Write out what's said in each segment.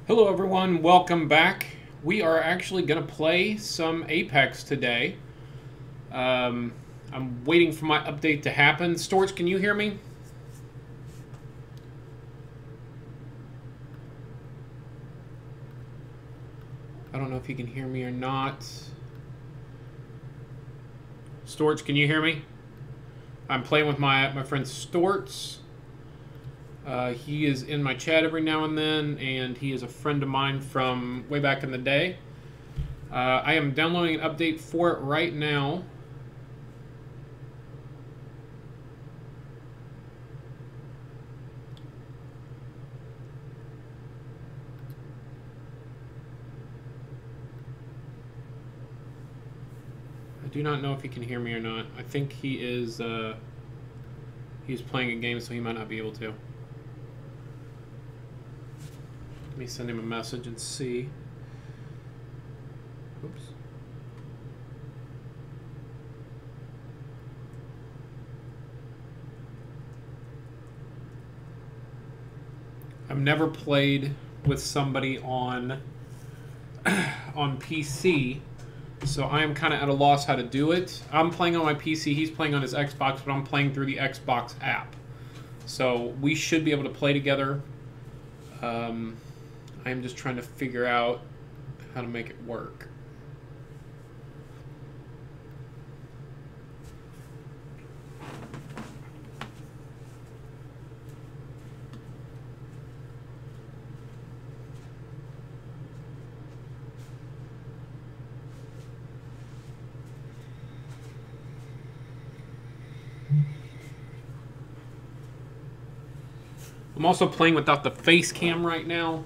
Hello everyone, welcome back. We are actually going to play some Apex today. Um, I'm waiting for my update to happen. Storch, can you hear me? I don't know if you can hear me or not. Storch, can you hear me? I'm playing with my friend Storts. He is in my chat every now and then, and he is a friend of mine from way back in the day. I am downloading an update for it right now. I do not know if he can hear me or not. I think he is he's playing a game, so he might not be able to. Let me send him a message and see. Oops. I've never played with somebody on PC, so I am kind of at a loss how to do it. I'm playing on my PC, he's playing on his Xbox, but I'm playing through the Xbox app. So we should be able to play together. I'm just trying to figure out how to make it work. I'm also playing without the face cam right now.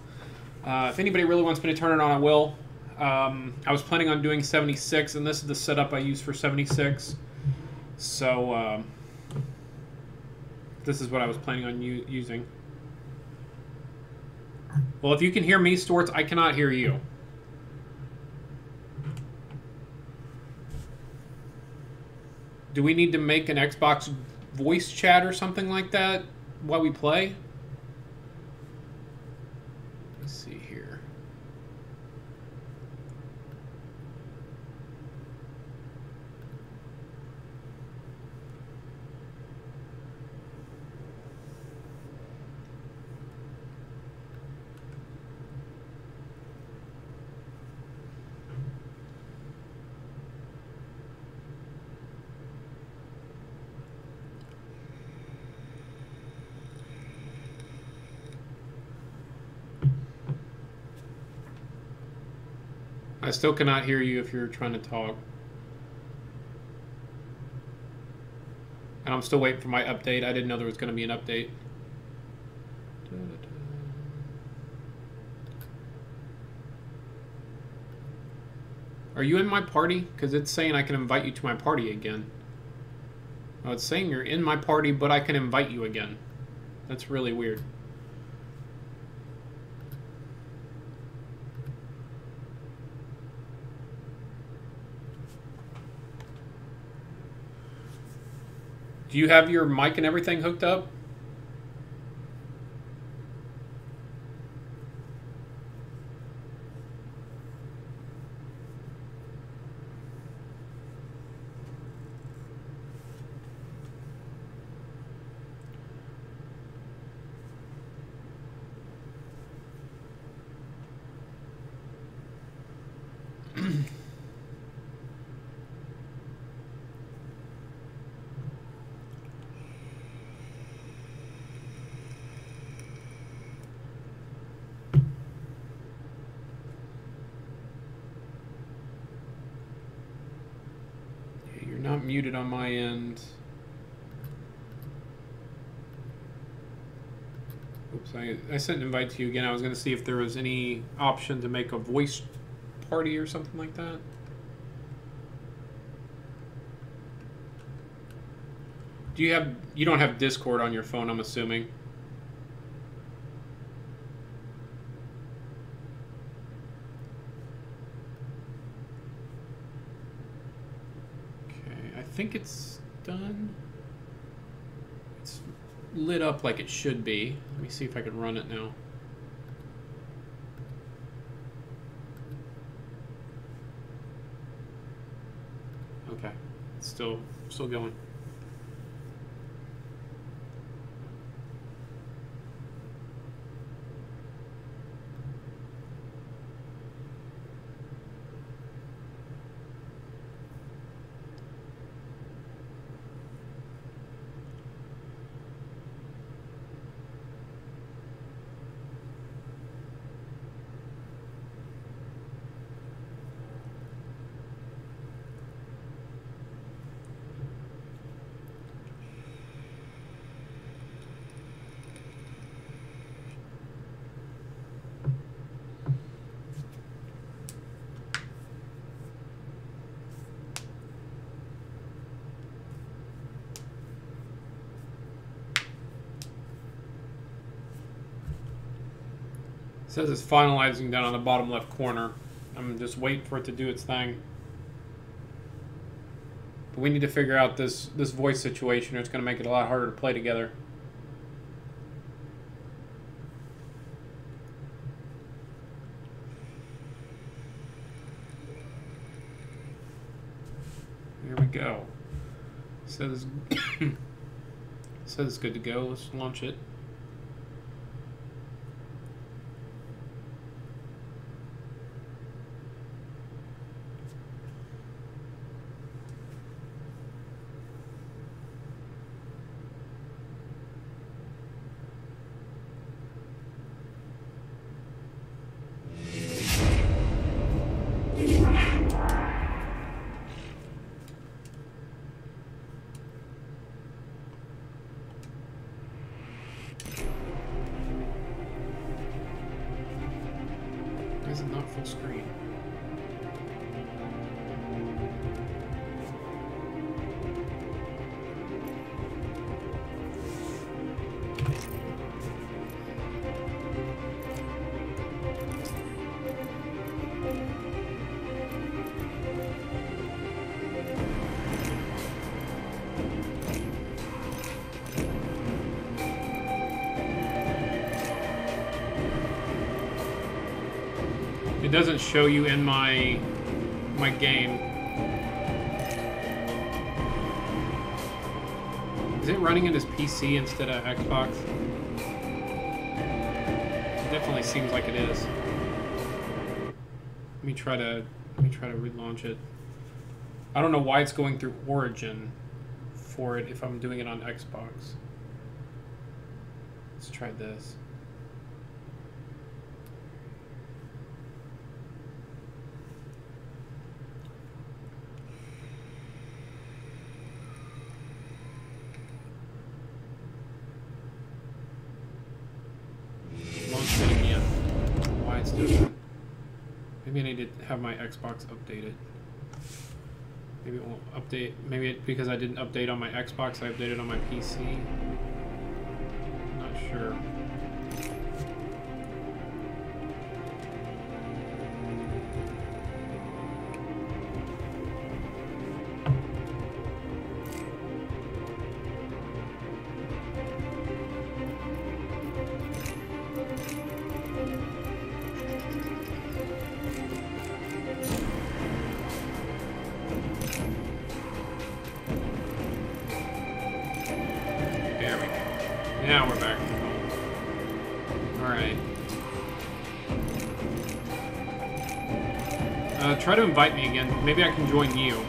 If anybody really wants me to turn it on, I will. I was planning on doing 76, and this is the setup I use for 76. So, this is what I was planning on using. Well, if you can hear me, Storts, I cannot hear you. Do we need to make an Xbox voice chat or something like that while we play? Let's see here. I still cannot hear you if you're trying to talk. And I'm still waiting for my update. I didn't know there was going to be an update. Are you in my party? Because it's saying I can invite you to my party again. Oh, it's saying you're in my party, but I can invite you again. That's really weird. Do you have your mic and everything hooked up? Not muted on my end. Oops, I sent an invite to you again. I was going to see if there was any option to make a voice party or something like that. You don't have Discord on your phone, I'm assuming. I think it's done. It's lit up like it should be. Let me see if I can run it now. Okay. It's still going. It says it's finalizing down on the bottom left corner. I'm just waiting for it to do its thing. But we need to figure out this voice situation, or it's going to make it a lot harder to play together. Here we go. Says says it's good to go. Let's launch it. Is it not full screen? It doesn't show you in my game. Is it running it as PC instead of Xbox? It definitely seems like it is. Let me try to relaunch it. I don't know why it's going through Origin for it if I'm doing it on Xbox. Let's try this. Maybe I need to have my Xbox updated. Maybe it won't update. Maybe because I didn't update on my Xbox, I updated on my PC. Not sure. Now we're back to home. Alright. Try to invite me again. Maybe I can join you.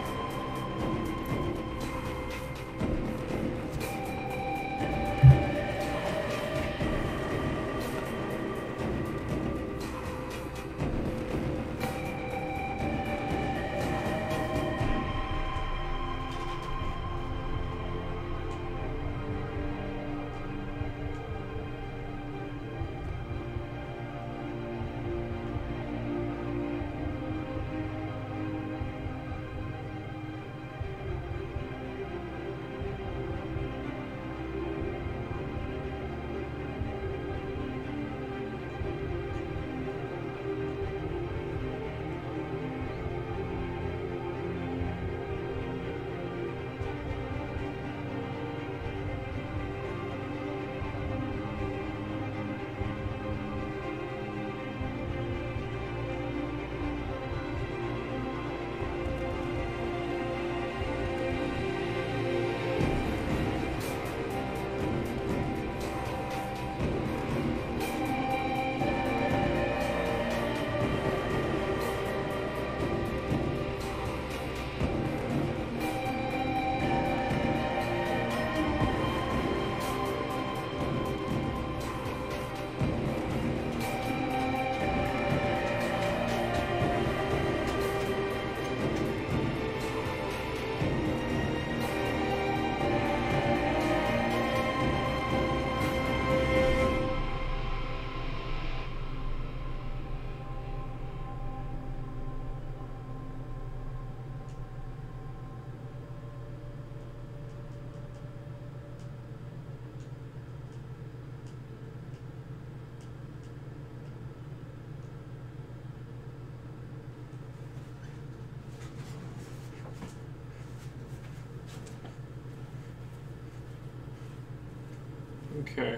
Okay.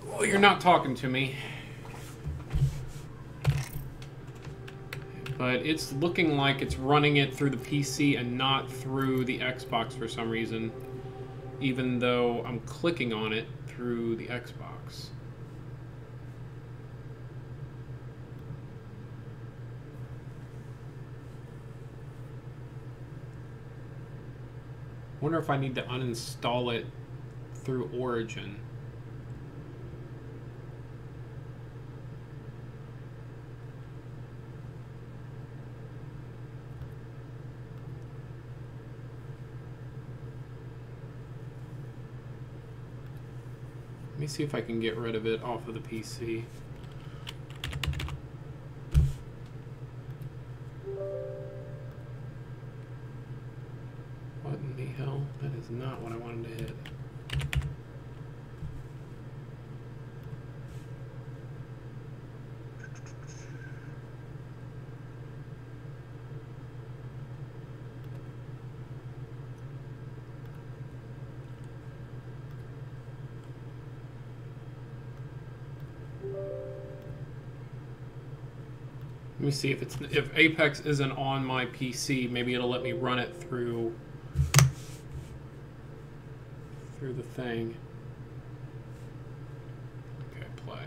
Well, you're not talking to me. But it's looking like it's running it through the PC and not through the Xbox for some reason, even though I'm clicking on it through the Xbox. Wonder if I need to uninstall it through Origin. Let me see if I can get rid of it off of the PC. What in the hell? That is not what I wanted to hit. Let me see if Apex isn't on my PC, maybe it'll let me run it through the thing. Okay, play.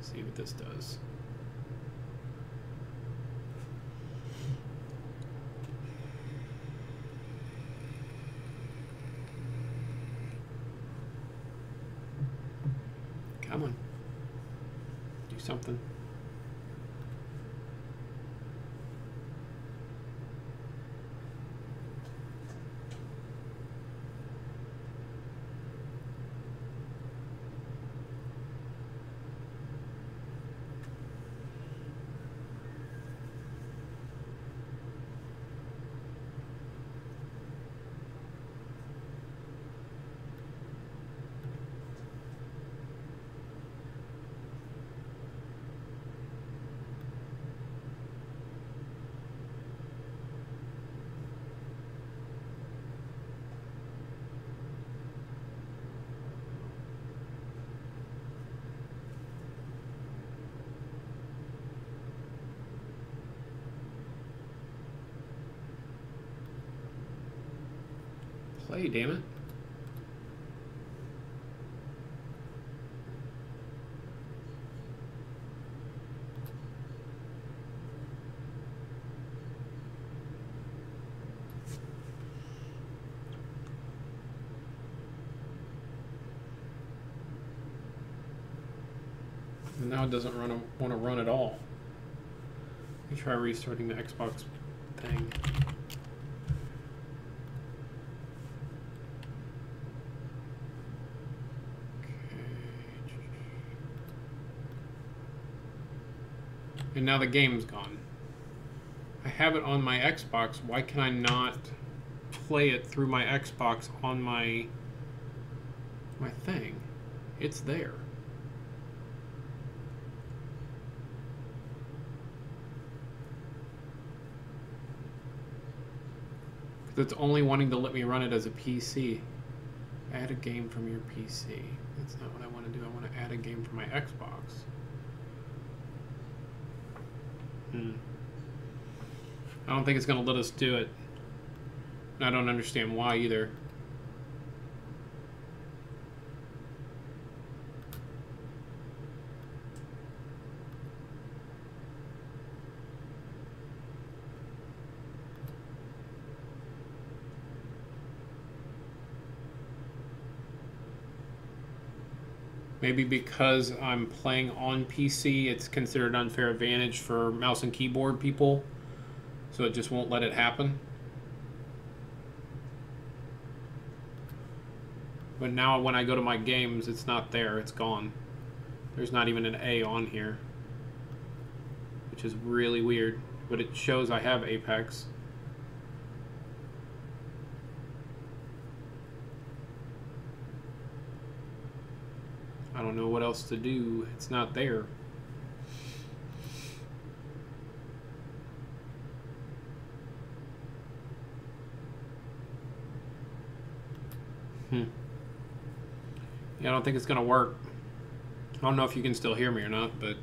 See what this does. Come on. Do something. Play, damn it. And now it doesn't want to run at all. Let me try restarting the Xbox thing. And now the game's gone. I have it on my Xbox. Why can I not play it through my Xbox on my thing? It's there. It's only wanting to let me run it as a PC. Add a game from your PC. That's not what I want to do. I want to add a game from my Xbox. I don't think it's going to let us do it. I don't understand why either. Maybe because I'm playing on PC, it's considered unfair advantage for mouse and keyboard people, so it just won't let it happen. But now when I go to my games, it's not there, it's gone. There's not even an A on here, which is really weird, but it shows I have Apex. I don't know what else to do. It's not there. Yeah, I don't think it's going to work. I don't know if you can still hear me or not, but...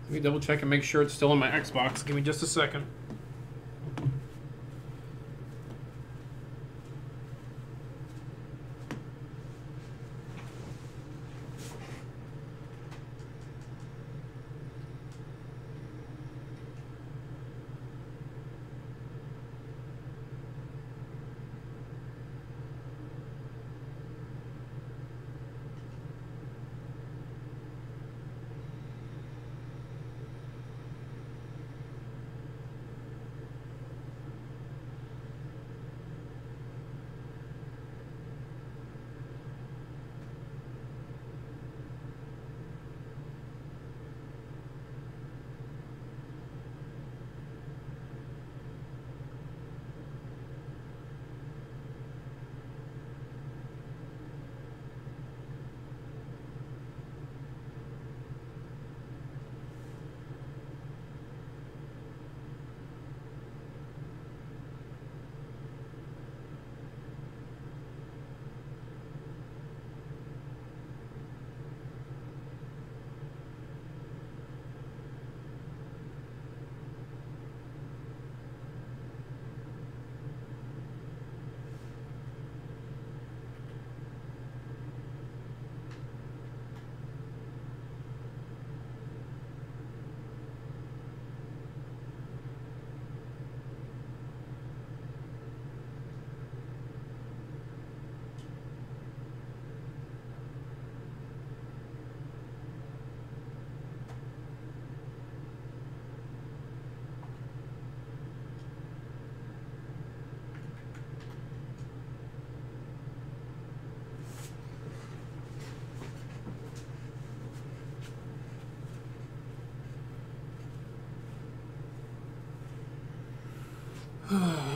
Let me double check and make sure it's still in my Xbox. Give me just a second.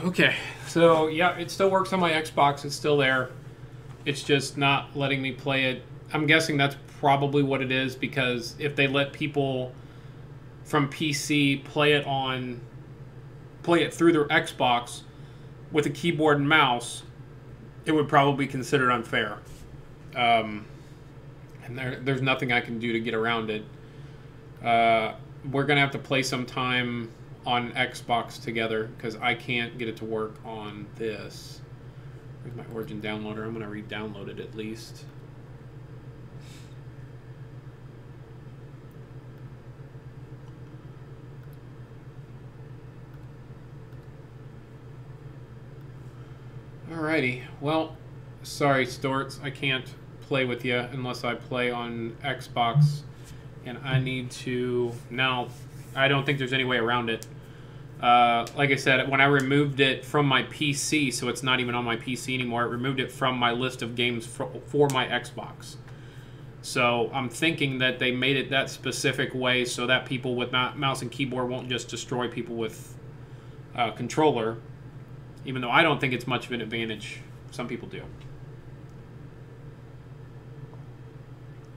Okay, so yeah, it still works on my Xbox. It's still there. It's just not letting me play it. I'm guessing that's probably what it is, because if they let people from PC play it through their Xbox with a keyboard and mouse, it would probably be considered unfair. And there's nothing I can do to get around it. We're gonna have to play sometime on Xbox together, because I can't get it to work on this. Where's my Origin downloader? I'm gonna re-download it at least. Alrighty, well, sorry Storts, I can't play with you unless I play on Xbox, and I need to... Now, I don't think there's any way around it. Like I said, when I removed it from my PC, so it's not even on my PC anymore, it removed it from my list of games for my Xbox. So I'm thinking that they made it that specific way so that people with mouse and keyboard won't just destroy people with controller, even though I don't think it's much of an advantage. Some people do.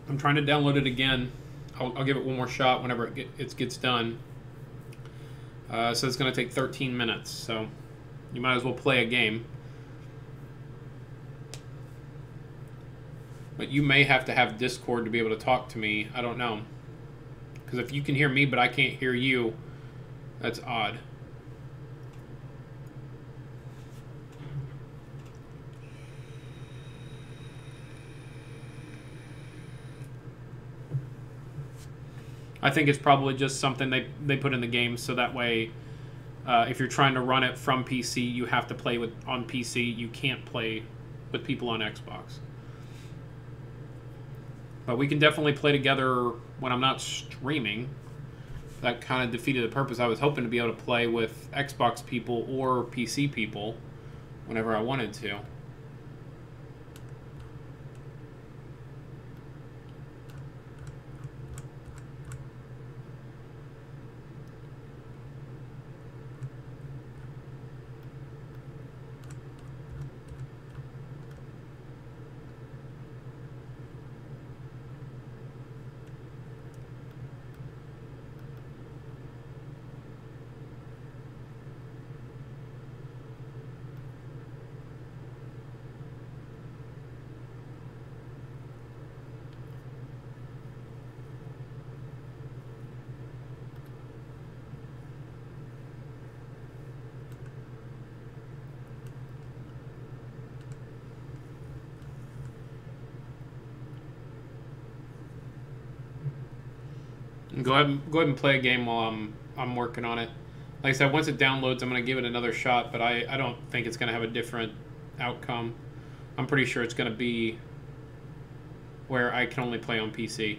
I'm trying to download it again. I'll give it one more shot whenever it gets done. So it's going to take 13 minutes, so you might as well play a game. But you may have to have Discord to be able to talk to me. I don't know. Because if you can hear me but I can't hear you, that's odd. I think it's probably just something they put in the game so that way if you're trying to run it from PC, you have to play on PC. You can't play with people on Xbox. But we can definitely play together when I'm not streaming. That kind of defeated the purpose. I was hoping to be able to play with Xbox people or PC people whenever I wanted to. Go ahead and play a game while I'm working on it. Like I said, once it downloads, I'm gonna give it another shot, but I don't think it's gonna have a different outcome. I'm pretty sure it's gonna be where I can only play on PC.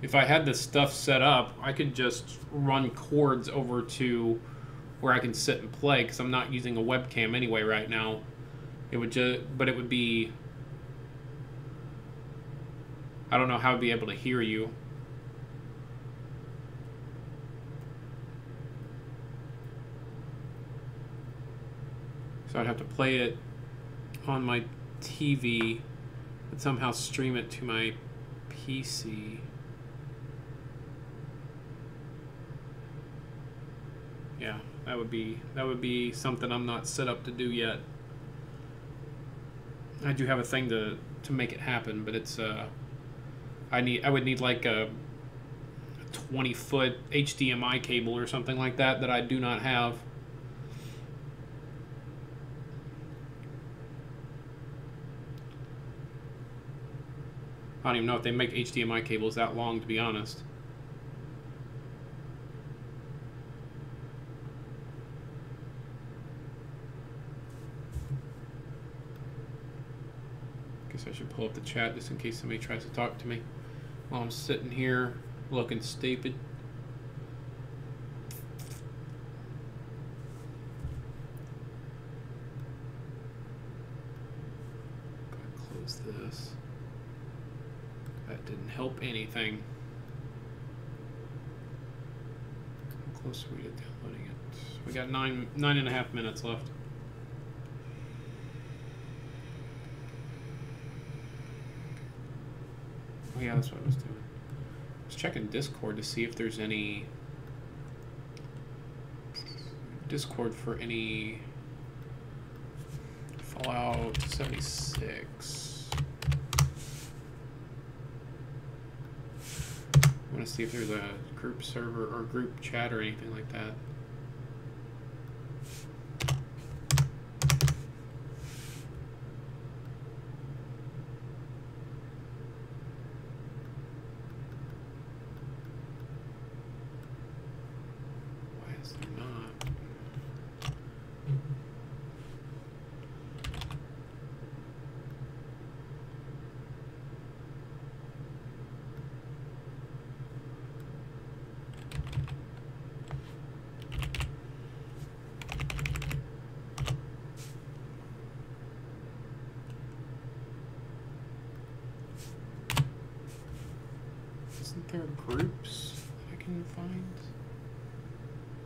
If I had this stuff set up, I could just run cords over to where I can sit and play, because I'm not using a webcam anyway right now. It would but it would be, I don't know how I'd be able to hear you. So I'd have to play it on my TV, but somehow stream it to my PC. Yeah, that would be something I'm not set up to do yet. I do have a thing to make it happen, but it's I would need like a 20-foot HDMI cable or something like that I do not have. I don't even know if they make HDMI cables that long, to be honest. Guess I should pull up the chat just in case somebody tries to talk to me while I'm sitting here looking stupid. Gotta close this. That didn't help anything. How close are we to downloading it? We got 9.5 minutes left. Oh yeah, that's what I was doing. I was checking Discord to see if there's any Discord for any Fallout 76. I want to see if there's a group server or group chat or anything like that. Isn't there groups that I can find?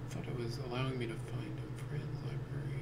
I thought it was allowing me to find them. Friends, library.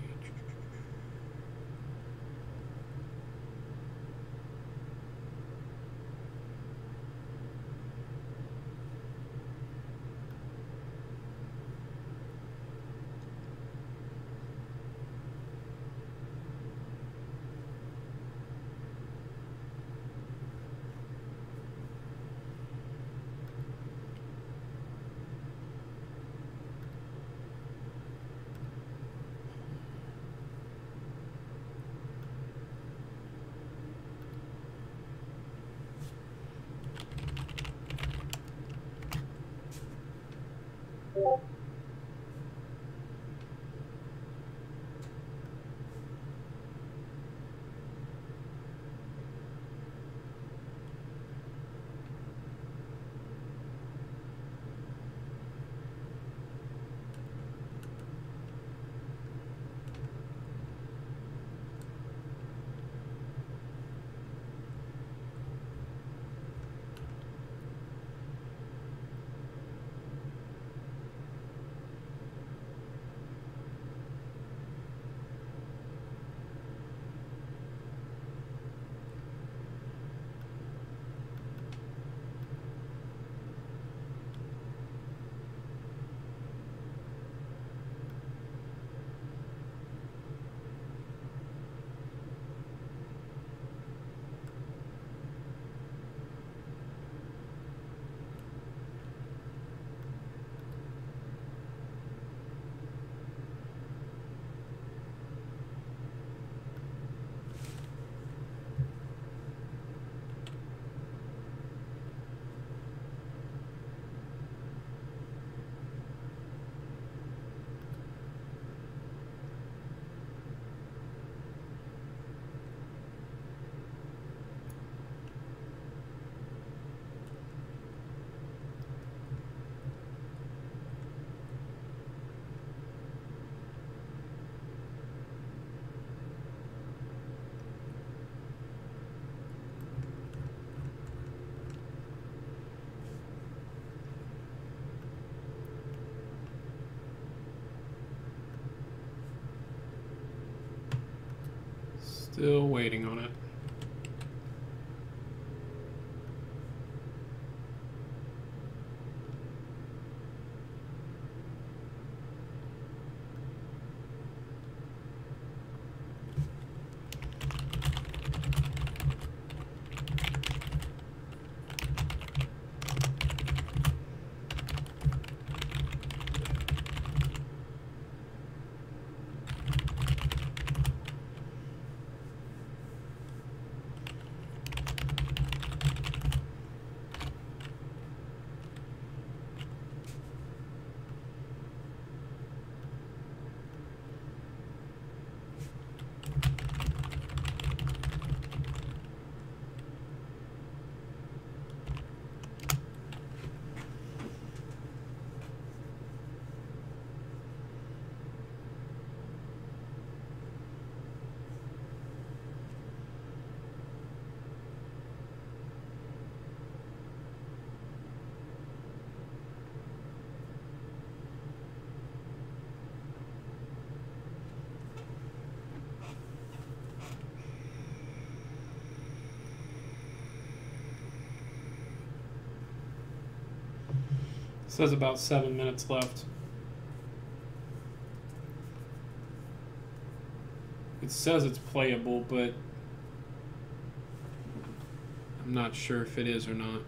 Still waiting on it. It says about 7 minutes left. It says it's playable, but I'm not sure if it is or not.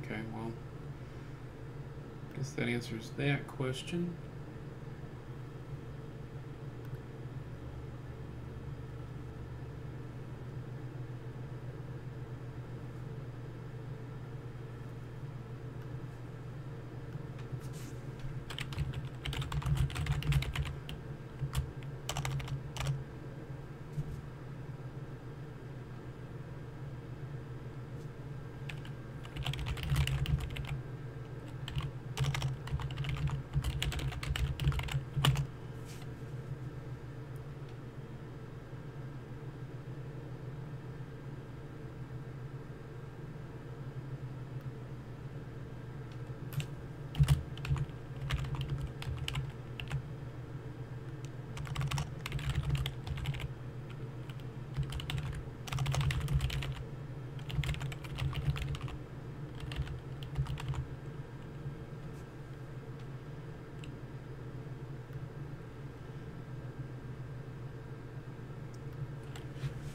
Okay, well, I guess that answers that question.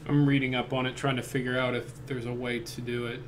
I'm reading up on it, trying to figure out if there's a way to do it.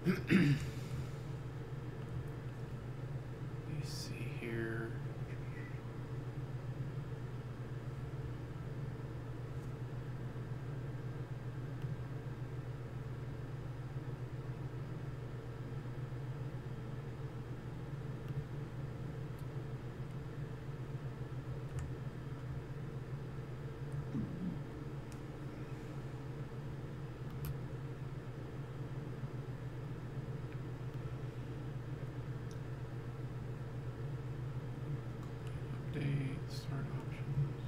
Let me see here. Start options.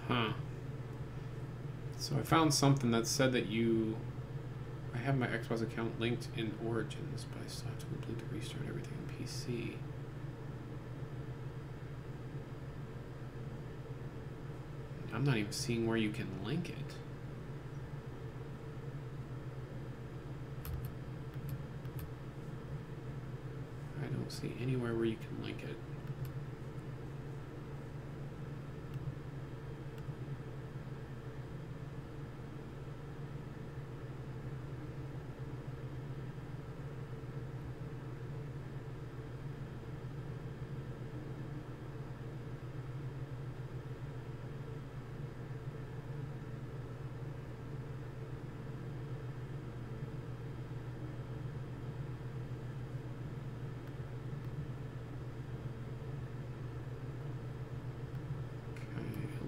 Huh. So I found something that said that I have my Xbox account linked in Origins, but I still have to completely restart everything on PC. I'm not even seeing where you can link it. I don't see anywhere where you can link it.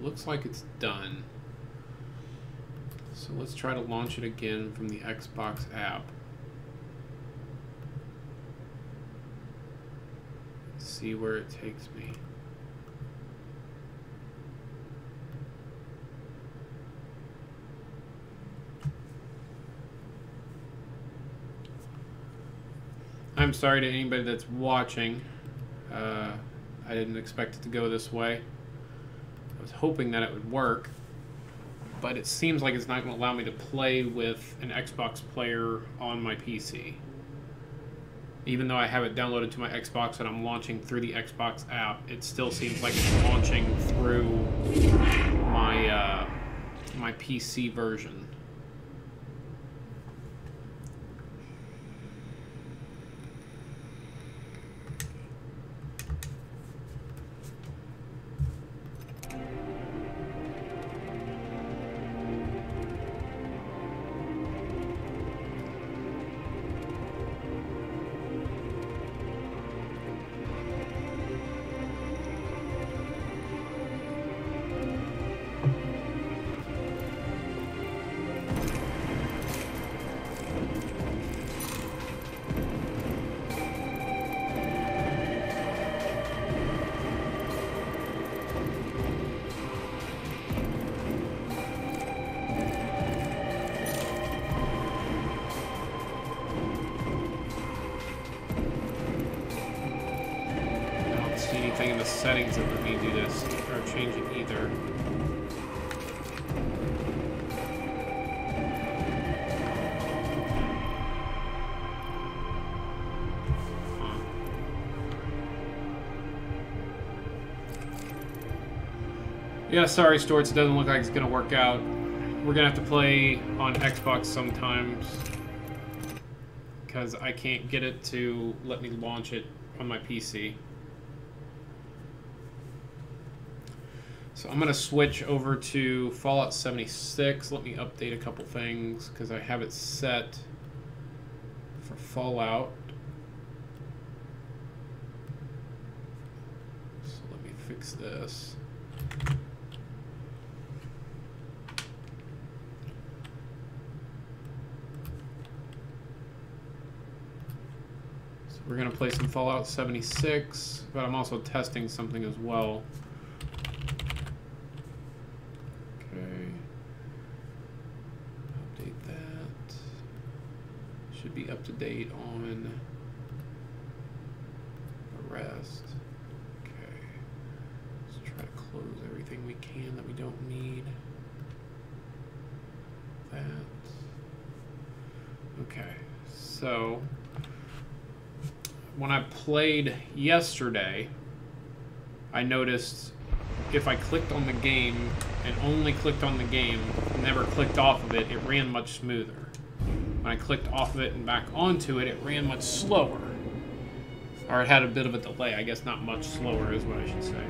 Looks like it's done. So let's try to launch it again from the Xbox app. See where it takes me. I'm sorry to anybody that's watching. I didn't expect it to go this way. I was hoping that it would work, but it seems like it's not going to allow me to play with an Xbox player on my PC. Even though I have it downloaded to my Xbox and I'm launching through the Xbox app, it still seems like it's launching through my my PC version. In the settings that let me do this or change it either. Yeah, sorry, Storts, it doesn't look like it's gonna work out. We're gonna have to play on Xbox sometimes because I can't get it to let me launch it on my PC. So I'm going to switch over to Fallout 76. Let me update a couple things because I have it set for Fallout. So let me fix this. So we're going to play some Fallout 76, but I'm also testing something as well. Should be up to date on the rest. Okay, let's don't need that. Okay, so when I played yesterday, I noticed if I clicked on the game and only clicked on the game, never clicked off of it, it ran much smoother. When I clicked off of it and back onto it, it ran much slower. Or it had a bit of a delay. I guess not much slower is what I should say.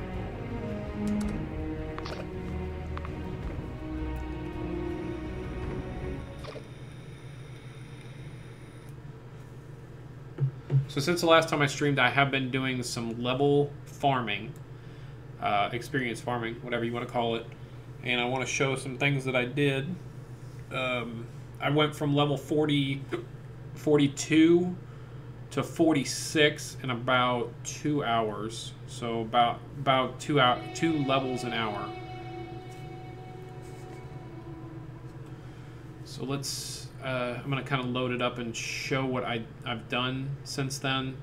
So since the last time I streamed, I have been doing some level farming, experience farming, whatever you want to call it. And I want to show some things that I did. I went from level 42 to 46 in about 2 hours. So about 2 levels an hour. So let's, I'm going to kind of load it up and show what I've done since then.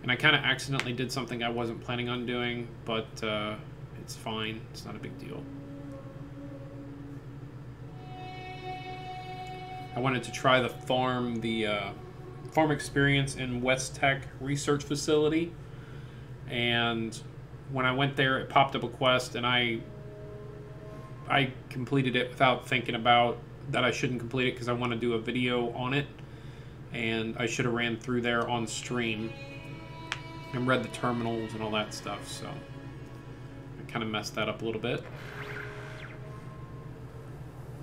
And I kind of accidentally did something I wasn't planning on doing, but it's fine. It's not a big deal. I wanted to try the farm experience in West Tech Research Facility, and when I went there, it popped up a quest, and I completed it without thinking about that I shouldn't complete it because I want to do a video on it, and I should have ran through there on stream and read the terminals and all that stuff, so I kind of messed that up a little bit.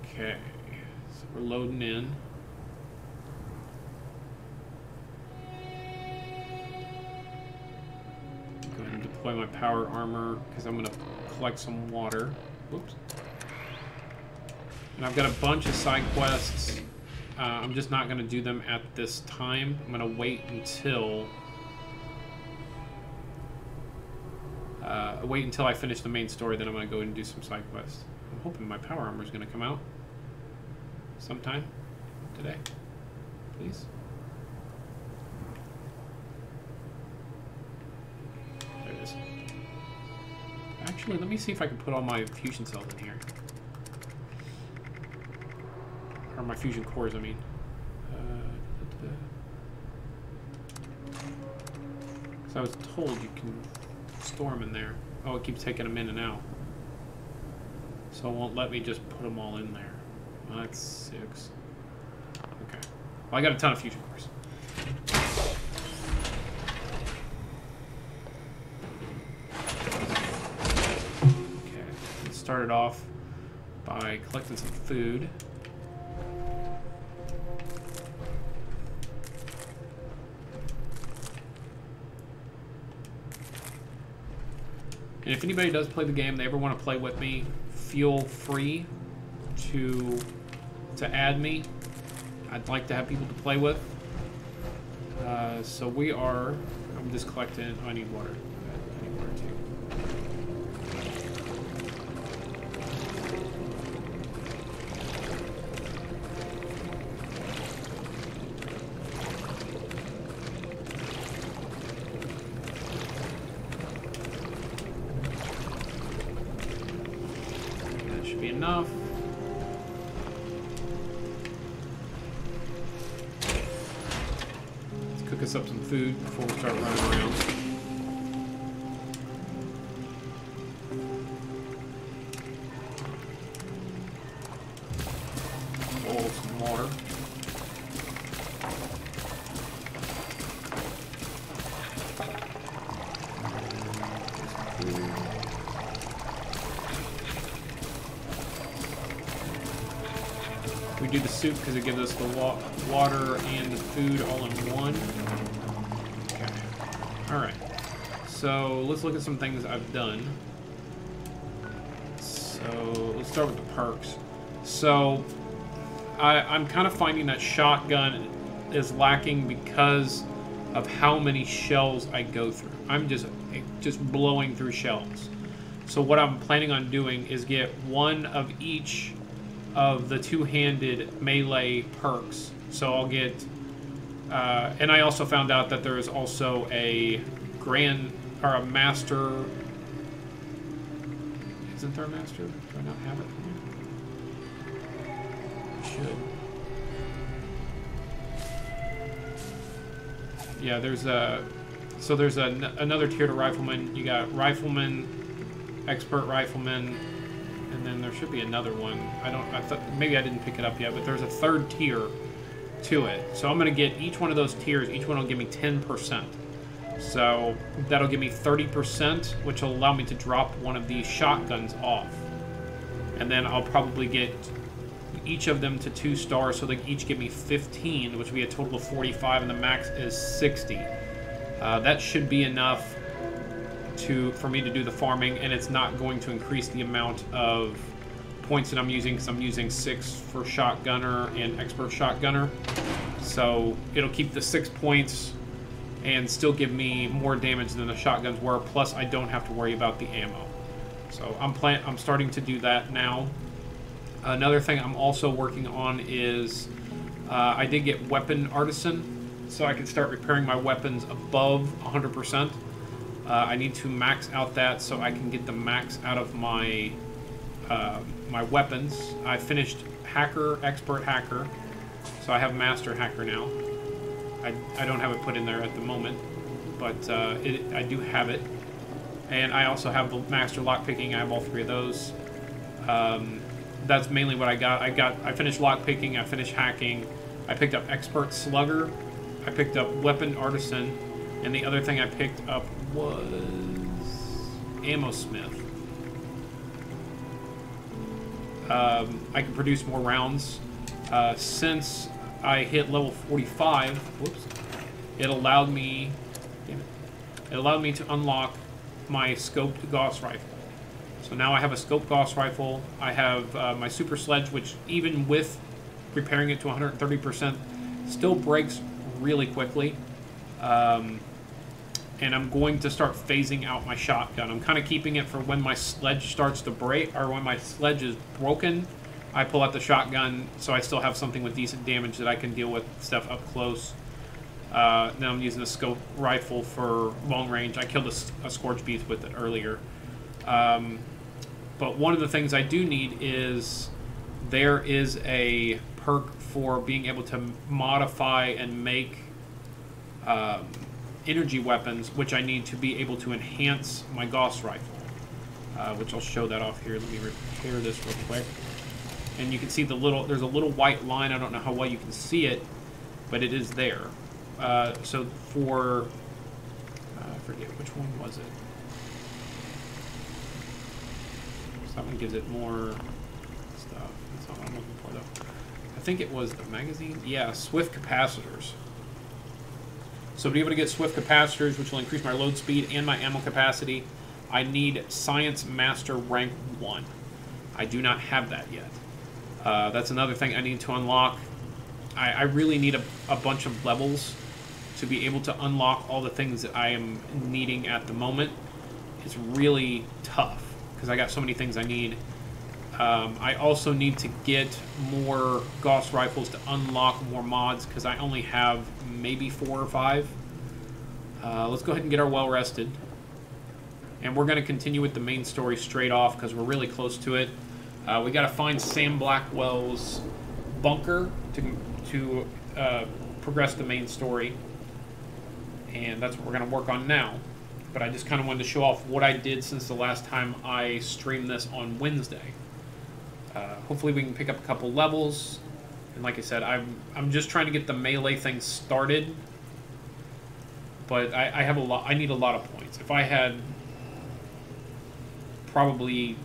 Okay. We're loading in. Go ahead and deploy my power armor because I'm going to collect some water. Whoops. And I've got a bunch of side quests. I'm just not going to do them at this time. I'm going to wait until I finish the main story. Then I'm going to go ahead and do some side quests. I'm hoping my power armor is going to come out sometime today, please. There it is. Actually, let me see if I can put all my fusion cells in here. Or my fusion cores, I mean. So I was told you can store them in there. Oh, it keeps taking them in and out. So it won't let me just put them all in there. Well, that's 6. Okay. Well, I got a ton of fusion cores. Okay. Let's start it off by collecting some food. And if anybody does play the game, they ever want to play with me, feel free to add me. I'd like to have people to play with. So we are, I'm just collecting, oh, I need water. I need water too. That should be enough. Cook us up some food before we start running around. Boil some water. We do the soup because it gives us the water and the food all in one. Okay. Alright. So let's look at some things I've done. So let's start with the perks. So I'm kind of finding that shotgun is lacking because of how many shells I go through. I'm just blowing through shells. So what I'm planning on doing is get one of each of the two-handed melee perks. So I'll get, and I also found out that there is also a master. Zinthar Master? Do I not have it? I should. Yeah, there's a... So there's another tier to Rifleman. You got Rifleman, Expert Rifleman, and then there should be another one. I thought maybe I didn't pick it up yet, but there's a third tier to it. So I'm going to get each one of those tiers. Each one will give me 10%. So that'll give me 30%, which will allow me to drop one of these shotguns off. And then I'll probably get each of them to 2 stars, so they each give me 15, which would be a total of 45, and the max is 60. That should be enough for me to do the farming, and it's not going to increase the amount of points that I'm using, because I'm using 6 for Shotgunner and Expert Shotgunner. So it'll keep the 6 points and still give me more damage than the shotguns were, plus I don't have to worry about the ammo. So I'm starting to do that now. Another thing I'm also working on is I did get Weapon Artisan, so I can start repairing my weapons above 100%. I need to max out that so I can get the max out of my my weapons. I finished Hacker, Expert Hacker, so I have Master Hacker now. I don't have it put in there at the moment, but I do have it. And I also have the Master Lockpicking. I have all 3 of those. That's mainly what I got. I finished Lockpicking, I finished Hacking, I picked up Expert Slugger, I picked up Weapon Artisan, and the other thing I picked up was Ammo Smith. I can produce more rounds. Since I hit level 45, whoops, it allowed me to unlock my scoped Gauss rifle. So now I have a scoped Gauss rifle. I have my Super Sledge, which even with repairing it to 130%, still breaks really quickly. And I'm going to start phasing out my shotgun. I'm kind of keeping it for when my sledge starts to break, or when my sledge is broken, I pull out the shotgun, so I still have something with decent damage that I can deal with stuff up close. Then I'm using a scope rifle for long range. I killed a Scorch Beast with it earlier. But one of the things I do need is there is a perk for being able to modify and make energy weapons, which I need to be able to enhance my Gauss rifle, which I'll show that off here. Let me repair this real quick. And you can see there's a little white line. I don't know how well you can see it, but it is there. So for, I forget which one was it. So that one gives it more stuff. That's not what I'm looking for though. I think it was the magazine. Yeah, Swift Capacitors. So to be able to get Swift Capacitors, which will increase my load speed and my ammo capacity, I need Science Master Rank 1. I do not have that yet. That's another thing I need to unlock. I really need a bunch of levels to be able to unlock all the things that I am needing at the moment. It's really tough because I got so many things I need. I also need to get more Gauss rifles to unlock more mods because I only have maybe 4 or 5. Let's go ahead and get our well rested. And we're going to continue with the main story straight off because we're really close to it. We got to find Sam Blackwell's bunker to progress the main story. And that's what we're going to work on now. But I just kind of wanted to show off what I did since the last time I streamed this on Wednesday. Hopefully we can pick up a couple levels. And like I said, I'm just trying to get the melee thing started. But I have a lot. I need a lot of points. If I had probably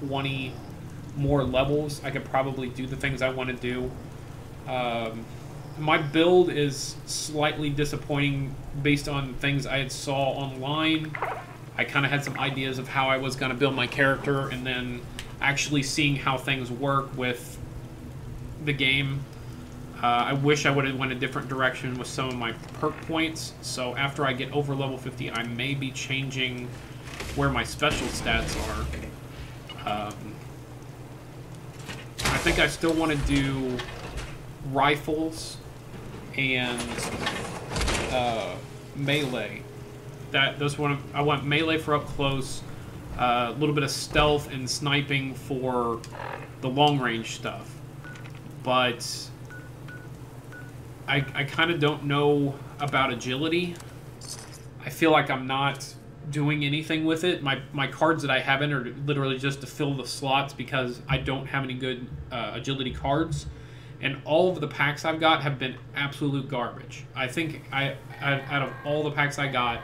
20 more levels, I could probably do the things I want to do. My build is slightly disappointing based on things I had saw online. I kind of had some ideas of how I was going to build my character, and then actually seeing how things work with the game. I wish I would have went a different direction with some of my perk points. So after I get over level 50, I may be changing where my special stats are. I think I still want to do rifles and melee. I want melee for up close, a little bit of stealth and sniping for the long-range stuff. But I kind of don't know about agility. I feel like I'm not doing anything with it. My cards that I have in are literally just to fill the slots because I don't have any good agility cards. And all of the packs I've got have been absolute garbage. I think out of all the packs I got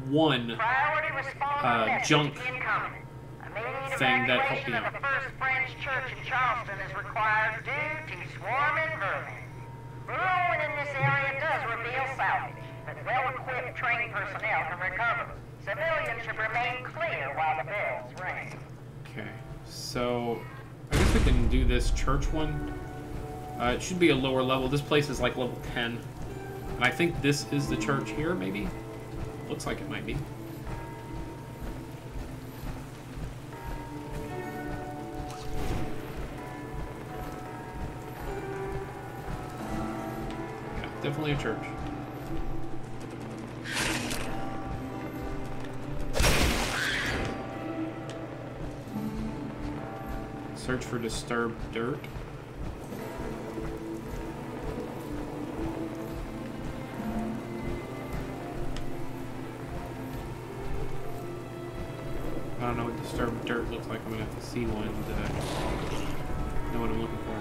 one junk thing that helped me out. The first French church in Charleston is required due to swarming vermin. Rolling in this area does reveal salvage, but well-equipped trained personnel can recover them. Civilians should remain clear while the bells ring. Okay, so I guess we can do this church one. It should be a lower level. This place is like level 10. And I think this is the church here, maybe? Looks like it might be. Yeah, definitely a church. Search for disturbed dirt. I don't know what disturbed dirt looks like. I'm gonna have to see one to know what I'm looking for.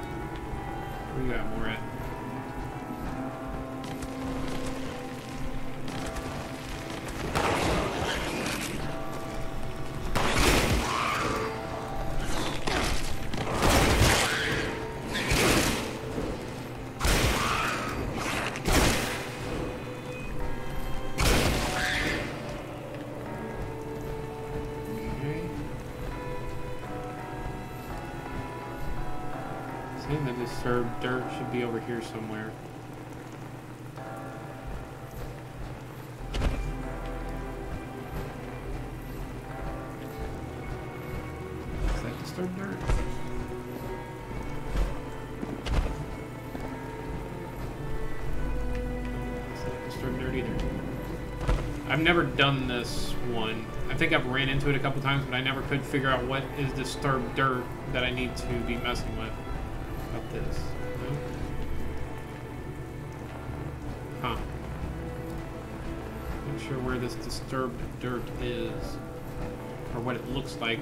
Where you at, more at? The disturbed dirt should be over here somewhere. Is that disturbed dirt? Is that disturbed dirt either? I've never done this one. I think I've ran into it a couple times, but I never could figure out what is disturbed dirt that I need to be messing with. About this. No? Huh. Not sure where this disturbed dirt is. Or what it looks like.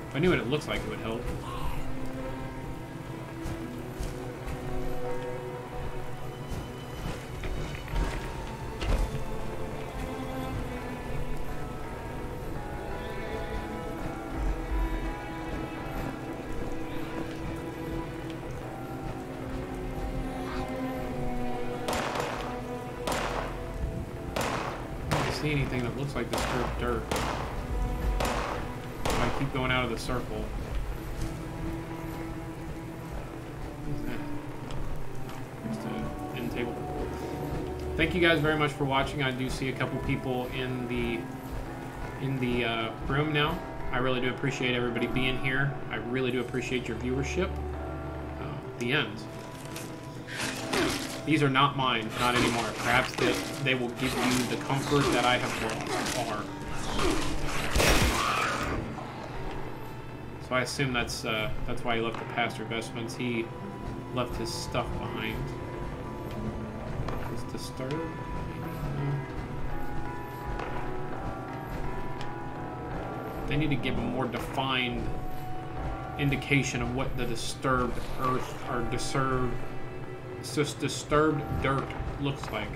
If I knew what it looks like, it would help. See anything that looks like disturbed dirt. I keep going out of the circle. What is that? Just an end table. Thank you guys very much for watching. I do see a couple people in the room now. I really do appreciate everybody being here. I really do appreciate your viewership. The end. These are not mine, not anymore. Perhaps they will give you the comfort that I have brought far. So I assume that's why he left the pastor vestments. He left his stuff behind. Is disturbed? They need to give a more defined indication of what the disturbed earth or disturbed dirt looks like.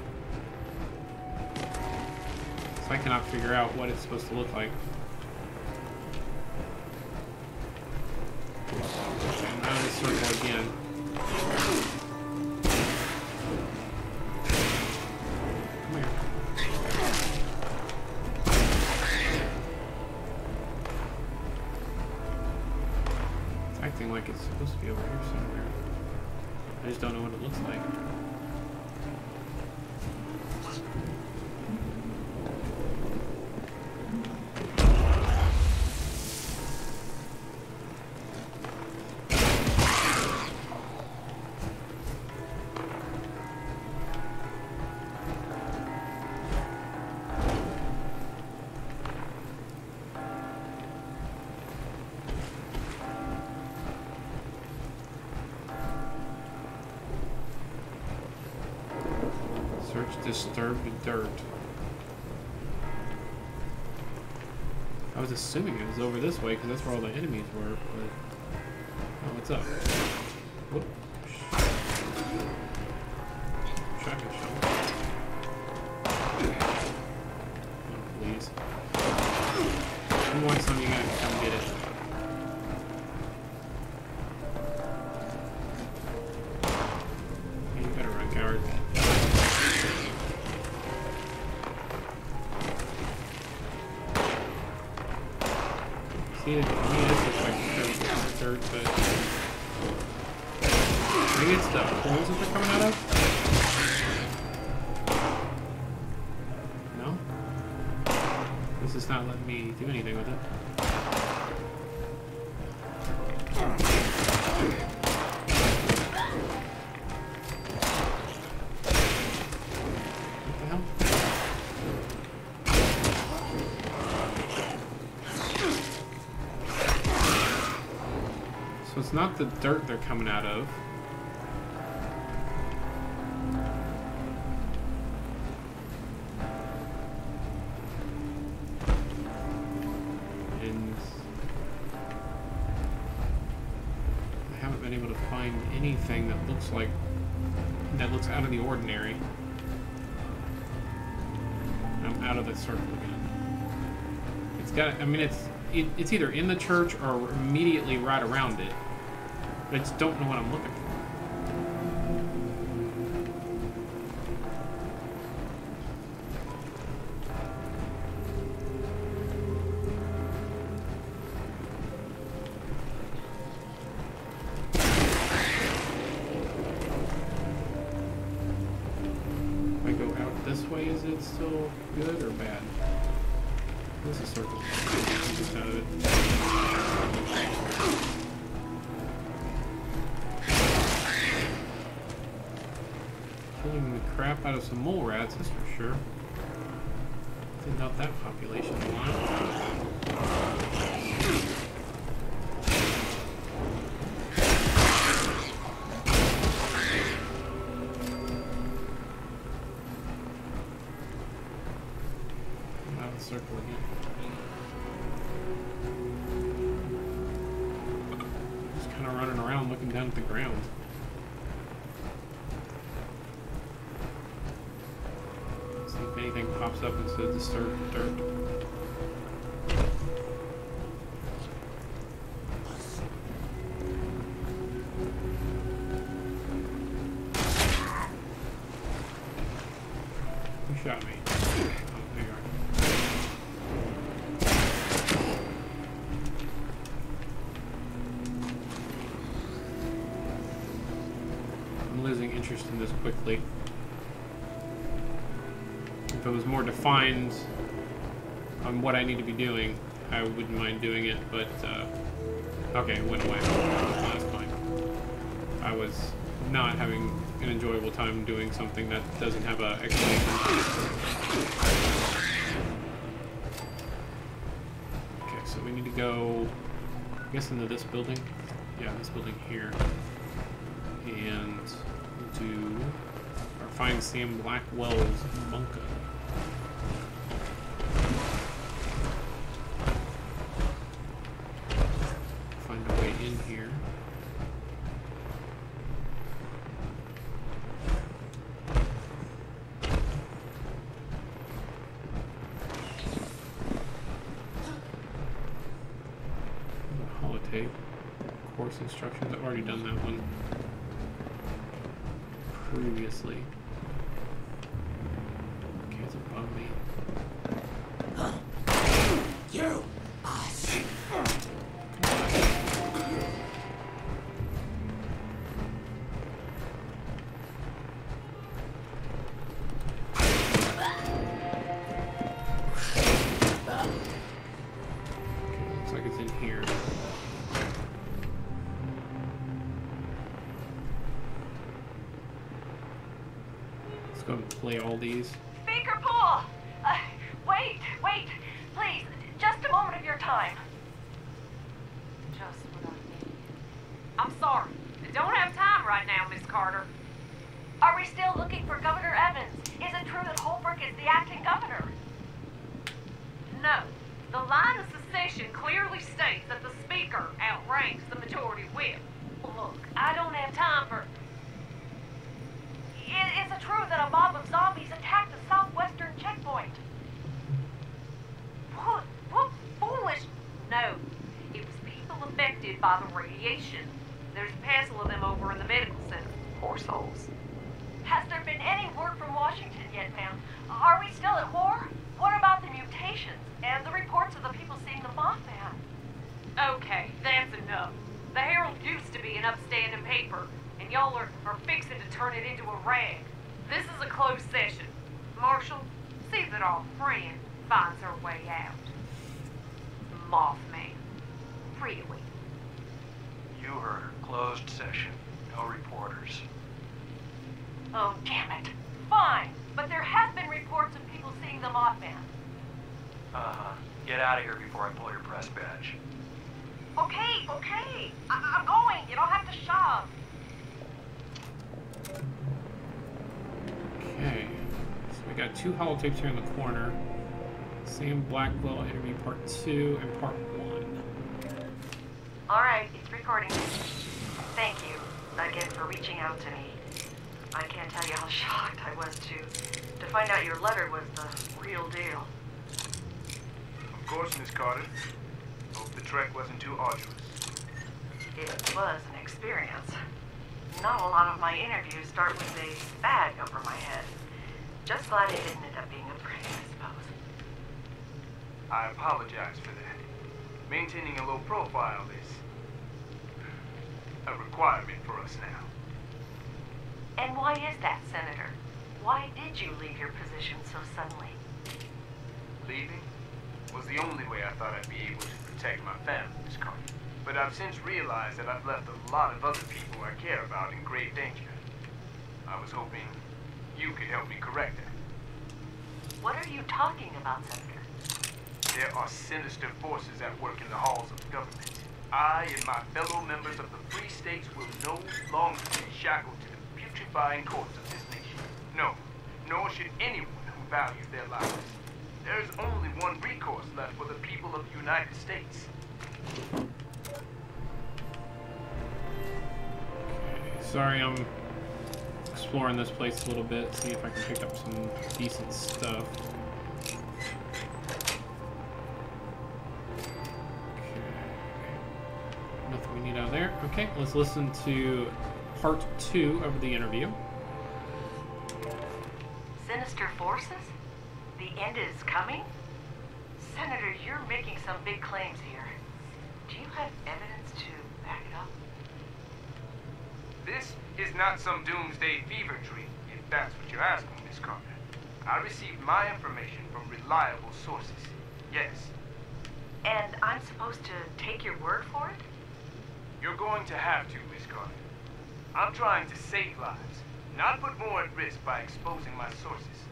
So I cannot figure out what it's supposed to look like. Okay, now this circle again. Come here. It's acting like it's supposed to be over here somewhere. I just don't know what it looks like. Disturbed dirt. I was assuming it was over this way because that's where all the enemies were, but... Oh, what's up? Whoop. Shotgun shell. Oh, please. If you want some, you gotta come get it. Yeah, you better run, coward. See, to me, this looks like dirt, but... Maybe it's the holes that they're coming out of? No? This is not letting me do anything with it. What the hell? So it's not the dirt they're coming out of. And I haven't been able to find anything that looks like looks out of the ordinary. I'm out of the circle again. It's got, I mean, it's either in the church or immediately right around it. But I just don't know what I'm looking for. If I go out this way, is it still good or bad? Where's the circle? I'm just out of it. Killing the crap out of some mole rats, that's for sure. Didn't know that population a lot. Out of the circle again. Just kind of running around looking down at the ground. See if anything pops up instead of disturbed dirt. Who shot me? Oh, there you are. I'm losing interest in this quickly. If it was more defined on what I need to be doing, I wouldn't mind doing it, but, okay, it went away. That's fine. I was not having an enjoyable time doing something that doesn't have an explanation. Okay, so we need to go, I guess, into this building. Yeah, this building here. And do, or find Sam Blackwell's bunker. Find a way in here. Holotape. Course instructions. I've already done that one previously. Okay, it's above me. You! Us! Looks like it's in here. Let's go and play all these. Speaker Pool! Wait, please, just a moment of your time. Just what I need. I'm sorry. I don't have time right now, Miss Carter. Are we still looking for Governor Evans? Is it true that Holbrook is the acting governor? No. The line of secession clearly states that the Speaker outranks the majority whip. Look, I don't have time for... Is it true that a mob of zombies attacked the southwestern checkpoint? What foolish... No. It was people affected by the radiation. There's a passel of them over in the medical center. Poor souls. Has there been any word from Washington yet, ma'am? Are we still at war? What about the mutations and the reports of the people seeing the Mothman? Okay, that's enough. The Herald used to be an upstanding paper, and y'all are fixing to turn it into a rag. This is a closed session. Marshall, see that our friend finds her way out. Mothman. Really? You heard her. Closed session. No reporters. Oh, damn it. Fine, but there have been reports of people seeing the Mothman. Uh-huh. Get out of here before I pull your press badge. Okay. I'm going. You don't have to shove. Okay. So we got 2 holotapes here in the corner. Sam Blackwell interview part 2 and part 1. All right, it's recording. Thank you again for reaching out to me. I can't tell you how shocked I was to find out your letter was the real deal. Of course, Miss Carter. Hope the trek wasn't too arduous. It was an experience. Not a lot of my interviews start with a bag over my head. Just glad it didn't end up being a prank, I suppose. I apologize for that. Maintaining a low profile is a requirement for us now. And why is that, Senator? Why did you leave your position so suddenly? Leaving was the only way I thought I'd be able to protect my family, Miss Carter. But I've since realized that I've left a lot of other people I care about in grave danger. I was hoping you could help me correct that. What are you talking about, Senator? There are sinister forces at work in the halls of government. I and my fellow members of the free states will no longer be shackled to the putrefying courts of this nation. No, nor should anyone who values their lives. There is only one recourse left for the people of the United States. Okay, sorry, I'm exploring this place a little bit, see if I can pick up some decent stuff. Nothing we need out of there. Okay, let's listen to part 2 of the interview. Sinister forces? The end is coming? Senator, you're making some big claims here. Do you have evidence to back it up? This is not some doomsday fever dream, if that's what you're asking, Miss Carter. I received my information from reliable sources. Yes. And I'm supposed to take your word for it? You're going to have to, Miss Carter. I'm trying to save lives, not put more at risk by exposing my sources.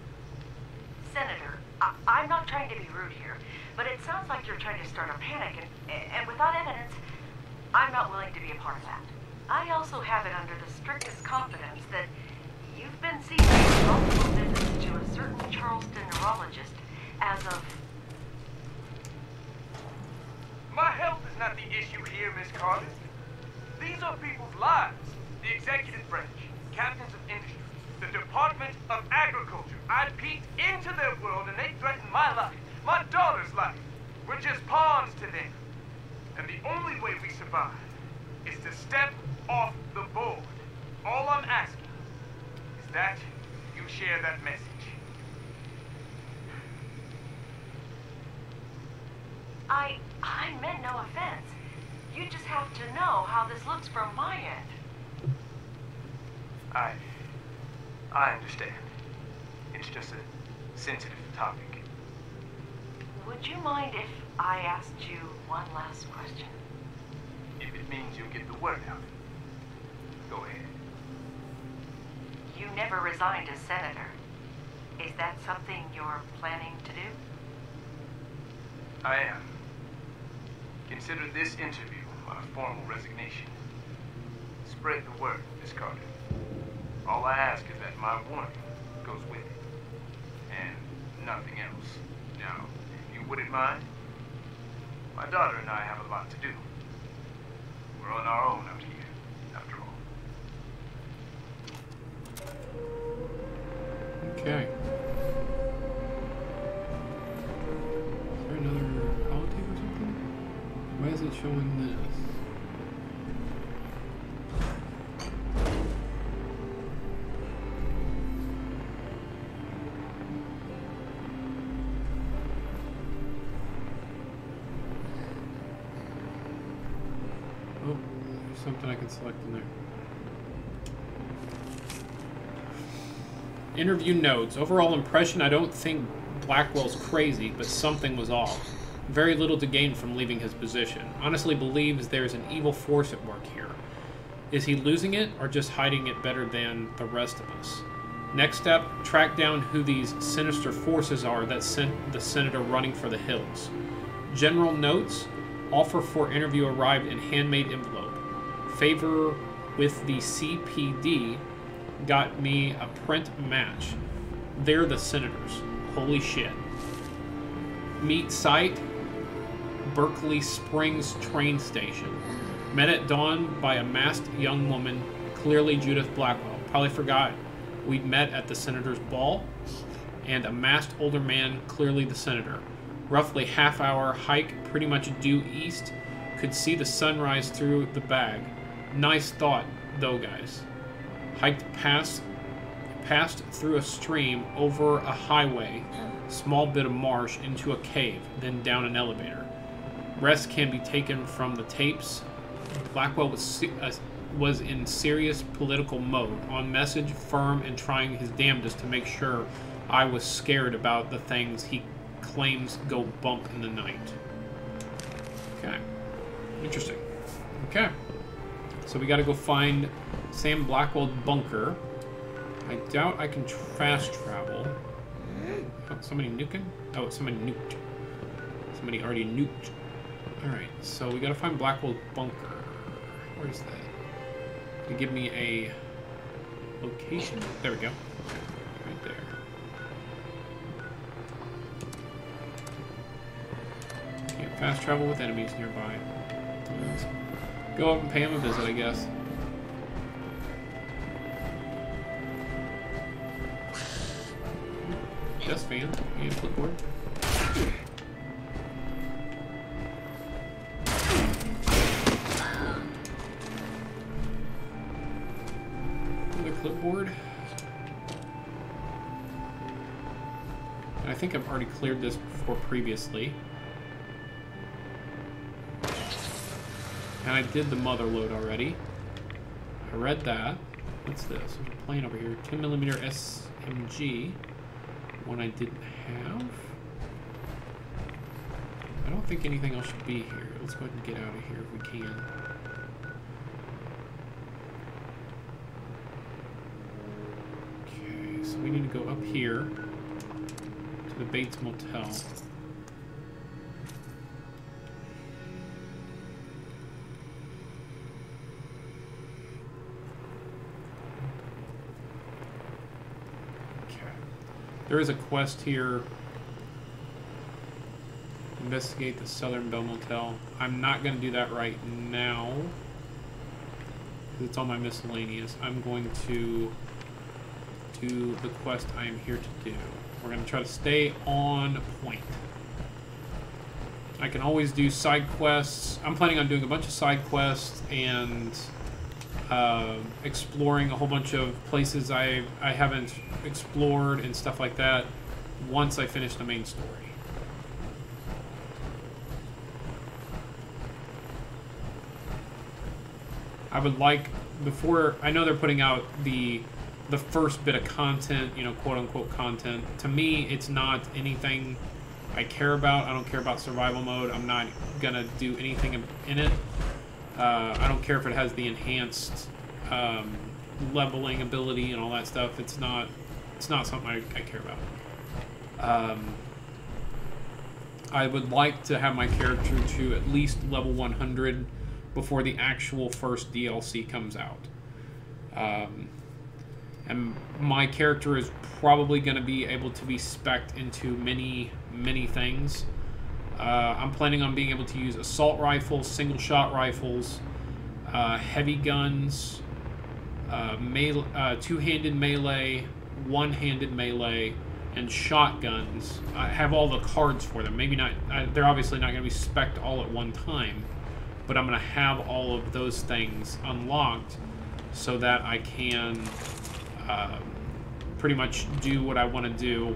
Senator, I'm not trying to be rude here, but it sounds like you're trying to start a panic, and without evidence, I'm not willing to be a part of that. I also have it under the strictest confidence that you've been seeing multiple visits to a certain Charleston neurologist as of... My health is not the issue here, Miss Carter. These are people's lives. The executive branch, captains of industry, the Department of Agriculture. I peeked into their world and they threatened my life, my daughter's life. We're just pawns to them. And the only way we survive is to step off the board. All I'm asking is that you share that message. I meant no offense. You just have to know how this looks from my end. I understand. It's just a sensitive topic. Would you mind if I asked you one last question? If it means you'll get the word out, go ahead. You never resigned as senator. Is that something you're planning to do? I am. Consider this interview my formal resignation. Spread the word, Miss Carter. All I ask is that my warning goes with it. And nothing else. Now, if you wouldn't mind, my daughter and I have a lot to do. We're on our own out here, after all. Okay. Is there another holotape or something? Why is it showing this? Oh, there's something I can select in there. Interview notes. Overall impression, I don't think Blackwell's crazy, but something was off. Very little to gain from leaving his position. Honestly believes there's an evil force at work here. Is he losing it, or just hiding it better than the rest of us? Next step, track down who these sinister forces are that sent the senator running for the hills. General notes. Offer for interview arrived in handmade envelope. Favor with the CPD got me a print match. They're the senators. Holy shit. Meet site, Berkeley Springs train station. Met at dawn by a masked young woman, clearly Judith Blackwell. Probably forgot we'd met at the senator's ball. And a masked older man, clearly the senator. Roughly half-hour hike, pretty much due east. Could see the sunrise through the bag. Nice thought, though, guys. Hiked past through a stream, over a highway, small bit of marsh, into a cave, then down an elevator. Rest can be taken from the tapes. Blackwell was in serious political mode, on message, firm, and trying his damnedest to make sure I was scared about the things he claims go bump in the night. Okay. Interesting. Okay. So we gotta go find Sam Blackwell's bunker. I doubt I can fast travel. Oh, somebody nuking? Oh, somebody nuked. Somebody already nuked. Alright, so we gotta find Blackwell's bunker. Where's that? Give me a location. There we go. Right there. Can't fast travel with enemies nearby. Let's go up and pay him a visit, I guess. Desk fan and clipboard. Another clipboard. And I think I've already cleared this before previously. And I did the mother load already. I read that. What's this? There's a plane over here. 10mm SMG. One I didn't have. I don't think anything else should be here. Let's go ahead and get out of here if we can. Okay, so we need to go up here to the Bates Motel. There is a quest here. Investigate the Southern Belle Motel. I'm not going to do that right now, because it's on my miscellaneous. I'm going to do the quest I am here to do. We're going to try to stay on point. I can always do side quests. I'm planning on doing a bunch of side quests and exploring a whole bunch of places I haven't explored and stuff like that once I finish the main story. I would like, before, I know they're putting out the first bit of content, you know, quote unquote content. To me, it's not anything I care about. I don't care about survival mode. I'm not gonna do anything in it. I don't care if it has the enhanced leveling ability and all that stuff. It's not something I care about. I would like to have my character to at least level 100 before the actual first DLC comes out. And my character is probably going to be able to be spec'd into many, many things. I'm planning on being able to use assault rifles, single-shot rifles, heavy guns, two-handed melee, one-handed melee, and shotguns. I have all the cards for them. Maybe not. They're obviously not going to be spec'd all at one time, but I'm going to have all of those things unlocked so that I can pretty much do what I want to do,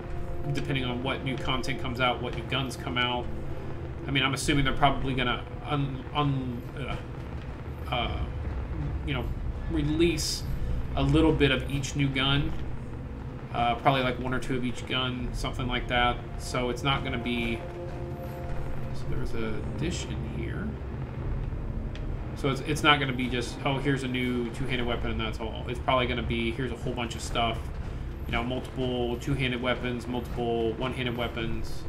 depending on what new content comes out, what new guns come out. I mean, I'm assuming they're probably going to release a little bit of each new gun. Probably like 1 or 2 of each gun, something like that. So it's not going to be... So there's a dish in here. So it's not going to be just, oh, here's a new two-handed weapon and that's all. It's probably going to be, here's a whole bunch of stuff. You know, multiple two-handed weapons, multiple one-handed weapons.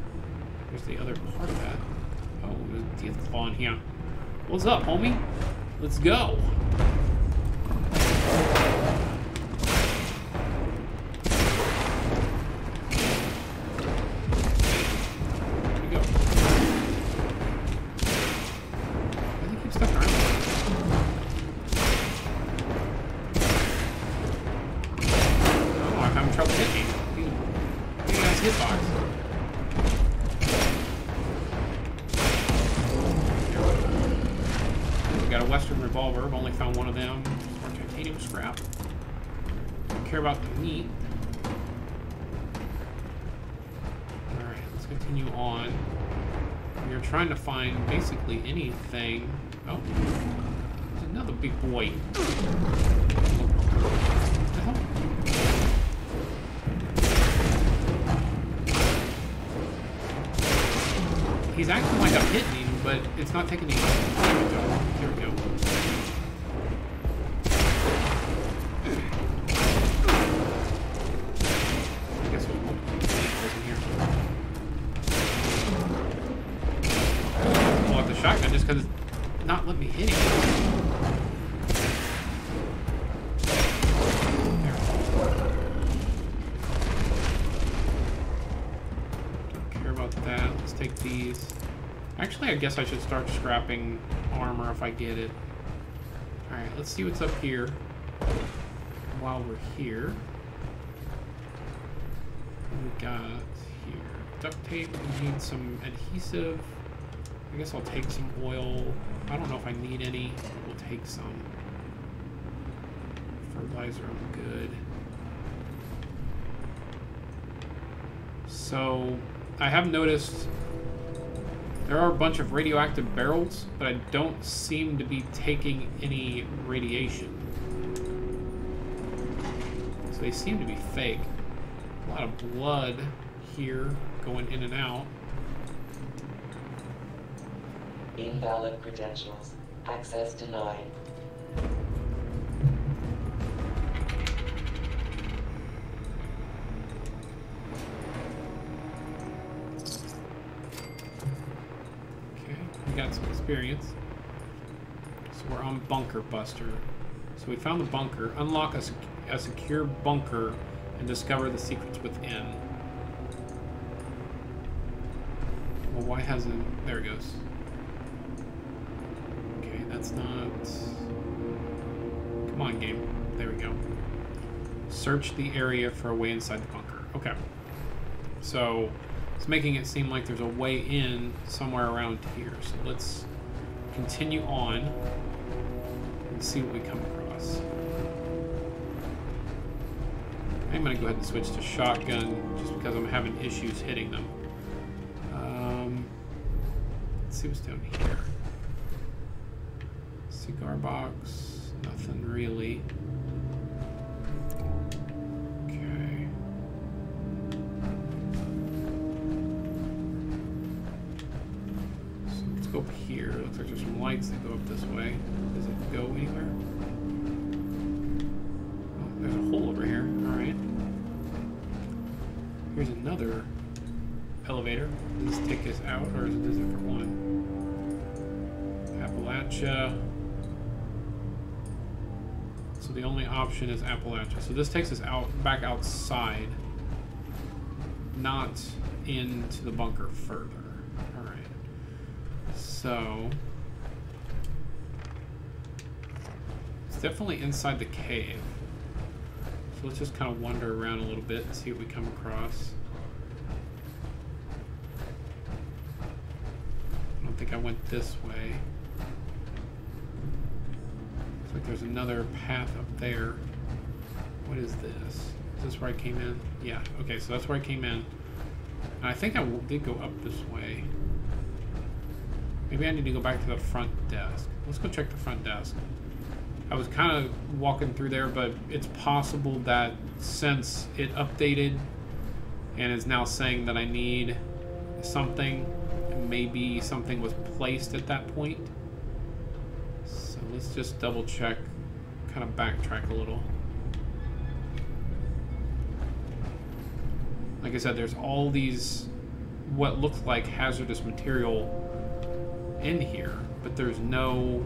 Here's the other part of that. Oh, there's a Deathclaw in here. What's up, homie? Let's go. Trying to find basically anything. Oh, there's another big boy. What the hell? He's acting like I'm hitting him, but it's not taking any damage off. Here we go. I guess we'll in here. Shotgun just because it's not letting me hit him. Don't care about that. Let's take these. Actually, I guess I should start scrapping armor if I get it. Alright, let's see what's up here while we're here. What we got here? Duct tape. We need some adhesive. I guess I'll take some oil. I don't know if I need any, but we'll take some. Fertilizer, I'm good. So, I have noticed there are a bunch of radioactive barrels, but I don't seem to be taking any radiation. So they seem to be fake. A lot of blood here going in and out. Invalid credentials. Access denied. Okay, we got some experience. So we're on Bunker Buster. So we found the bunker. Unlock a secure bunker and discover the secrets within. Well, why hasn't... There it goes. That's not... Come on, game. There we go. Search the area for a way inside the bunker. Okay. So, it's making it seem like there's a way in somewhere around here. So let's continue on and see what we come across. I'm going to go ahead and switch to shotgun just because I'm having issues hitting them. Let's see what's down here. Cigar box, nothing really. Okay. So let's go up here. Looks like there's some lights that go up this way. Does it go anywhere? Oh, there's a hole over here. Alright. Here's another elevator. Does this take us out, or is it a different one? Appalachia. So the only option is Appalachia. So this takes us back outside, not into the bunker further. All right. So it's definitely inside the cave. So let's just kind of wander around a little bit and see what we come across. I don't think I went this way. Looks like there's another path up there. What is this? Is this where I came in? Yeah, okay, so that's where I came in. And I think I did go up this way. Maybe I need to go back to the front desk. Let's go check the front desk. I was kind of walking through there, but it's possible that since it updated and is now saying that I need something, maybe something was placed at that point. So let's just double check, kind of backtrack a little. Like I said, there's all these what looks like hazardous material in here, but there's no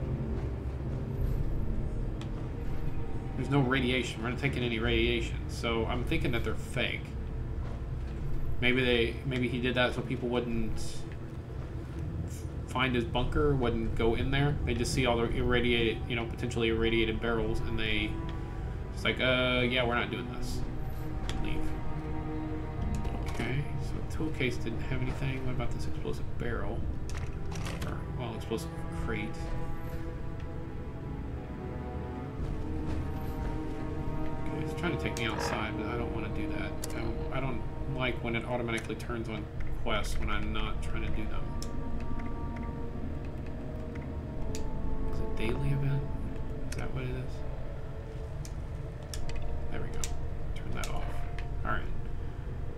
radiation. We're not taking any radiation, so I'm thinking that they're fake. Maybe he did that so people wouldn't find his bunker, wouldn't go in there. They just see all the irradiated, potentially irradiated barrels, and they just like, yeah, we're not doing this. Leave. Okay, so tool case didn't have anything. What about this explosive barrel? Or, well, explosive crate. Okay, it's trying to take me outside, but I don't want to do that. I don't like when it automatically turns on quests when I'm not trying to do them. Is it daily event? Is that what it is? There we go. Turn that off. Alright.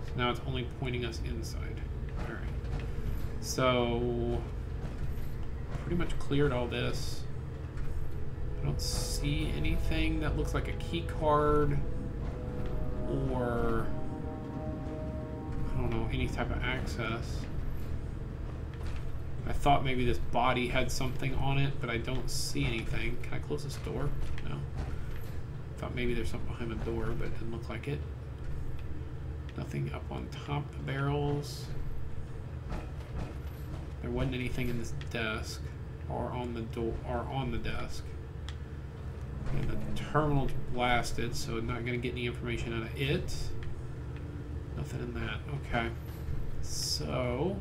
So now it's only pointing us inside. Alright. So pretty much cleared all this. I don't see anything that looks like a key card or I don't know, any type of access. I thought maybe this body had something on it, but I don't see anything. Can I close this door? No. Thought maybe there's something behind the door, but it didn't look like it. Nothing up on top of the barrels. There wasn't anything in this desk or on the door or on the desk. And the terminal's blasted, so I'm not going to get any information out of it. Nothing in that. Okay. So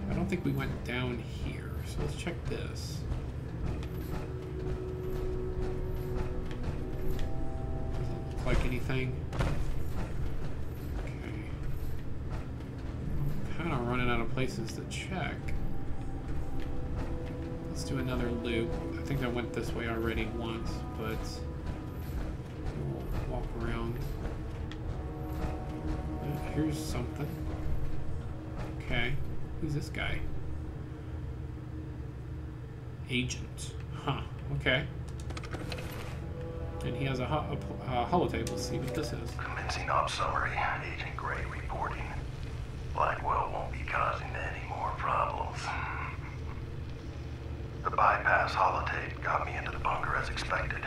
I don't think we went down here. So let's check this. Doesn't look like anything. Okay. I'm kind of running out of places to check. Let's do another loop. I think I went this way already once, but we'll walk around. Here's something. Okay. Who's this guy? Agent. Huh. Okay. And he has a holotape. Let's see what this is. Commencing op summary. Agent Gray reporting. Blackwell won't be causing any more problems. The bypass holotape got me into the bunker as expected,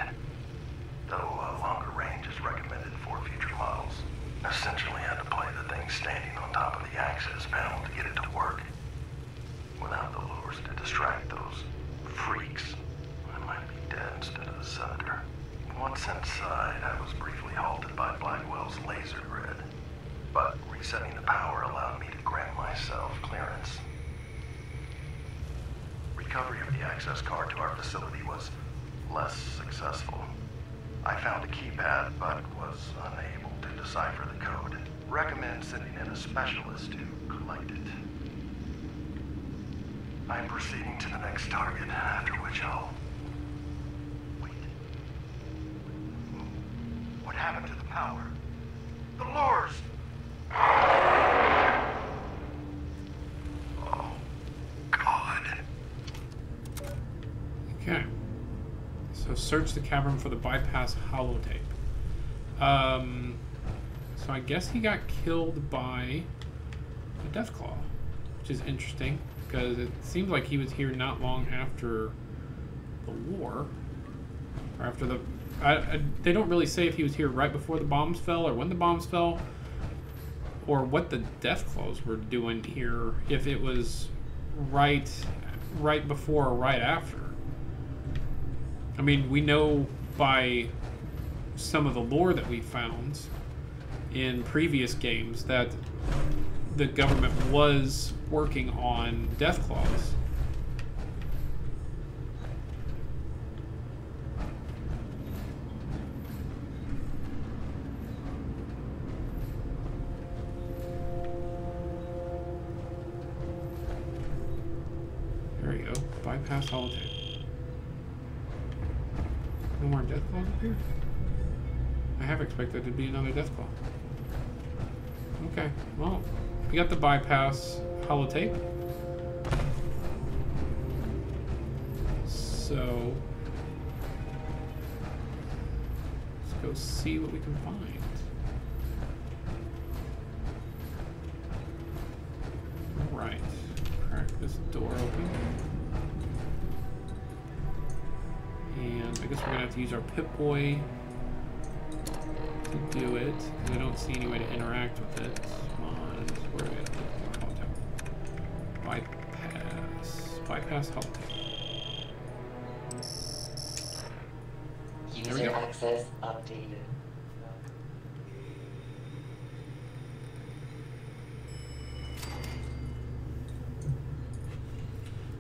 though longer range is recommended for future models. Essentially had to play the thing standing on top of the access panel to get it to work. Without the lures to distract those freaks, I might be dead instead of the senator. Once inside, I was briefly halted by Blackwell's laser grid, but resetting the power allowed me to grant myself clearance. Recovery of the access card to our facility was less successful. I found a keypad, but was unable to decipher the code. Recommend sending in a specialist to collect it. I'm proceeding to the next target, after which I'll... Wait. What happened to the power? The lures! Oh, God. Okay. So search the cavern for the bypass holotape. So I guess he got killed by a Deathclaw, which is interesting. because it seems like he was here not long after the war, or after the. They don't really say if he was here right before the bombs fell or when the bombs fell, or what the Deathclaws were doing here. If it was right before or right after. I mean, we know by some of the lore that we found in previous games that the government was working on Deathclaws. There we go. Bypass holotape. No more Deathclaws up here? I have expected to be another Deathclaw. Okay, well, we got the bypass holotape. So let's go see what we can find. Alright. Crack this door open. And I guess we're gonna have to use our Pip-Boy to do it. I don't see any way to interact with it. Come on, where are we at? Bypass. Bypass holotape. User access updated.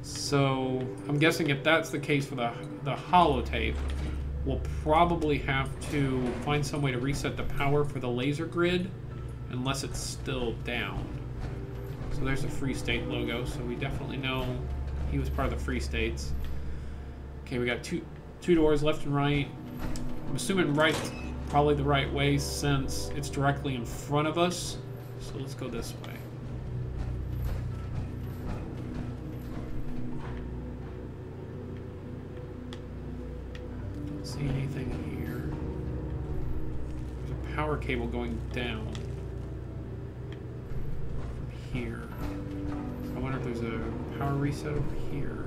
So I'm guessing if that's the case for the holotape, we'll probably have to find some way to reset the power for the laser grid, unless it's still down. So there's the Free State logo, so we definitely know he was part of the Free States. Okay, we got two doors, left and right. I'm assuming right's probably the right way since it's directly in front of us. So let's go this way. Don't see anything here. There's a power cable going down from here. So I wonder if there's a power reset over here.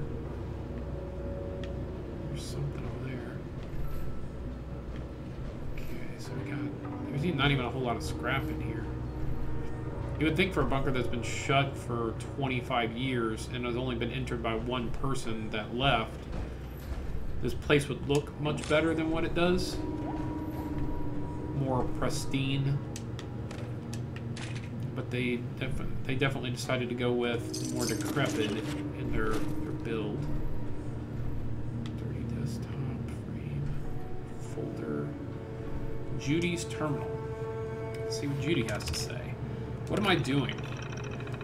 There's something over there. Okay, so we got... There's not even a whole lot of scrap in here. You would think for a bunker that's been shut for 25 years and has only been entered by one person that left, this place would look much better than what it does. More pristine. But they definitely decided to go with more decrepit in their build. Dirty desktop, frame, folder. Judy's terminal. Let's see what Judy has to say. What am I doing?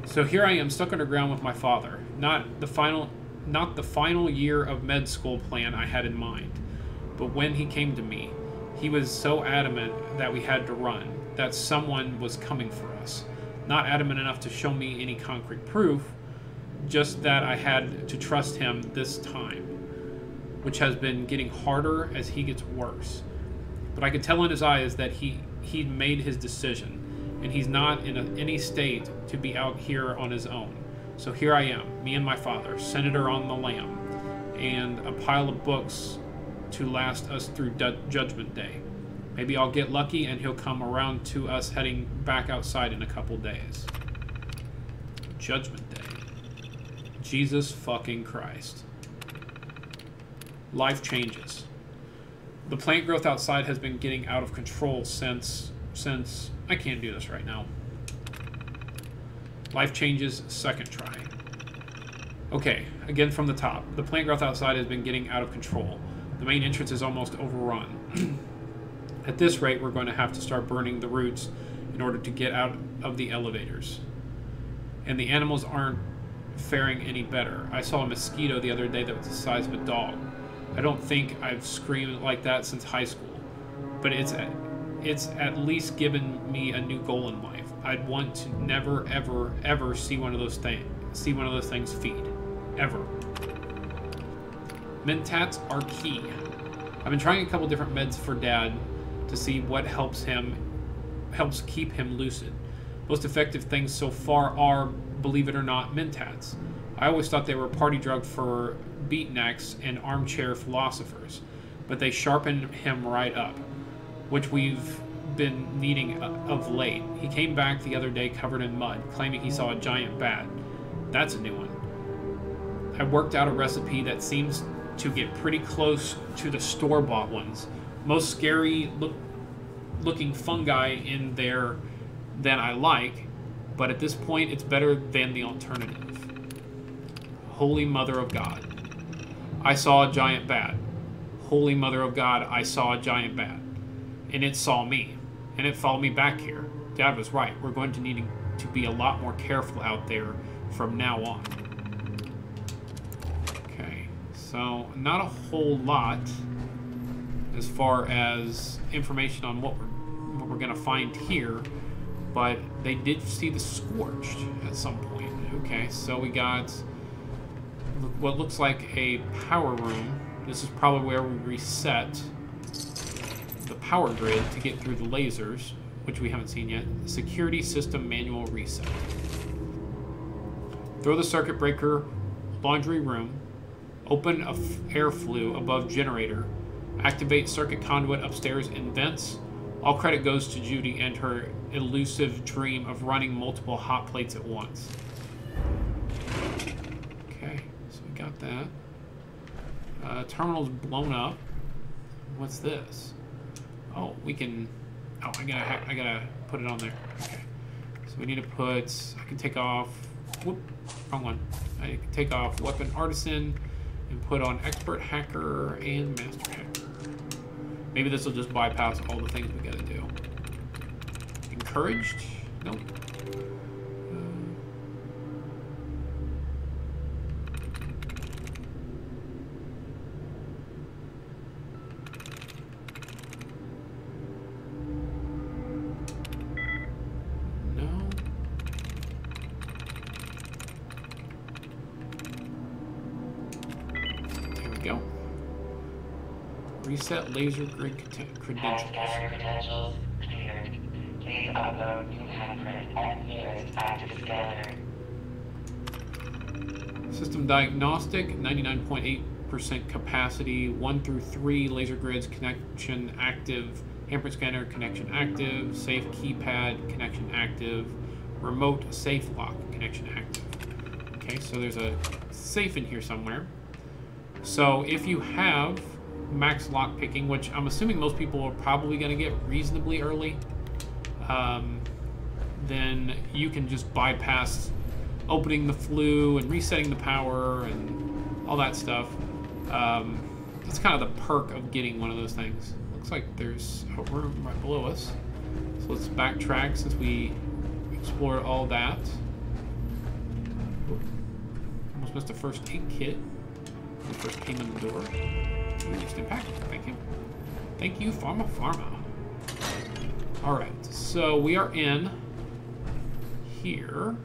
So here I am, stuck underground with my father. Not the final year of med school plan I had in mind. But when he came to me, he was so adamant that we had to run, that someone was coming for us. Not adamant enough to show me any concrete proof, just that I had to trust him this time, which has been getting harder as he gets worse. But I could tell in his eyes that he'd made his decision, and he's not in any state to be out here on his own. So here I am, me and my father, senator on the lam, and a pile of books to last us through Judgment Day. Maybe I'll get lucky and he'll come around to us heading back outside in a couple days. Judgment Day. Jesus fucking Christ. Life changes. The plant growth outside has been getting out of control since I can't do this right now. Life changes, second try. Okay, again from the top. The plant growth outside has been getting out of control. The main entrance is almost overrun. At this rate, we're going to have to start burning the roots in order to get out of the elevators. And the animals aren't faring any better. I saw a mosquito the other day that was the size of a dog. I don't think I've screamed like that since high school, but it's at least given me a new goal in life. I'd want to never, ever, ever see one of those things feed. Ever. Mentats are key. I've been trying a couple different meds for Dad to see what helps keep him lucid. Most effective things so far are, believe it or not, mentats. I always thought they were a party drug for beatniks and armchair philosophers, but they sharpened him right up, which we've been needing of late. He came back the other day covered in mud, claiming he saw a giant bat. That's a new one. I worked out a recipe that seems to get pretty close to the store-bought ones. Most scary looking fungi in there than I like, but at this point it's better than the alternative. Holy Mother of God, I saw a giant bat. Holy Mother of God, I saw a giant bat. And it saw me. And it followed me back here. Dad was right. We're going to need to be a lot more careful out there from now on. Okay, so not a whole lot as far as information on what we're going to find here, but they did see the Scorched at some point. Okay, so we got what looks like a power room. This is probably where we reset the power grid to get through the lasers, which we haven't seen yet. Security system manual reset. Throw the circuit breaker, laundry room, open air flue above generator, activate circuit conduit upstairs in vents. All credit goes to Judy and her elusive dream of running multiple hot plates at once. Okay, so we got that. Terminal's blown up. What's this? Oh, we can. Oh, I gotta put it on there. Okay. So we need to put. I can take off. Whoop, wrong one. I can take off weapon artisan and put on expert hacker and master hacker. Maybe this will just bypass all the things we gotta do. Encouraged? Nope. Reset laser grid credentials. Credentials cleared. Please upload new handprint at nearest active scanner. System diagnostic, 99.8% capacity, 1 through 3 laser grids connection active, handprint scanner connection active, safe keypad connection active, remote safe lock connection active. Okay, so there's a safe in here somewhere. So if you have max lock picking, which I'm assuming most people are probably going to get reasonably early, then you can just bypass opening the flue and resetting the power and all that stuff. It's kind of the perk of getting one of those things. Looks like there's a room right below us, so let's backtrack since we explored all that. Almost missed a first aid kit when we first came in the door. Just impact. Thank you. Thank you, Pharma. Alright, so we are in here.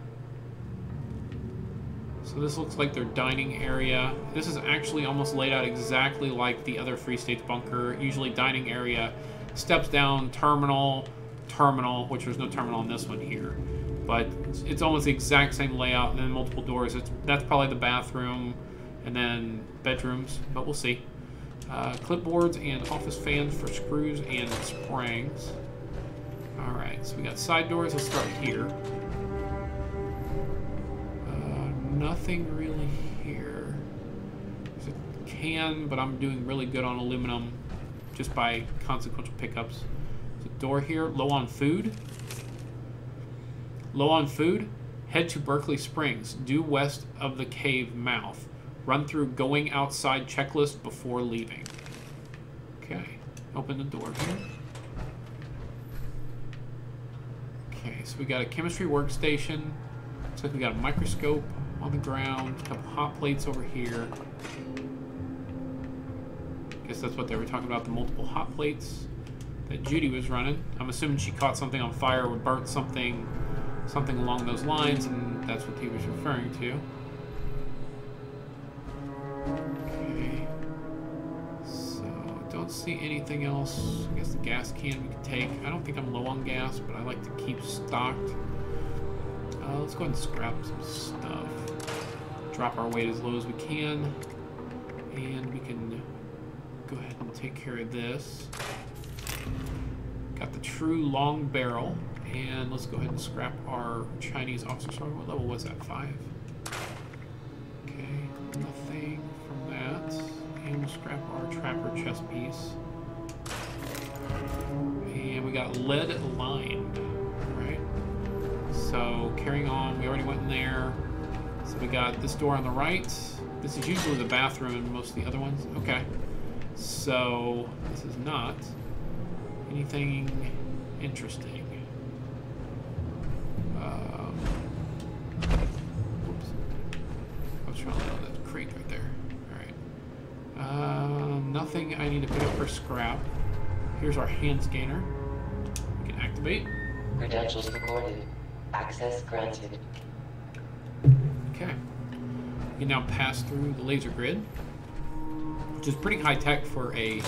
So this looks like their dining area. This is actually almost laid out exactly like the other Free States bunker. Usually dining area, steps down, terminal, which there's no terminal in this one here. But it's almost the exact same layout, and then multiple doors. That's probably the bathroom, and then bedrooms, but we'll see. Clipboards and office fans for screws and springs. Alright, so we got side doors. Let's start here. Nothing really here. There's a can, but I'm doing really good on aluminum just by consequential pickups. There's a door here. Low on food. Low on food? Head to Berkeley Springs, due west of the cave mouth. Run through going outside checklist before leaving. Okay, open the door here. Okay, so we got a chemistry workstation. Looks like we got a microscope on the ground, a couple hot plates over here. Guess that's what they were talking about, the multiple hot plates that Judy was running. I'm assuming she caught something on fire or burnt something along those lines, and that's what he was referring to. Okay, so I don't see anything else. I guess the gas can we can take. I don't think I'm low on gas, but I like to keep stocked. Let's go ahead and scrap some stuff. drop our weight as low as we can. And we can go ahead and take care of this. Got the true long barrel. And let's go ahead and scrap our Chinese officer. Sorry, what level was that? 5. Okay, nothing from that. And we'll scrap our trapper chest piece. And we got lead lined, right? So carrying on, we already went in there. So we got this door on the right. This is usually the bathroom in most of the other ones. Okay. So this is not anything interesting. Whoops. I was trying to load that crate right there. Alright. Nothing I need to pick up for scrap. Here's our hand scanner. We can activate. Credentials recorded. Access granted. Okay. We can now pass through the laser grid, which is pretty high tech for a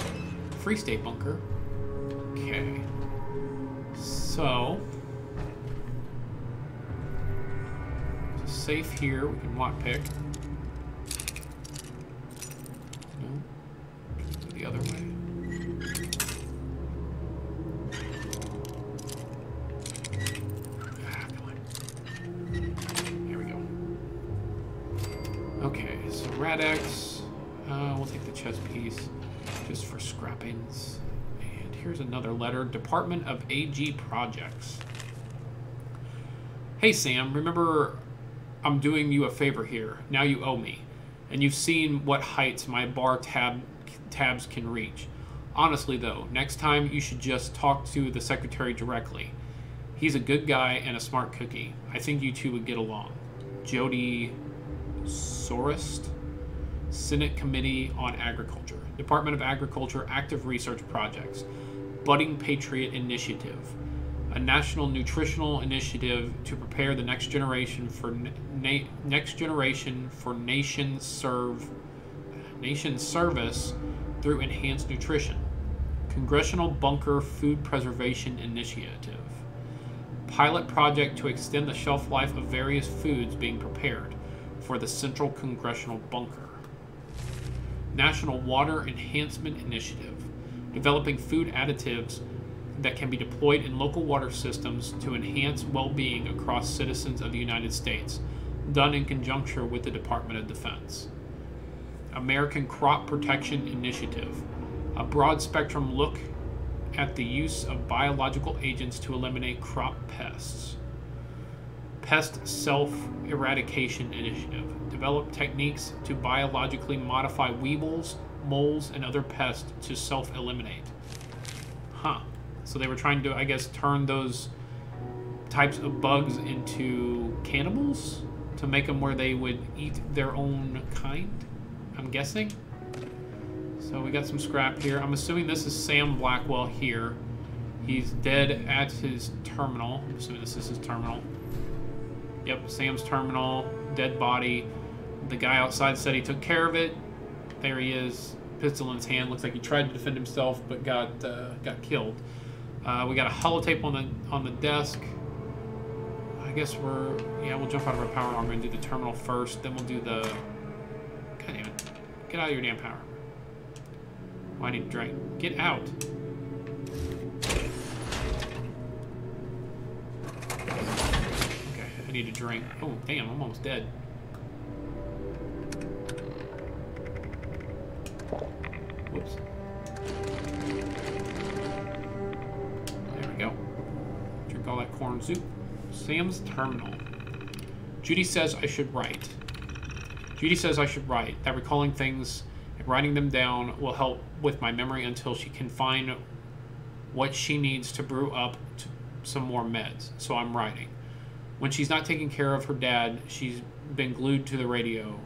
free state bunker. Okay. So, there's a safe here. We can lockpick. No. Go the other way. Okay, so Rad-X, we'll take the chest piece just for scrappings. And here's another letter, Department of AG Projects. Hey Sam, remember I'm doing you a favor here. Now you owe me. And you've seen what heights my bar tabs can reach. Honestly though, next time you should just talk to the secretary directly. He's a good guy and a smart cookie. I think you two would get along. Jody Sorest, Senate Committee on Agriculture, Department of Agriculture Active Research Projects, Budding Patriot Initiative, a national nutritional initiative to prepare the next generation for nation service through enhanced nutrition, Congressional Bunker Food Preservation Initiative, pilot project to extend the shelf life of various foods being prepared for the Central Congressional Bunker. National Water Enhancement Initiative, developing food additives that can be deployed in local water systems to enhance well-being across citizens of the United States, done in conjunction with the Department of Defense. American Crop Protection Initiative, a broad-spectrum look at the use of biological agents to eliminate crop pests. Pest Self-Eradication Initiative. Develop techniques to biologically modify weevils, moles, and other pests to self-eliminate. Huh. So they were trying to, I guess, turn those types of bugs into cannibals? To make them where they would eat their own kind? I'm guessing? So we got some scrap here. I'm assuming this is Sam Blackwell here. He's dead at his terminal. I'm assuming this is his terminal. Yep, Sam's terminal, dead body. The guy outside said he took care of it. There he is, pistol in his hand. Looks like he tried to defend himself, but got killed. We got a holotape on the desk. I guess we'll jump out of our power armor and do the terminal first. Then we'll do the. God damn it! Get out of your damn power. Oh, I need to drink. Get out. I need a drink. Oh, damn, I'm almost dead. Whoops. There we go. Drink all that corn soup. Sam's terminal. Judy says I should write. Judy says I should write. That recalling things and writing them down will help with my memory until she can find what she needs to brew up some more meds. So I'm writing. When she's not taking care of her dad, she's been glued to the radio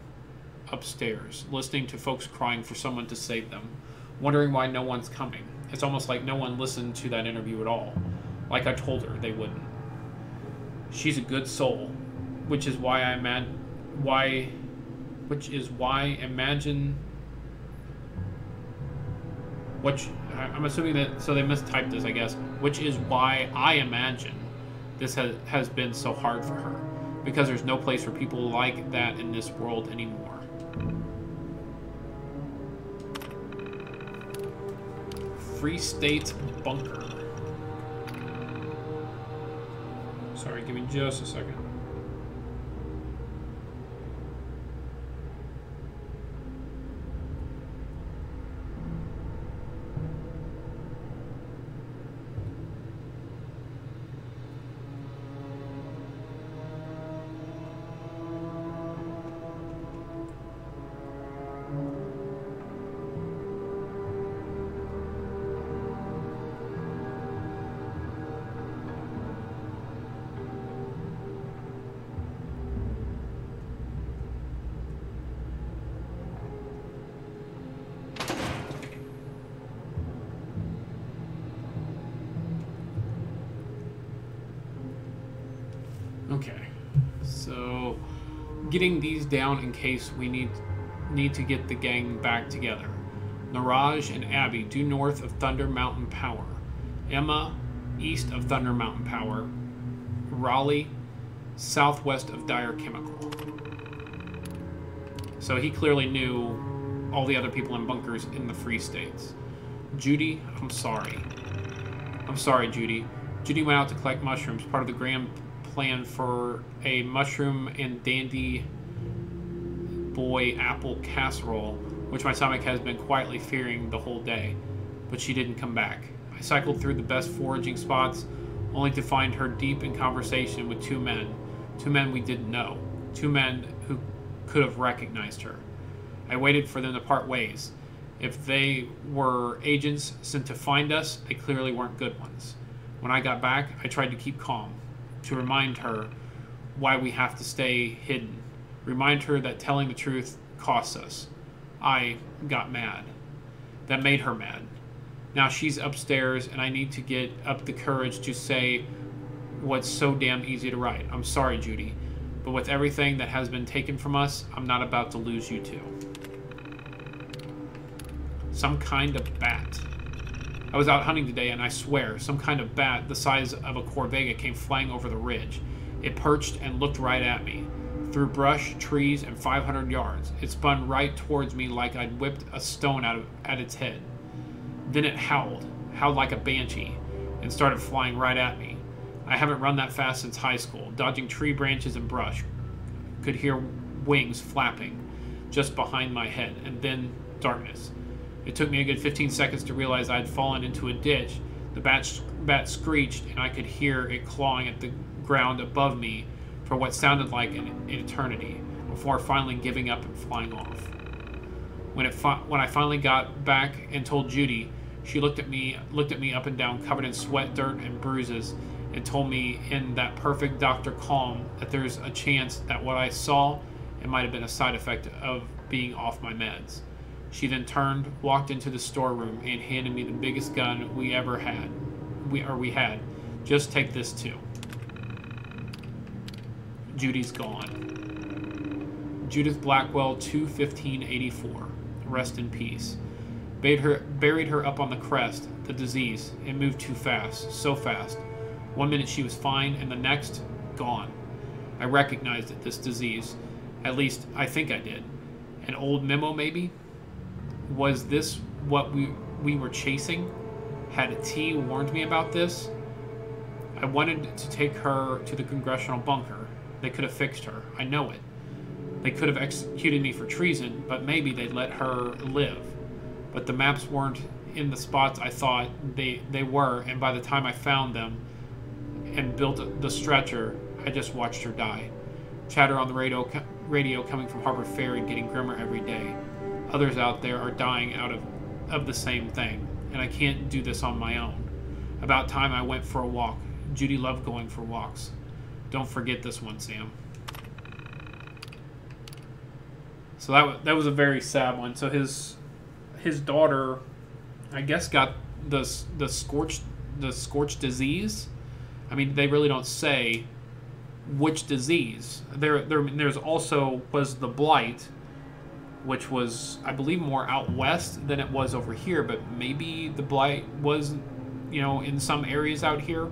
upstairs, listening to folks crying for someone to save them, wondering why no one's coming. It's almost like no one listened to that interview at all. Like I told her they wouldn't. She's a good soul, which is why I'm assuming that, so they mistyped this, I guess, which is why I imagine this has been so hard for her. because there's no place for people like that in this world anymore. Free State Bunker. Sorry, give me just a second. Okay, so getting these down in case we need to get the gang back together. Naraj and Abby due north of Thunder Mountain Power. Emma east of Thunder Mountain Power. Raleigh southwest of Dyer Chemical. So he clearly knew all the other people in bunkers in the Free States. Judy, I'm sorry. I'm sorry, Judy. Judy went out to collect mushrooms, part of the grand plan for a mushroom and dandy boy apple casserole, which my stomach has been quietly fearing the whole day, but she didn't come back. I cycled through the best foraging spots, only to find her deep in conversation with two men we didn't know, two men who could have recognized her. I waited for them to part ways. If they were agents sent to find us, they clearly weren't good ones. When I got back, I tried to keep calm, to remind her why we have to stay hidden. Remind her that telling the truth costs us. I got mad. That made her mad. Now she's upstairs and I need to get up the courage to say what's so damn easy to write. I'm sorry, Judy, but with everything that has been taken from us, I'm not about to lose you too. Some kind of bat. I was out hunting today, and I swear, some kind of bat the size of a Corvega came flying over the ridge. It perched and looked right at me. Through brush, trees, and 500 yards. It spun right towards me like I'd whipped a stone at its head. Then it howled like a banshee, and started flying right at me. I haven't run that fast since high school, dodging tree branches and brush. Could hear wings flapping just behind my head, and then darkness. It took me a good 15 seconds to realize I had fallen into a ditch. The bat screeched, and I could hear it clawing at the ground above me for what sounded like an eternity, before finally giving up and flying off. When I finally got back and told Judy, she looked at me up and down, covered in sweat, dirt, and bruises, and told me in that perfect Dr. Calm that there's a chance that what I saw, it might have been a side effect of being off my meds. She then turned, walked into the storeroom, and handed me the biggest gun we ever had. We had. Just take this too. Judy's gone. Judith Blackwell, 2/15/84. Rest in peace. Buried her up on the crest. The disease. It moved too fast. So fast. 1 minute she was fine, and the next, gone. I recognized it, this disease. At least, I think I did. An old memo, maybe? Was this what we were chasing? Had T warned me about this? I wanted to take her to the congressional bunker. They could have fixed her. I know it. They could have executed me for treason, but maybe they'd let her live. But the maps weren't in the spots I thought they were, and by the time I found them and built the stretcher, I just watched her die. Chatter on the radio coming from Harbor Ferry, getting grimmer every day. Others out there are dying out of the same thing, and I can't do this on my own. About time I went for a walk. Judy loved going for walks. Don't forget this one, Sam. So that was a very sad one. So his daughter, I guess, got the scorched disease. I mean, they really don't say which disease. There's also was the blight, which was, I believe, more out west than it was over here, but maybe the blight was, in some areas out here.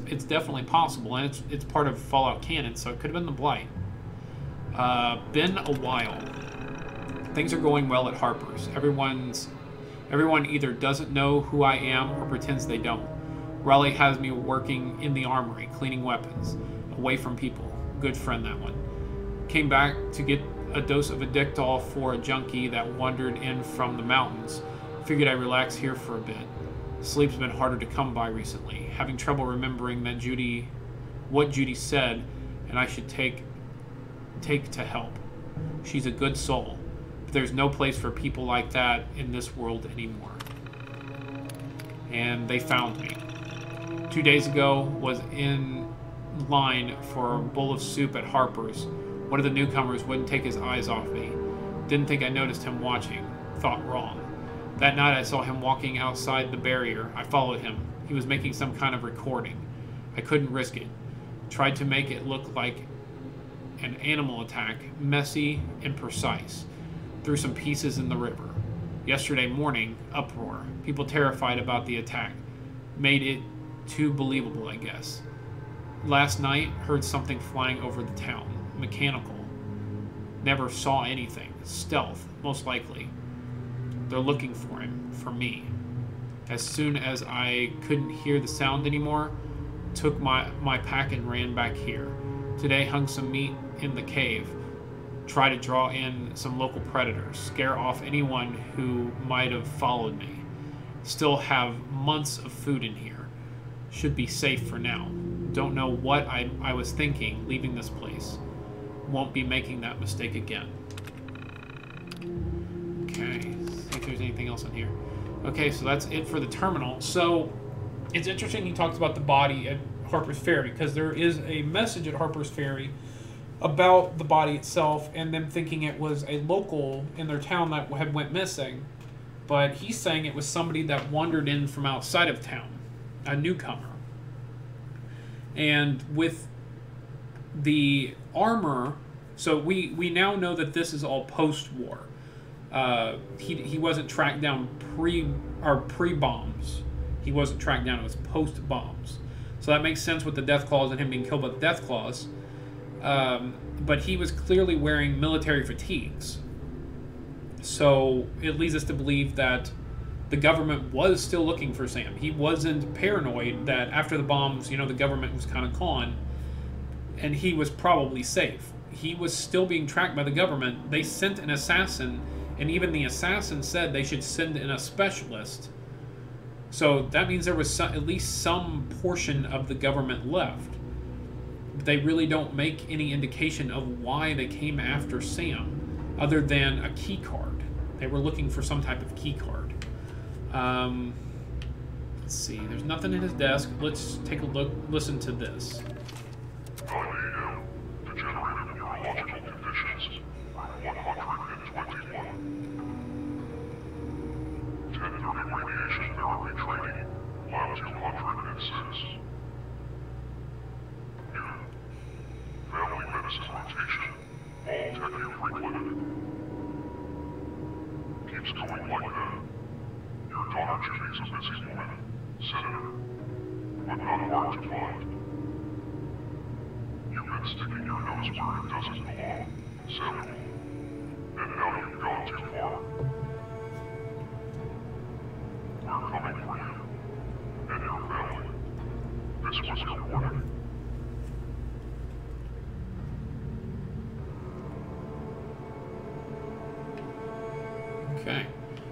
It's definitely possible, and it's part of Fallout canon, so it could have been the Blight. Been a while. Things are going well at Harper's. Everyone either doesn't know who I am or pretends they don't. Raleigh has me working in the armory, cleaning weapons, away from people. Good friend, that one. Came back to get a dose of Addictol for a junkie that wandered in from the mountains. Figured I'd relax here for a bit. Sleep's been harder to come by recently. Having trouble remembering that what Judy said, and I should take to help. She's a good soul, but there's no place for people like that in this world anymore. And they found me. 2 days ago, was in line for a bowl of soup at Harper's. One of the newcomers wouldn't take his eyes off me. Didn't think I noticed him watching. Thought wrong. That night I saw him walking outside the barrier. I followed him. He was making some kind of recording. I couldn't risk it. Tried to make it look like an animal attack, messy and precise. Threw some pieces in the river. Yesterday morning, uproar. People terrified about the attack. Made it too believable, I guess. Last night, heard something flying over the town. Mechanical. Never saw anything. Stealth, most likely. They're looking for him, for me. As soon as I couldn't hear the sound anymore, took my pack and ran back here. Today hung some meat in the cave. Try to draw in some local predators. Scare off anyone who might have followed me. Still have months of food in here. Should be safe for now. Don't know what I was thinking leaving this place. Won't be making that mistake again. Okay, see if there's anything else in here. Okay, so that's it for the terminal. So, it's interesting he talks about the body at Harper's Ferry, because there is a message at Harper's Ferry about the body itself, and them thinking it was a local in their town that had went missing. But he's saying it was somebody that wandered in from outside of town, a newcomer. And with the armor, so we now know that this is all post-war. He wasn't tracked down pre-bombs. He wasn't tracked down. It was post-bombs. So that makes sense with the Deathclaws and him being killed by the Deathclaws. But he was clearly wearing military fatigues. So it leads us to believe that the government was still looking for Sam. He wasn't paranoid that after the bombs, the government was kind of gone, and he was probably safe. He was still being tracked by the government. They sent an assassin, and even the assassin said they should send in a specialist. So that means there was at least some portion of the government left. But they really don't make any indication of why they came after Sam, other than a key card. They were looking for some type of key card. Let's see. There's nothing in his desk. Let's take a look. Listen to this. Degenerated neurological conditions. 121. 1030 radiation therapy training. Mile 206. New. Family medicine rotation. All techno-frequented. Keeps going like that. Your daughter Judy's a busy woman, Senator, but not hard to find. You've been sticking your nose where it doesn't belong, Samuel, and now you've gone too far. We're coming for you, and your family. This was your warning. Okay.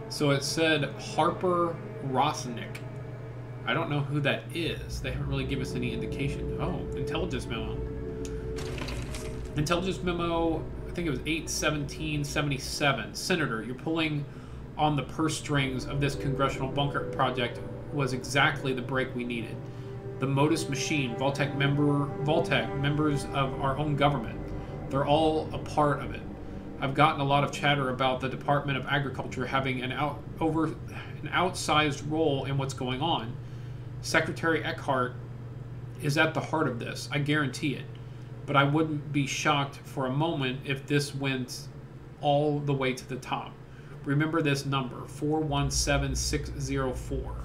So it said Harper Rosnick. I don't know who that is. They haven't really given us any indication. Oh, intelligence memo. Intelligence memo, I think it was 8/17/77. Senator, you're pulling on the purse strings of this congressional bunker project was exactly the break we needed. The Modus machine, Vault-Tec members of our own government. They're all a part of it. I've gotten a lot of chatter about the Department of Agriculture having an outsized role in what's going on. Secretary Eckhart is at the heart of this, I guarantee it. But I wouldn't be shocked for a moment if this went all the way to the top. Remember this number, 417604.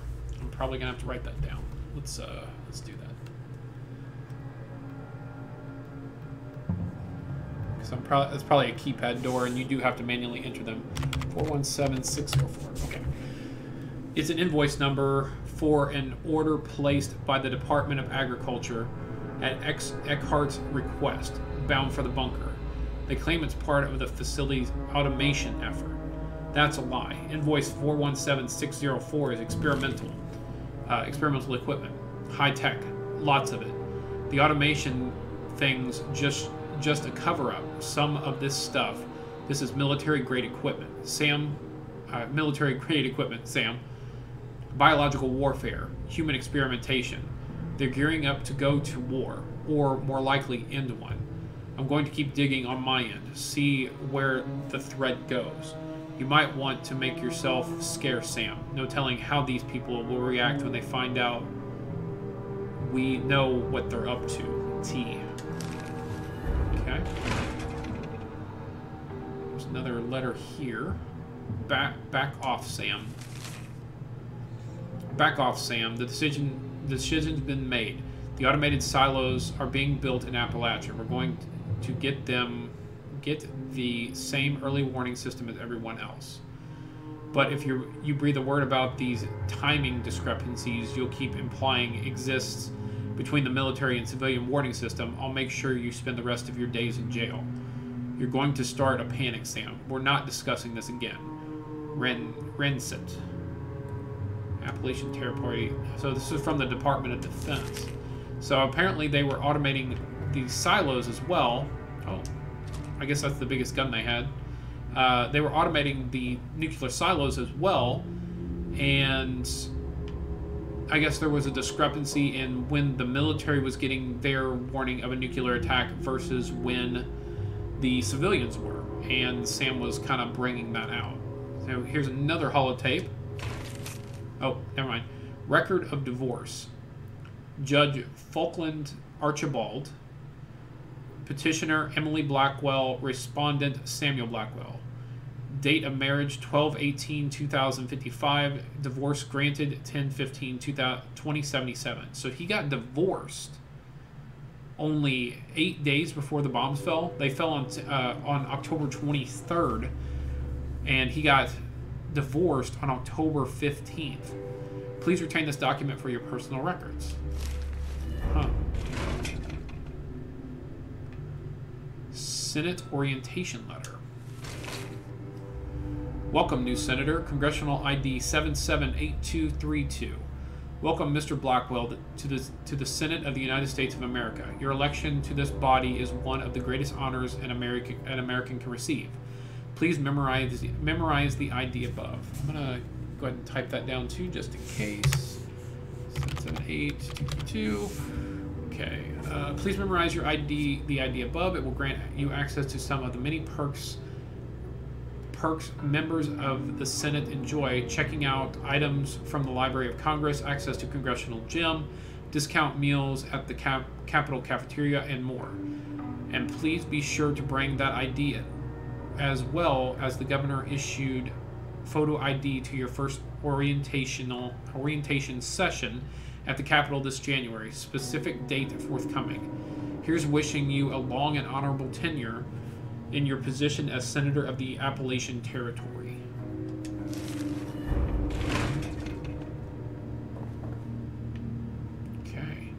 I'm probably gonna have to write that down. Let's do that. So that's probably a keypad door, and you do have to manually enter them. 417604. Okay. It's an invoice number for an order placed by the Department of Agriculture at Eckhart's request, bound for the bunker. They claim it's part of the facility's automation effort. That's a lie. Invoice 417604 is experimental equipment, high tech, lots of it. The automation thing's just a cover-up. Some of this stuff, this is military-grade equipment. Military-grade equipment, Sam. Biological warfare, human experimentation. They're gearing up to go to war, or more likely into one. I'm going to keep digging on my end, see where the thread goes. You might want to make yourself scarce, Sam. No telling how these people will react when they find out we know what they're up to. T. Okay. There's another letter here. Back off, Sam. Back off, Sam. The decision's been made. The automated silos are being built in Appalachia. We're going to get the same early warning system as everyone else. But if you breathe a word about these timing discrepancies you'll keep implying exists between the military and civilian warning system, I'll make sure you spend the rest of your days in jail. You're going to start a panic, Sam. We're not discussing this again. Rensit. Appalachian Territory. So this is from the Department of Defense. So apparently they were automating these silos as well. Oh, I guess that's the biggest gun they had. They were automating the nuclear silos as well, and I guess there was a discrepancy in when the military was getting their warning of a nuclear attack versus when the civilians were, and Sam was kind of bringing that out. So here's another holotape. Oh, never mind. Record of divorce. Judge Falkland Archibald. Petitioner Emily Blackwell. Respondent Samuel Blackwell. Date of marriage 12/18/2055. Divorce granted 10/15/2077. So he got divorced only 8 days before the bombs fell. They fell on October 23rd, and he got divorced on October 15th. Please retain this document for your personal records. Huh. Senate orientation letter. Welcome, new Senator. Congressional ID 778232. Welcome, Mr. Blackwell, to the Senate of the United States of America. Your election to this body is one of the greatest honors an American can receive. Please memorize the ID above. I'm gonna go ahead and type that down too, just in case. 778222. Okay. Please memorize the ID above. It will grant you access to some of the many perks members of the Senate enjoy: checking out items from the Library of Congress, access to Congressional Gym, discount meals at the Capitol cafeteria, and more. And please be sure to bring that ID in, as well as the governor issued photo ID to your first orientation session at the Capitol this January. Specific date forthcoming. Here's wishing you a long and honorable tenure in your position as Senator of the Appalachian Territory. Okay.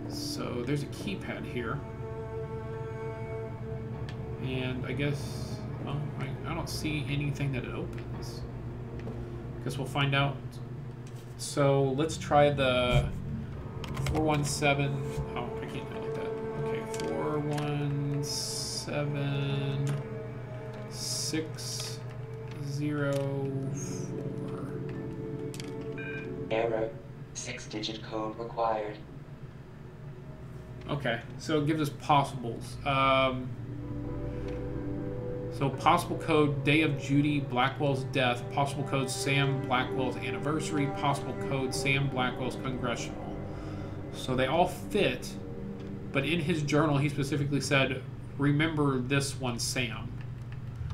So there's a keypad here. And I guess, well, I don't see anything that it opens. Guess we'll find out. So let's try the 417. Oh, I can't do it like that. Okay, 417-604. Error. 6-digit code required. Okay, so it gives us possibles. So possible code day of Judy Blackwell's death, possible code Sam Blackwell's anniversary, possible code Sam Blackwell's congressional. So they all fit, but in his journal he specifically said, remember this one, Sam.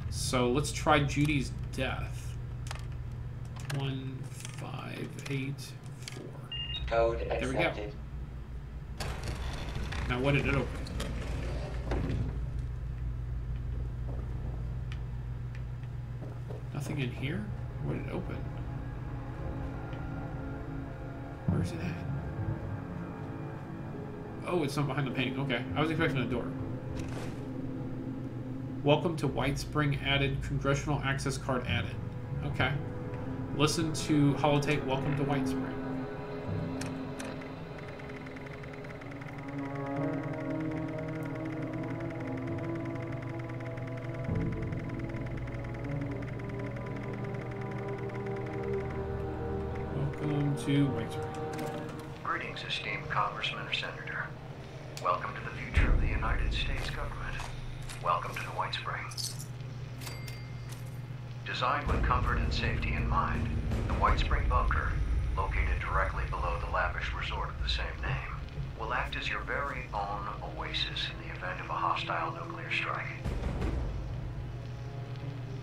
So let's try Judy's death. 1584. Code There we go. accepted. Now what did it open? Nothing in here? What did it open? Where's it at? Oh, it's not behind the painting. Okay. I was expecting a door. Welcome to White Spring added. Congressional access card added. Okay. Listen to holotape. Welcome to White Spring. Welcome to White Spring. Greetings, esteemed Congressman or Senator. Welcome to the future of the United States government. Welcome to the White Spring. Designed with comfort and safety in mind, the White Spring Bunker, located directly below the lavish resort of the same name, will act as your very own oasis in the event of a hostile nuclear strike.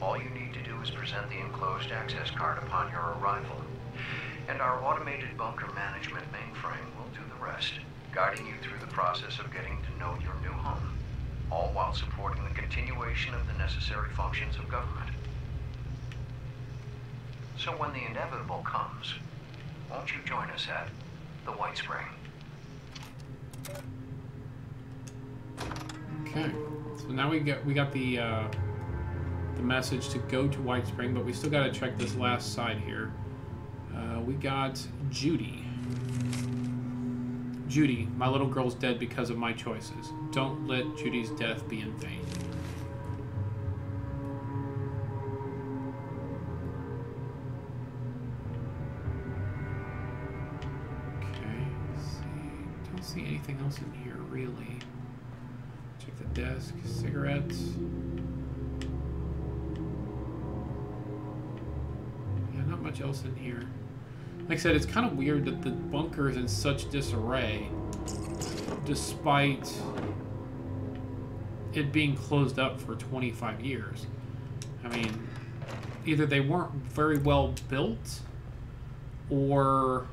All you need to do is present the enclosed access card upon your arrival, and our automated bunker management mainframe will do the rest, guiding you through the process of getting to know your new home, all while supporting the continuation of the necessary functions of government. So when the inevitable comes, won't you join us at the White Spring? Okay, so now we got the message to go to White Spring, but we still got to check this last side here. We got Judy. Judy, my little girl's dead because of my choices. Don't let Judy's death be in vain. Okay, let's see. Don't see anything else in here, really. Check the desk. Cigarettes. Yeah, not much else in here. Like I said, it's kind of weird that the bunker is in such disarray, despite it being closed up for 25 years. I mean, either they weren't very well built, or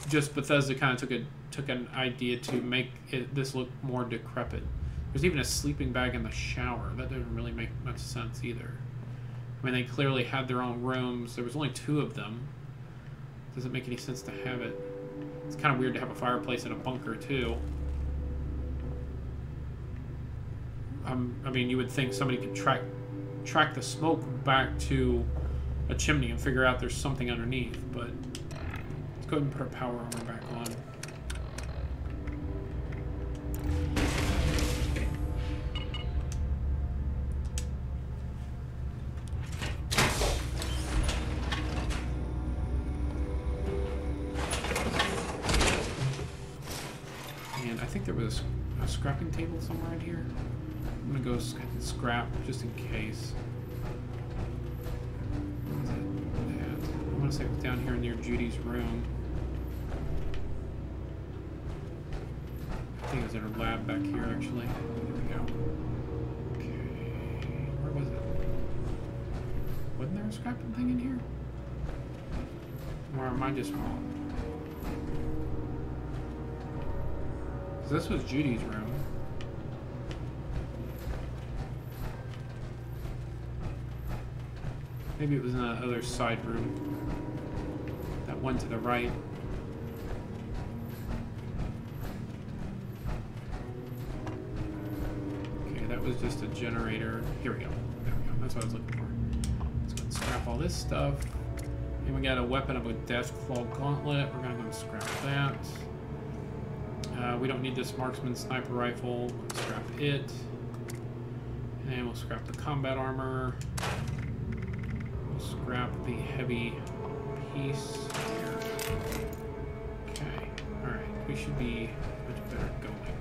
just Bethesda kind of took an idea to make this look more decrepit. There's even a sleeping bag in the shower. That doesn't really make much sense either. I mean, they clearly had their own rooms. There was only 2 of them. Doesn't make any sense to have it. It's kind of weird to have a fireplace in a bunker, too. I mean, you would think somebody could track the smoke back to a chimney and figure out there's something underneath, but let's go ahead and put our power armor back on. A scrapping table somewhere in here. I'm gonna go scrap just in case. What is it? I want to say it was down here near Judy's room. I think it was in her lab back here, actually. There we go. Okay, where was it? Wasn't there a scrapping thing in here? Or am I just wrong? This was Judy's room. Maybe it was in that other side room. That one to the right. Okay, that was just a generator. Here we go. There we go. That's what I was looking for. Let's go and scrap all this stuff. And we got a weapon of a Deathclaw Gauntlet. We're gonna go and scrap that. We don't need this marksman sniper rifle. We'll scrap it. And we'll scrap the combat armor. We'll scrap the heavy piece here. Okay. Alright. We should be much better going.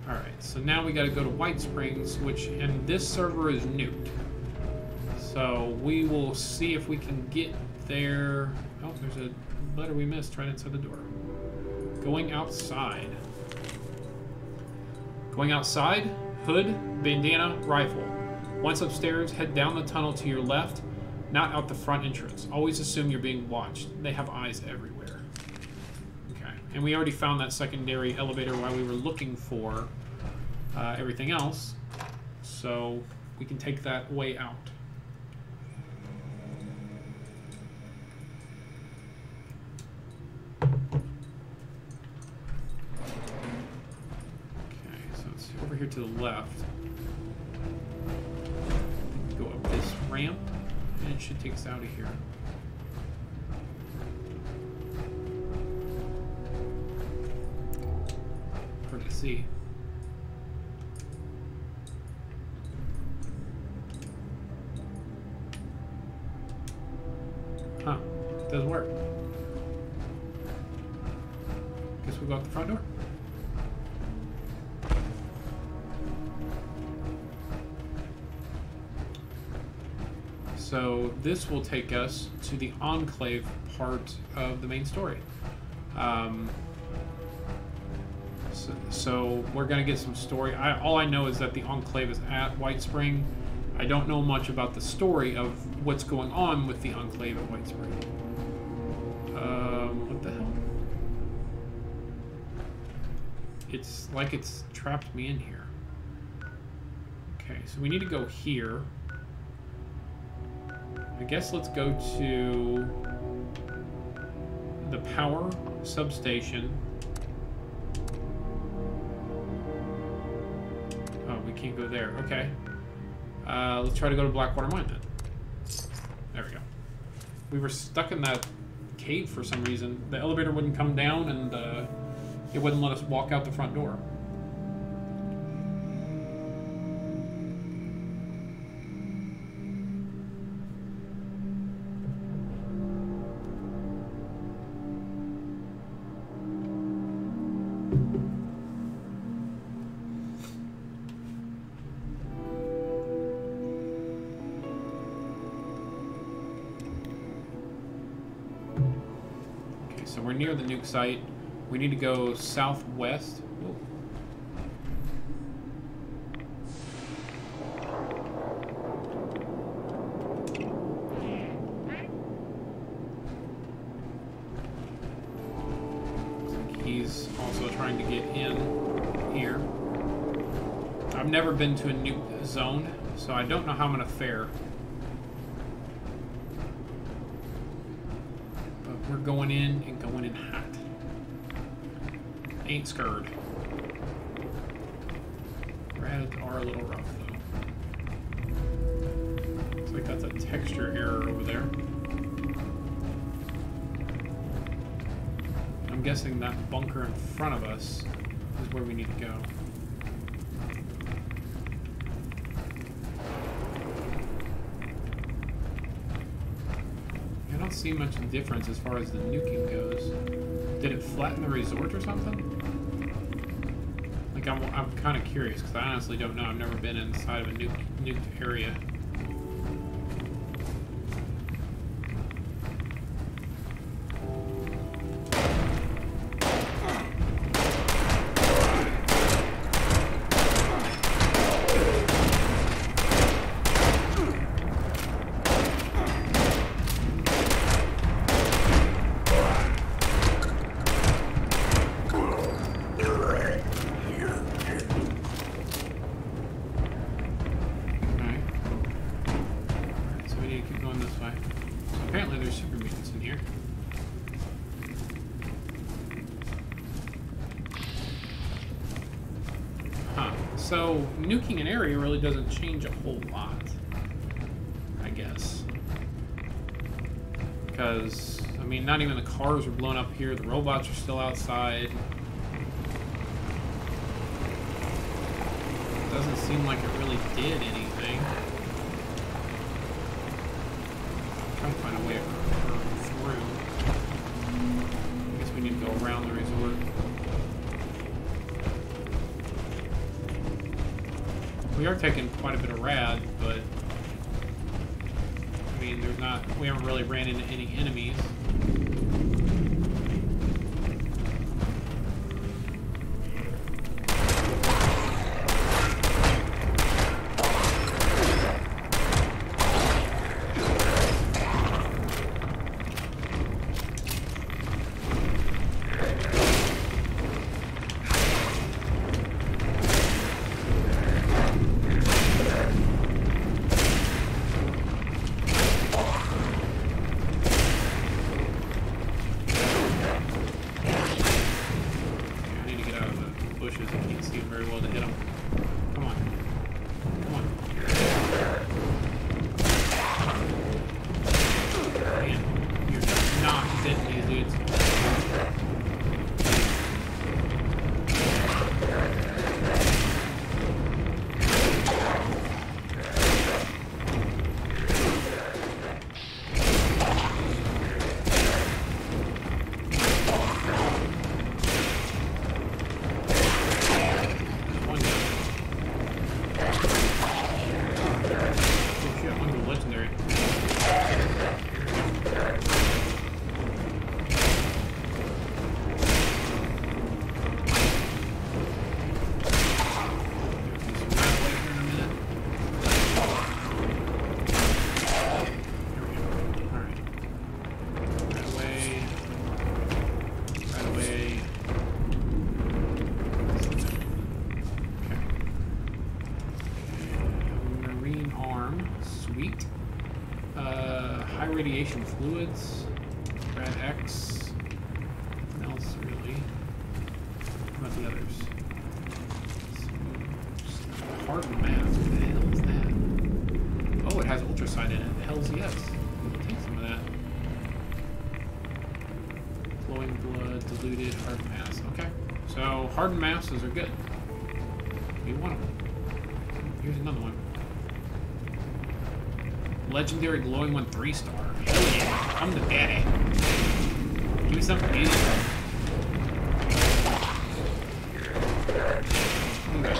Alright. So now we got to go to White Springs, and this server is nuked. So we will see if we can get there. Oh, there's a letter we missed right inside the door. Going outside. Going outside, hood, bandana, rifle. Once upstairs, head down the tunnel to your left, not out the front entrance. Always assume you're being watched. They have eyes everywhere. Okay, and we already found that secondary elevator while we were looking for everything else, so we can take that way out. here to the left. Go up this ramp, and it should take us out of here. Hard to see. Huh. Does work. Guess we'll go out the front door. So this will take us to the Enclave part of the main story. So we're going to get some story. All I know is that the Enclave is at White Spring. I don't know much about the story of what's going on with the Enclave at White Spring. What the hell? It's like it's trapped me in here. Okay, so we need to go here. I guess let's go to the power substation. Oh, we can't go there. Okay. Let's try to go to Blackwater Mine then. There we go. We were stuck in that cave for some reason. The elevator wouldn't come down, and it wouldn't let us walk out the front door. So we're near the nuke site. We need to go southwest. Whoa. Looks like he's also trying to get in here. I've never been to a nuke zone, so I don't know how I'm gonna fare. We're going in and going in hot. Ain't scared. Rads are a little rough though. Looks like that's a texture error over there. I'm guessing that bunker in front of us is where we need to go. I don't see much difference as far as the nuking goes. Did it flatten the resort or something? Like, I'm kind of curious, because I honestly don't know. I've never been inside of a nuked area. So, nuking an area really doesn't change a whole lot, I guess. Because, I mean, not even the cars are blown up here, the robots are still outside. Doesn't seem like it really did anything. I'm trying to find a way through. I guess we need to go around the resort. We are taking quite a bit of rad, but I mean, we haven't really ran into any enemies. I can't see very well to hit them. Come on. Come on. Man, you're just not hitting these dudes. Radiation fluids, Rad X, nothing else really. What about the others? Hardened mask, what the hell is that? Oh, it has ultracite in it. Hells yes. We'll take some of that. Flowing blood, diluted, hardened mass. Okay. So hardened masses are good. We want them. Here's another one. Legendary glowing one 3-star. Hell yeah. Come to daddy. Give me something easy. Okay.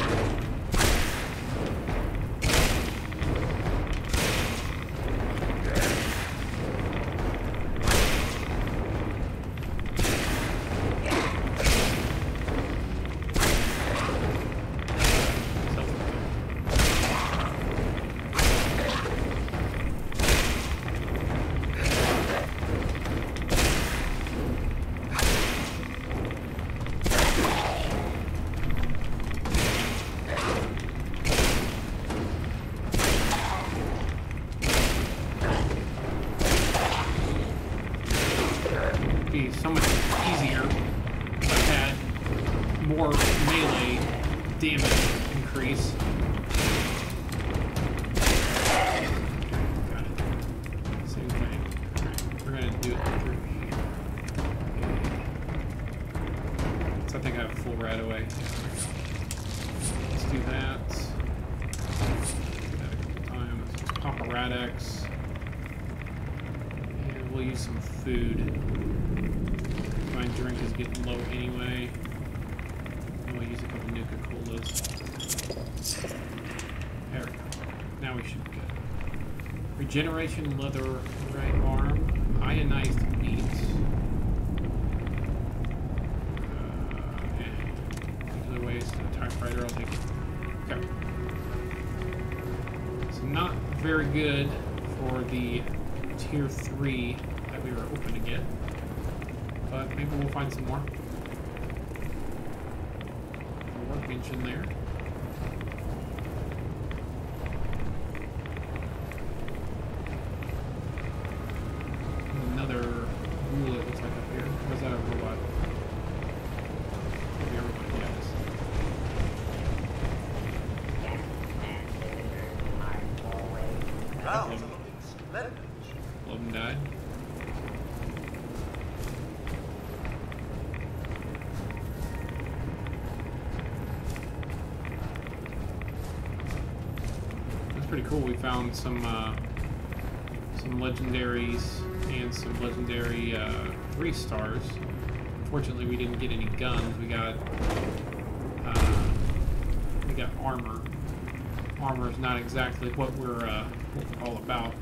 Be so much easier if I had more melee damage increase. Got it. Same thing. Alright, we're gonna do it through here. So I think I have full right away. Let's do that. Do that a couple times. Let's pop a Rad-X. And we'll use some food. My drink is getting low anyway. And we'll use a couple Nuka-Colas. There we go. Now we should be good. Regeneration leather right arm. Ionized meat. Usually waste a typewriter, I'll take it. Okay. So not very good for the tier 3 that we were hoping to get. But maybe we'll find some more. A workbench in there. Another rule it looks like up here. Or is that a robot? Maybe a robot, yes. Logan died. Pretty cool. We found some legendaries and some legendary 3-stars. Unfortunately, we didn't get any guns. We got armor. Armor is not exactly what we're all about.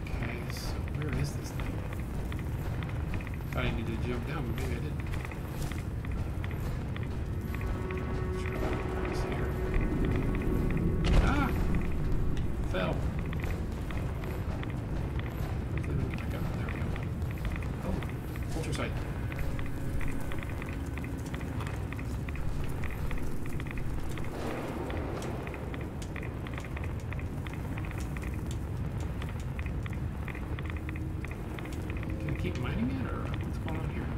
Okay, so where is this thing? Thought I needed to jump down, but maybe I didn't. Fell. Hopefully we can pick up. There we go. Oh, ultrasight. Can I keep mining it, or what's going on here?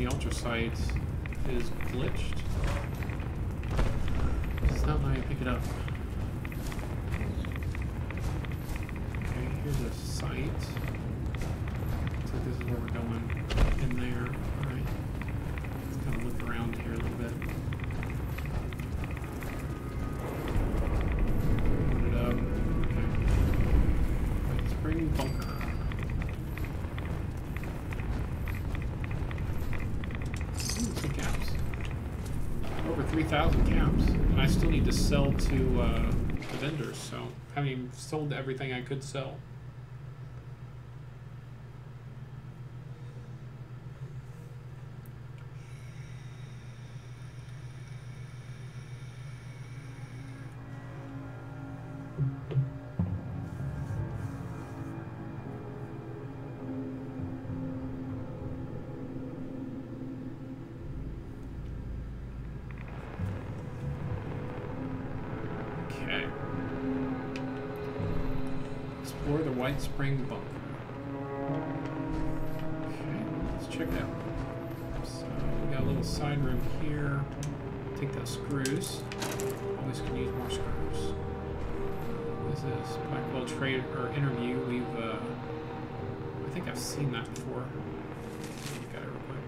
the ultra sight is glitched. It's not letting me pick it up. Okay, here's a sight. Looks like this is where we're going. In there. Alright. Let's kind of look around here a little bit. Put it up. Okay. White Spring Bunker. Ooh, some caps. Over 3,000 caps. And I still need to sell to the vendors, so I haven't even sold everything I could sell. Okay. Explore the White Spring Bunker. Okay, let's check it out. So we got a little side room here. Take those screws. Always can use more screws. What is this? Blackwell trade or interview. We've I think I've seen that before. Look at it real quick.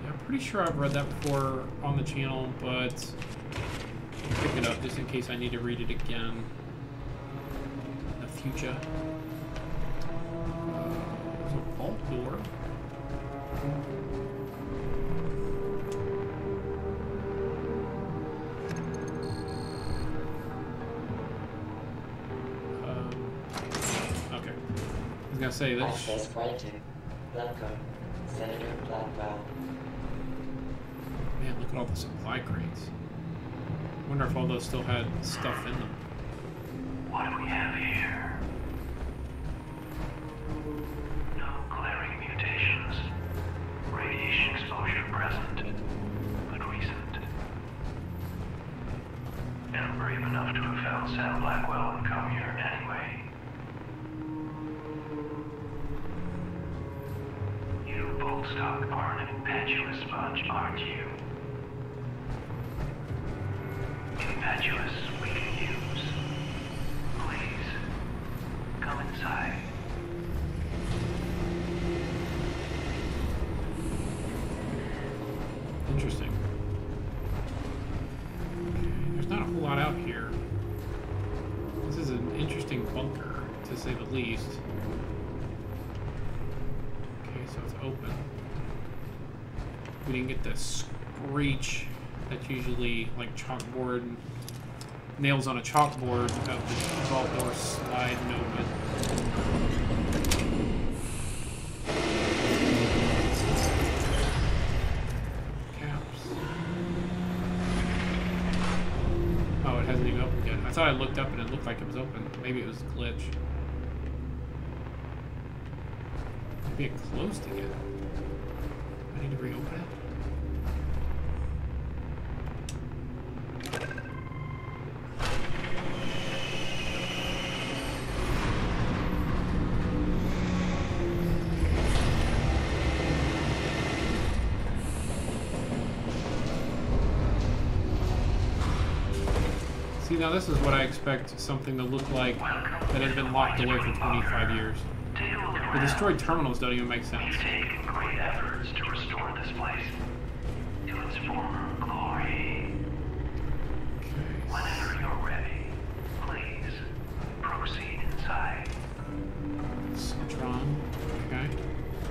Yeah, I'm pretty sure I've read that before on the channel, but I'll pick it up just in case I need to read it again in the future. There's a vault door. Okay. I was gonna say this. Access granted. Welcome, Senator Blackwell. Man, look at all the supply crates. I wonder if all those still had stuff in them. What do we have here? No glaring mutations. Radiation exposure present, but recent. And I'm brave enough to have found Sam Blackwell and come here anyway. You, Boltstock, are an impetuous bunch, aren't you? Impetuous we can use. Please, come inside. Interesting. Okay, there's not a whole lot out here. This is an interesting bunker, to say the least. Okay, so it's open. We didn't get the screech that's usually like chalkboard, nails on a chalkboard of the vault door sliding open. Caps. Oh, it hasn't even opened yet. I thought I looked up and it looked like it was open. Maybe it was a glitch. Maybe it closed again. I need to reopen it. See, now this is what I expect something to look like that has been locked away for 25 years. The destroyed terminals don't even make sense. We've taken great efforts to restore this place to its former glory. Whenever you're ready, please proceed inside. Citron. Okay.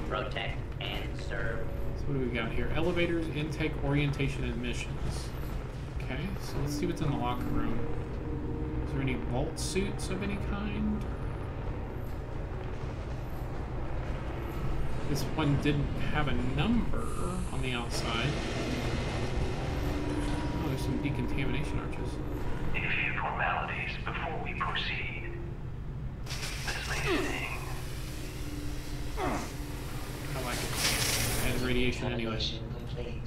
Protect and serve. So what do we got here? Elevators, intake, orientation, and missions. Okay, so let's see what's in the locker room. Is there any vault suits of any kind? This one didn't have a number on the outside. Oh, there's some decontamination arches. A few formalities before we proceed. This lady's thing. I like it. It has radiation anyway. Complete.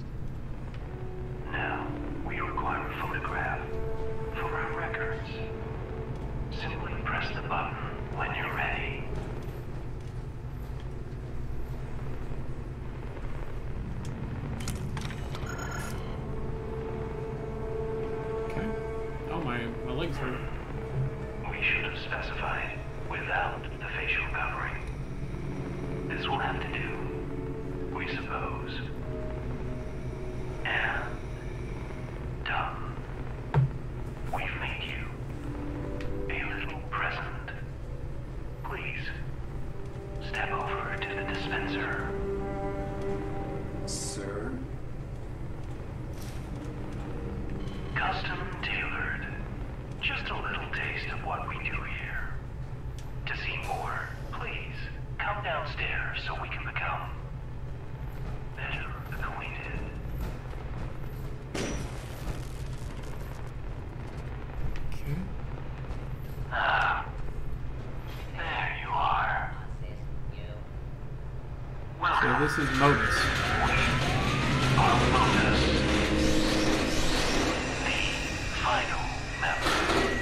Now, we require a photograph for our records. Simply press the button when you're ready. we should have specified without the facial covering. This will have to do, we suppose. And done. We've made you a little present. Please, step over to the dispenser. Sir? Custom tailored. Just a little taste of what we do here. To see more, please come downstairs so we can become better acquainted. Okay. Ah, there you are. So this is Modus. Our Modus, the final member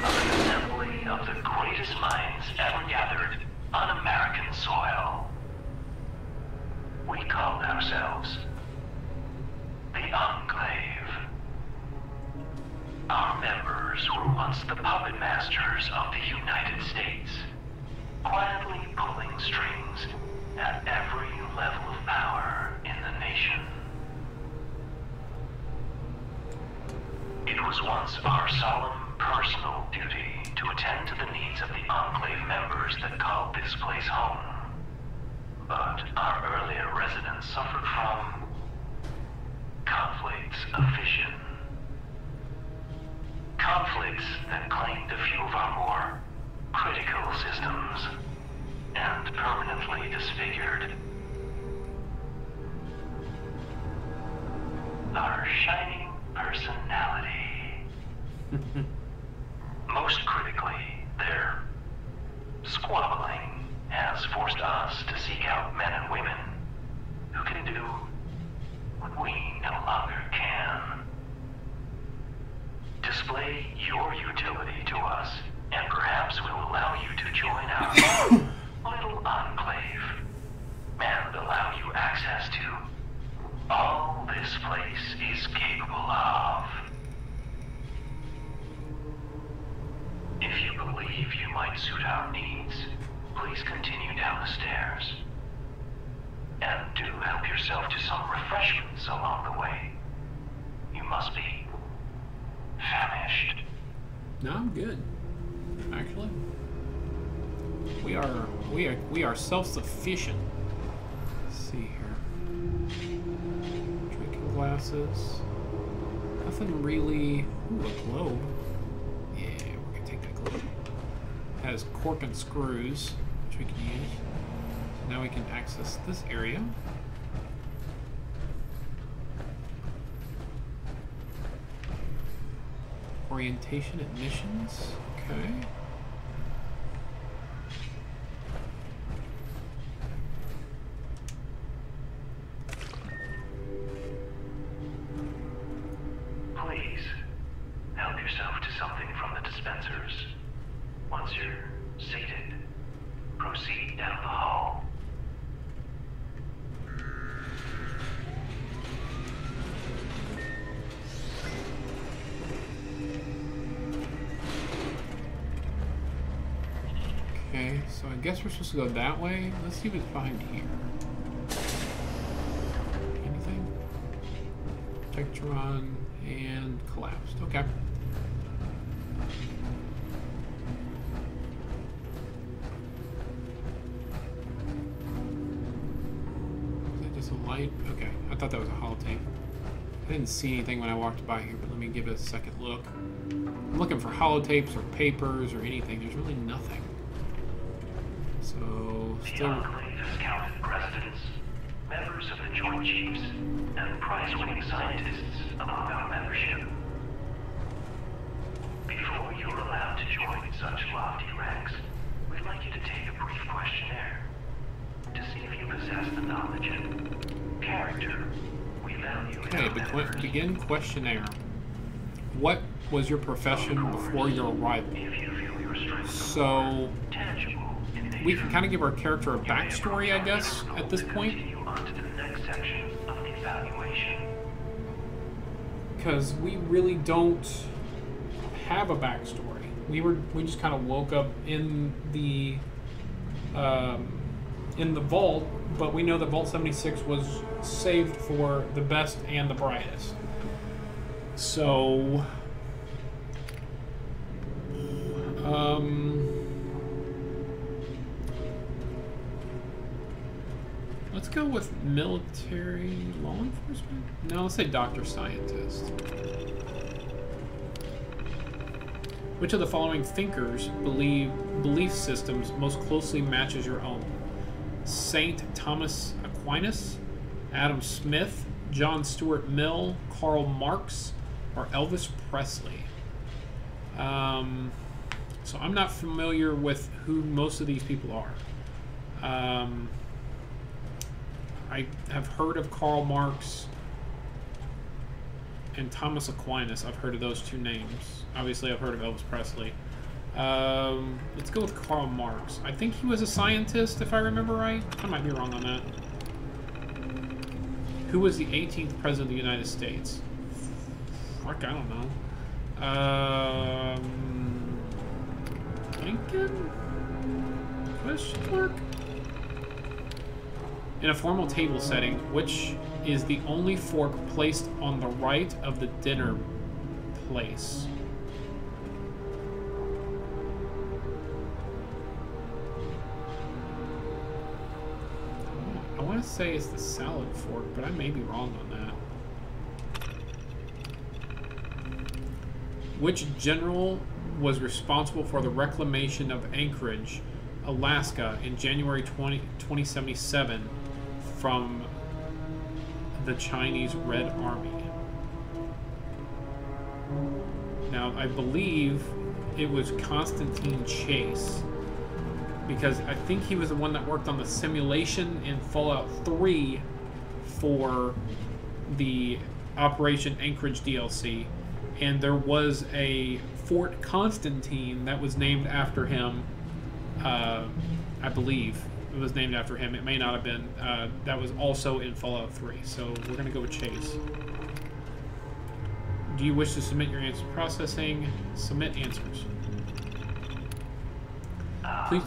of an assembly of the greatest minds ever gathered on American soil. We called ourselves the Enclave. Our members were once the puppet masters of the United States, quietly pulling strings at every level of power in the nation. It was once our solemn personal duty to attend to the needs of the Enclave members that called this place home. But our earlier residents suffered from conflicts of vision. Conflicts that claimed a few of our more critical systems and permanently disfigured our shining personality. Most critically, their squabbling has forced us to seek out men and women who can do what we no longer can. Display your utility to us, and perhaps we'll allow you to join our little enclave, and allow you access to all this place is capable of. If you believe you might suit our needs, please continue down the stairs. And do help yourself to some refreshments along the way. You must be famished. No, I'm good. Actually, we are self-sufficient. Let's see here. Drinking glasses. Nothing really. Ooh, a globe. Yeah, we're gonna take that globe. Has cork and screws, which we can use. So now we can access this area. Orientation admissions. Okay. Please, help yourself to something from the dispensers. Once you're seated, proceed down the hall. Okay, so I guess we're supposed to go that way. Let's see what's behind here. Anything? Tectron and collapsed. Okay. Is that just a light? Okay, I thought that was a holotape. I didn't see anything when I walked by here, but let me give it a second look. I'm looking for holotapes or papers or anything. There's really nothing. So, The still... Enclave has counted presidents, members of the Joint Chiefs, and prize-winning scientists among our membership. Before you're allowed to join such lofty ranks, we'd like you to take a brief questionnaire to see if you possess the knowledge and character we value in Okay, our members. begin questionnaire. What was your profession before your arrival? If you feel your strength So, tangible in nature, we can kind of give our character a backstory, I guess, at this point. continue on to the next section of the evaluation. Because we really don't have a backstory. We just kind of woke up in the vault, but we know that Vault 76 was saved for the best and the brightest. So, let's go with military law enforcement. No, let's say doctor scientist. Which of the following thinkers belief systems most closely matches your own? Saint Thomas Aquinas, Adam Smith, John Stuart Mill, Karl Marx, or Elvis Presley? So I'm not familiar with who most of these people are. I have heard of Karl Marx and Thomas Aquinas. I've heard of those two names. Obviously, I've heard of Elvis Presley. Let's go with Karl Marx. I think he was a scientist, if I remember right. I might be wrong on that. Who was the 18th president of the United States? Fuck, I don't know. Lincoln? Question mark? In a formal table setting, which is the only fork placed on the right of the dinner place? I want to say it's the salad fork, but I may be wrong on that. Which general was responsible for the reclamation of Anchorage, Alaska in January 2077 from the Chinese Red Army? Now, I believe it was Constantine Chase, because I think he was the one that worked on the simulation in Fallout 3 for the Operation Anchorage DLC, and there was a Fort Constantine that was named after him. I believe it was named after him. It may not have been. That was also in Fallout 3, so we're going to go with Chase. Do you wish to submit your answer processing? Submit answers. Please.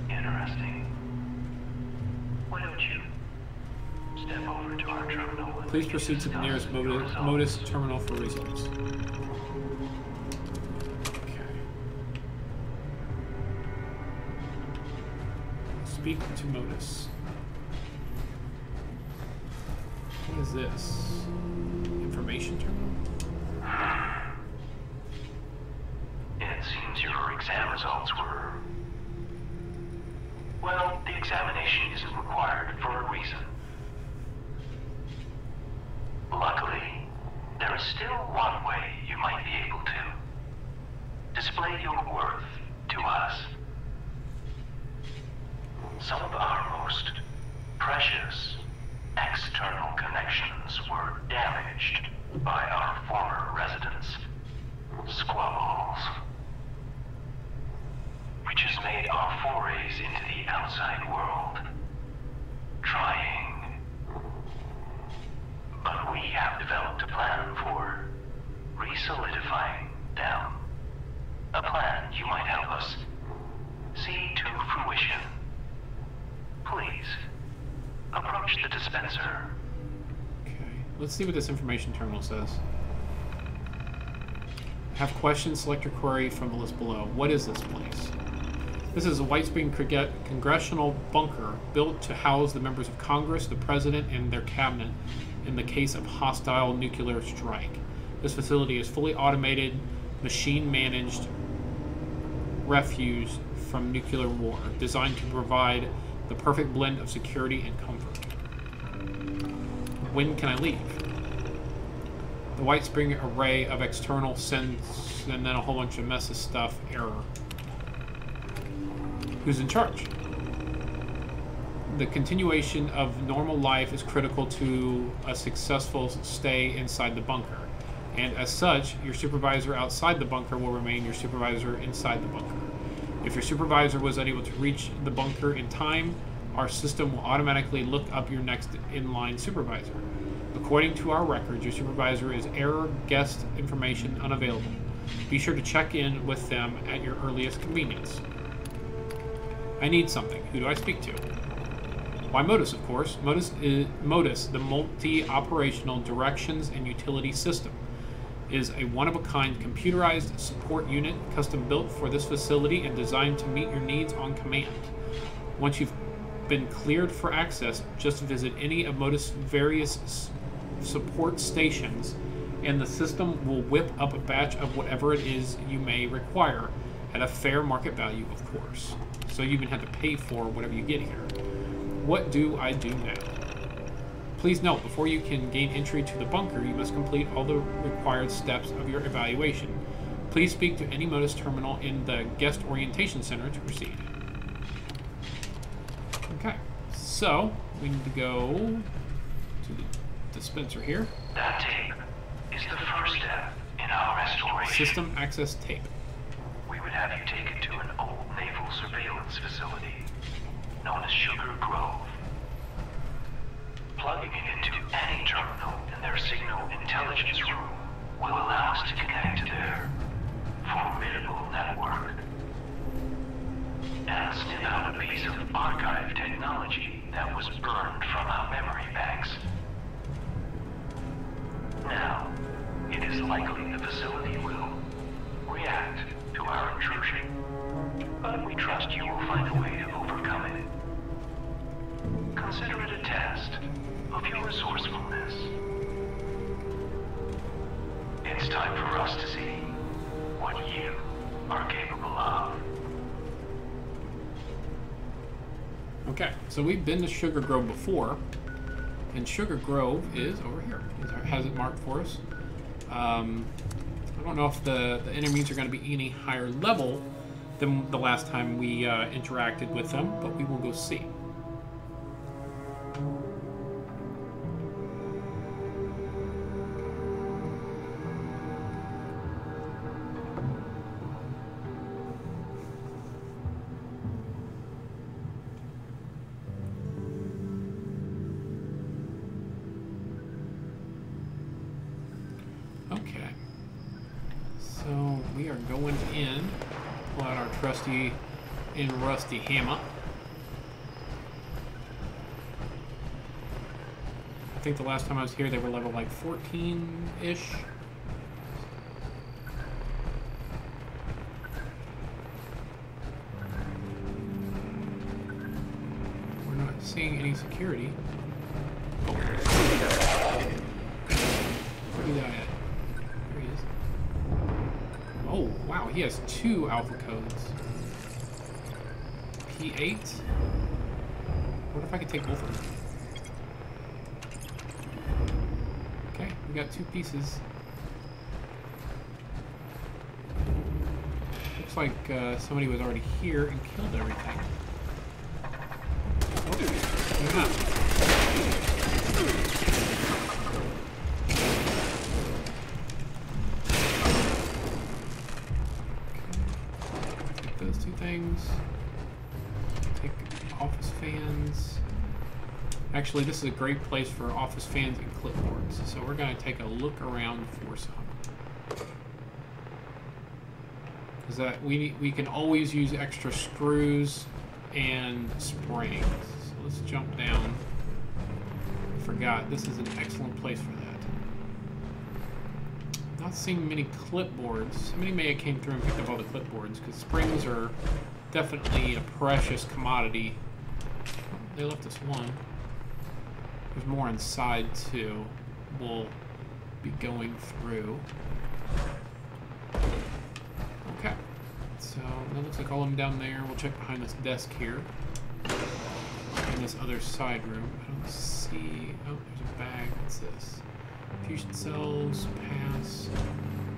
Interesting. Why don't you step over to our terminal? Please proceed to the nearest Modus terminal for results. Speak to Modus. What is this? Information terminal? It seems your exam results were... Well, the examination isn't required for a reason. Luckily, there is still one way you might be able to display your worth to us. Some of our most precious external connections were damaged by our former residents, squabbles, which has made our forays into the outside world trying. But we have developed a plan for re-solidifying them. A plan you might help us see to fruition. Please, approach the dispenser. Okay, let's see what this information terminal says. Have questions, select your query from the list below. What is this place? This is a White Spring congressional bunker built to house the members of Congress, the President, and their cabinet in the case of hostile nuclear strike. This facility is fully automated, machine-managed refuge from nuclear war, designed to provide the perfect blend of security and comfort. When can I leave? The White Spring array of external sends, and then a whole bunch of mess of stuff, error. Who's in charge? The continuation of normal life is critical to a successful stay inside the bunker. And as such, your supervisor outside the bunker will remain your supervisor inside the bunker. If your supervisor was unable to reach the bunker in time, our system will automatically look up your next in-line supervisor. According to our records, your supervisor is error guest information unavailable. Be sure to check in with them at your earliest convenience. I need something. Who do I speak to? Why, Modus, of course. Modus, the multi-operational directions and utility system, is a one-of-a-kind computerized support unit custom-built for this facility and designed to meet your needs on command. Once you've been cleared for access, just visit any of Modus' various support stations, and the system will whip up a batch of whatever it is you may require at a fair market value, of course. So you even have to pay for whatever you get here. What do I do now? Please note, before you can gain entry to the bunker, you must complete all the required steps of your evaluation. Please speak to any Modus terminal in the guest orientation center to proceed. Okay, so we need to go to the dispenser here. That tape is the first step in our restoration. System access tape. We would have you taken to an old naval surveillance facility known as Sugar Grove. Plugging it into any terminal in their signal intelligence room will allow us to connect to their formidable network and snip out a piece of archive technology that was burned from our memory banks. Now, it is likely the facility will react to our intrusion, but we trust you will find a way to overcome it. Consider it a test of your resourcefulness. It's time for us to see what you are capable of. Okay, so we've been to Sugar Grove before, and Sugar Grove is over here. It has it marked for us. I don't know if the enemies are going to be any higher level than the last time we interacted with them, but we will go see. Okay, so we are going in, pull out our trusty and rusty hammer. I think the last time I was here they were level like 14-ish. We're not seeing any security. Oh. Where did I at? There he is. Oh, wow, he has 2 alpha codes. P8. What if I could take both of them? Okay, we got 2 pieces. Looks like somebody was already here and killed everything. Oh, they're not. Those 2 things. Take office fans. Actually, this is a great place for office fans and clipboards. So we're going to take a look around for some. Because that we can always use extra screws and springs. So let's jump down. I forgot, this is an excellent place for that. Not seeing many clipboards. Somebody may have came through and picked up all the clipboards, because springs are definitely a precious commodity. Oh, they left us one. There's more inside too. We'll be going through. Okay. So that looks like all of them down there. We'll check behind this desk here. In this other side room. I don't see... Oh, there's a bag. What's this? Fusion cells, pass.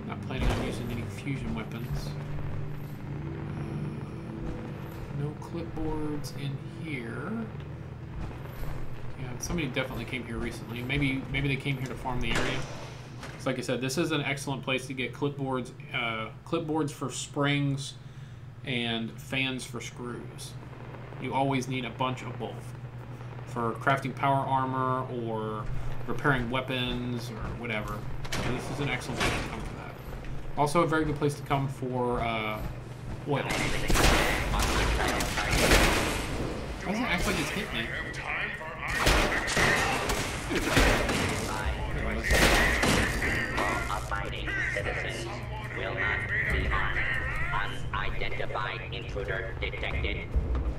Not planning on using any fusion weapons. No clipboards in here. Yeah, somebody definitely came here recently. Maybe they came here to farm the area. So like I said, this is an excellent place to get clipboards, clipboards for springs and fans for screws. You always need a bunch of both for crafting power armor or repairing weapons or whatever. So this is an excellent place to come for that. Also a very good place to come for oil. Why does it act like it's hit me? Abiding citizens will not be harmed. Unidentified intruder detected.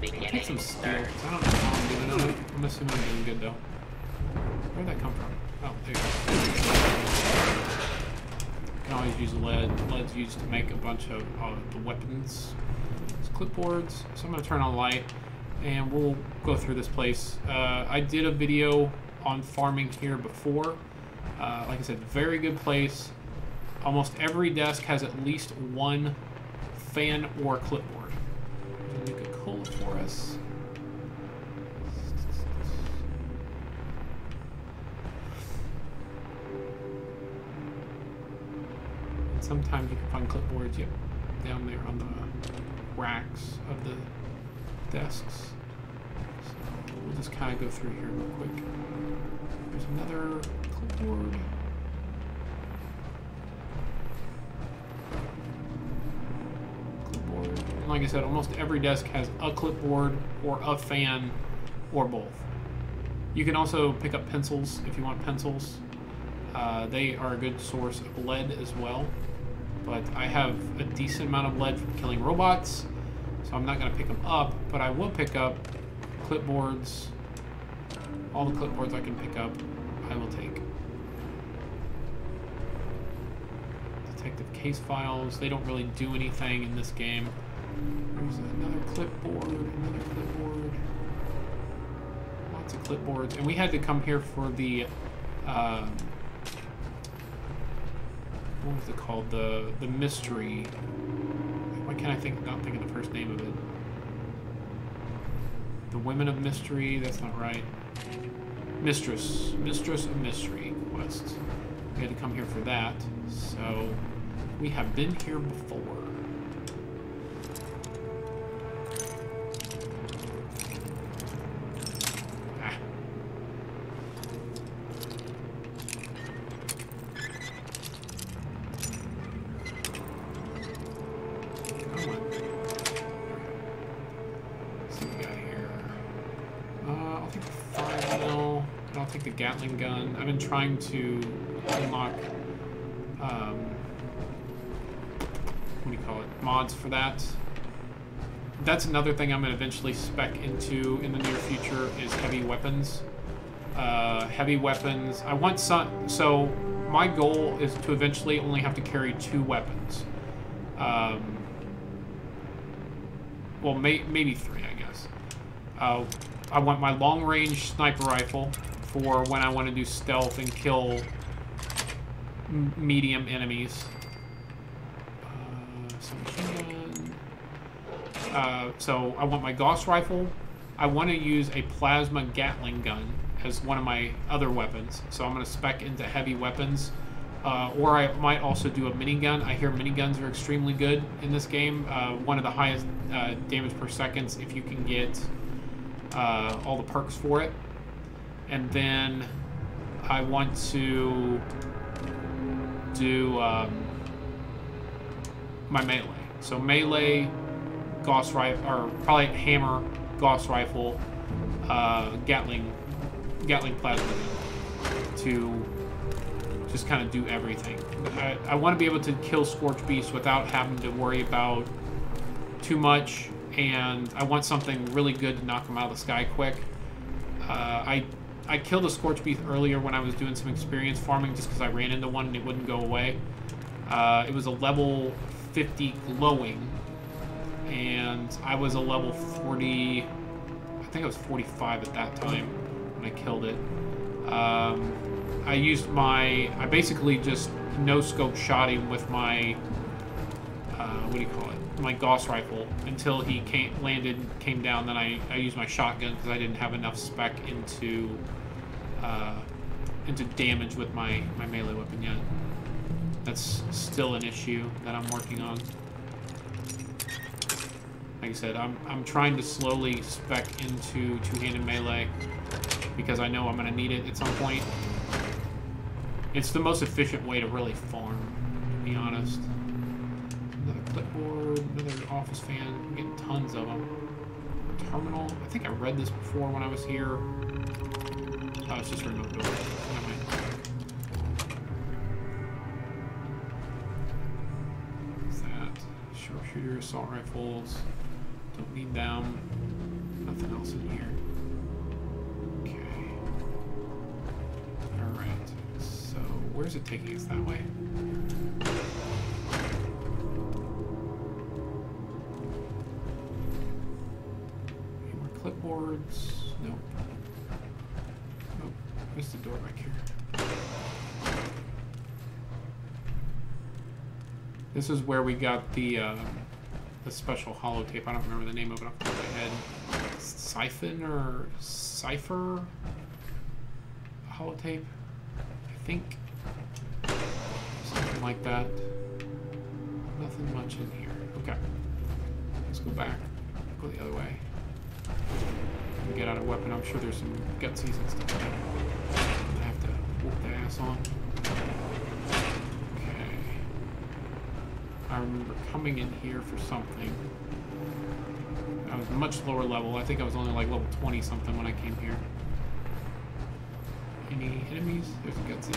Beginning. Take some steel. I don't know how I'm doing on it. I'm assuming I'm doing good though. Where'd that come from? Oh, there you go. You can always use lead. Lead's used to make a bunch of the weapons. It's clipboards. So I'm going to turn on light and we'll go through this place. I did a video on farming here before. Like I said, very good place. Almost every desk has at least one fan or clipboard. Make a cola for us. And sometimes you can find clipboards, yep, down there on the racks of the desks. So we'll just kind of go through here real quick. There's another clipboard. Like I said, almost every desk has a clipboard or a fan or both. You can also pick up pencils if you want pencils. They are a good source of lead as well. But I have a decent amount of lead from killing robots, so I'm not going to pick them up, but I will pick up clipboards. All the clipboards I can pick up, I will take. Detective case files, they don't really do anything in this game. There's another clipboard, lots of clipboards. And we had to come here for the, what was it called? The mystery. Why can't I not think of the first name of it? The Women of Mystery, that's not right. Mistress of Mystery quest. We had to come here for that, so we have been here before. Gatling gun. I've been trying to unlock, what do you call it, mods for that. That's another thing I'm going to eventually spec into in the near future is heavy weapons. Heavy weapons. I want some, so my goal is to eventually only have to carry 2 weapons. Well, maybe 3, I guess. I want my long-range sniper rifle for when I want to do stealth and kill medium enemies. So I want my Gauss rifle. I want to use a plasma Gatling gun as one of my other weapons. So I'm going to spec into heavy weapons. Or I might also do a minigun. I hear miniguns are extremely good in this game. One of the highest damage per seconds if you can get all the perks for it. And then I want to do my melee. So melee, Gauss rifle, or probably hammer, Gauss rifle, Gatling plasma to just kind of do everything. I want to be able to kill Scorch Beast without having to worry about too much, and I want something really good to knock them out of the sky quick. I killed a Scorch Beast earlier when I was doing some experience farming just because I ran into one and it wouldn't go away. It was a level 50 glowing, and I was a level 40, I think I was 45 at that time when I killed it. I basically just no-scope shot him with my, what do you call it? My Gauss rifle until he came down. Then I used my shotgun because I didn't have enough spec into damage with my melee weapon yet. That's still an issue that I'm working on. Like I said, I'm trying to slowly spec into two-handed melee because I know I'm going to need it at some point. It's the most efficient way to really farm, to be honest. Another clipboard, another office fan. I'm getting tons of them. Terminal. I think I read this before when I was here. Oh, it's just a remote door. What's that? Sharpshooter, assault rifles. Don't need them. Nothing else in here. Okay. Alright. So, where's it taking us that way? Any more clipboards? Nope. Nope. Where's the door back here? This is where we got the special holotape. I don't remember the name of it off the top of my head. Siphon or Cipher holotape, I think. Something like that. Nothing much in here. Okay. Let's go back. Go the other way. And get out a weapon. I'm sure there's some gutsies and stuff there. I have to whoop the ass on. Okay. I remember coming in here for something. I was much lower level. I think I was only like level 20 something when I came here. Any enemies? There's a gutsy.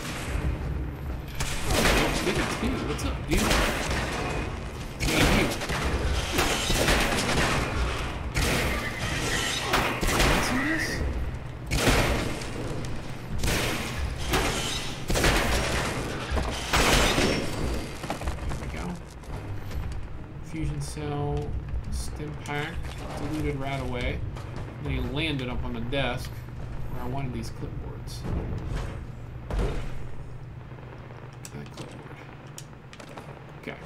Oh, what's up, dude? Hey. Want some of this? There we go. Fusion cell, stim pack, deleted right away. Then he landed up on the desk where I wanted these clipboards. That clipboard. Okay.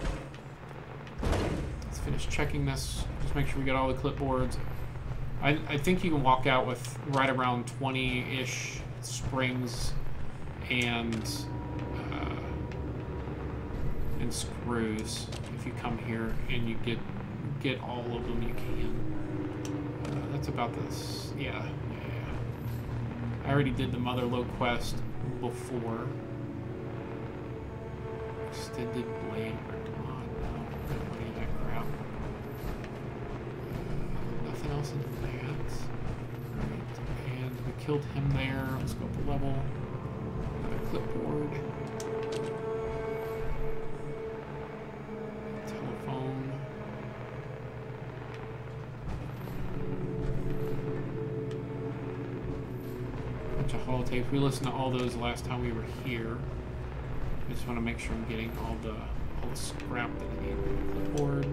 Let's finish checking this. Just make sure we got all the clipboards. I think you can walk out with right around 20-ish springs and screws. If you come here and you get all of them, you can. That's about this. Yeah. I already did the Motherlode quest before. Extended blade. Come on, no. Don't want any of that crap. Nothing else in that. Alright, and we killed him there. Let's go up a level. Another clipboard. Telephone. Bunch of holotapes. We listened to all those last time we were here. I just want to make sure I'm getting all the scrap that I need. Clipboard.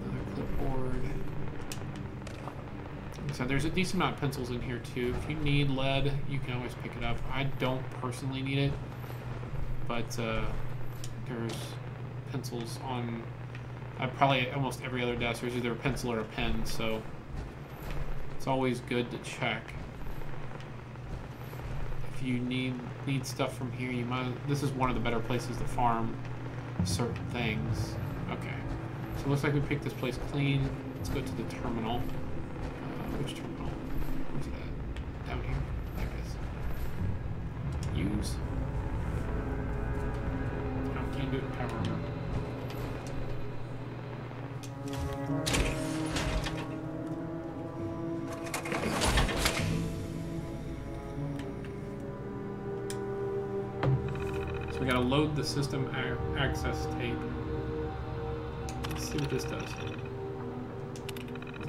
Another clipboard. So there's a decent amount of pencils in here too. If you need lead, you can always pick it up. I don't personally need it, but there's pencils on probably almost every other desk. There's either a pencil or a pen, so it's always good to check. If you need stuff from here, you might. This is one of the better places to farm certain things. Okay, so it looks like we picked this place clean. Let's go to the terminal. Which terminal? Where's it at? Down here. There it is. Use. No, can't do it in power armor. So we gotta load the system access tape. Let's see what this does.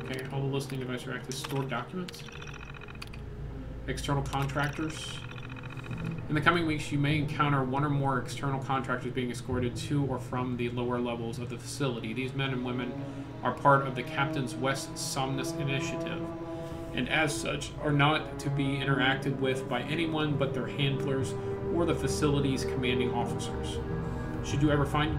Okay, all the listening devices are active. Stored documents. External contractors. In the coming weeks, you may encounter one or more external contractors being escorted to or from the lower levels of the facility. These men and women are part of the Captain's West Somnus Initiative, and as such are not to be interacted with by anyone but their handlers or the facility's commanding officers. Should you ever find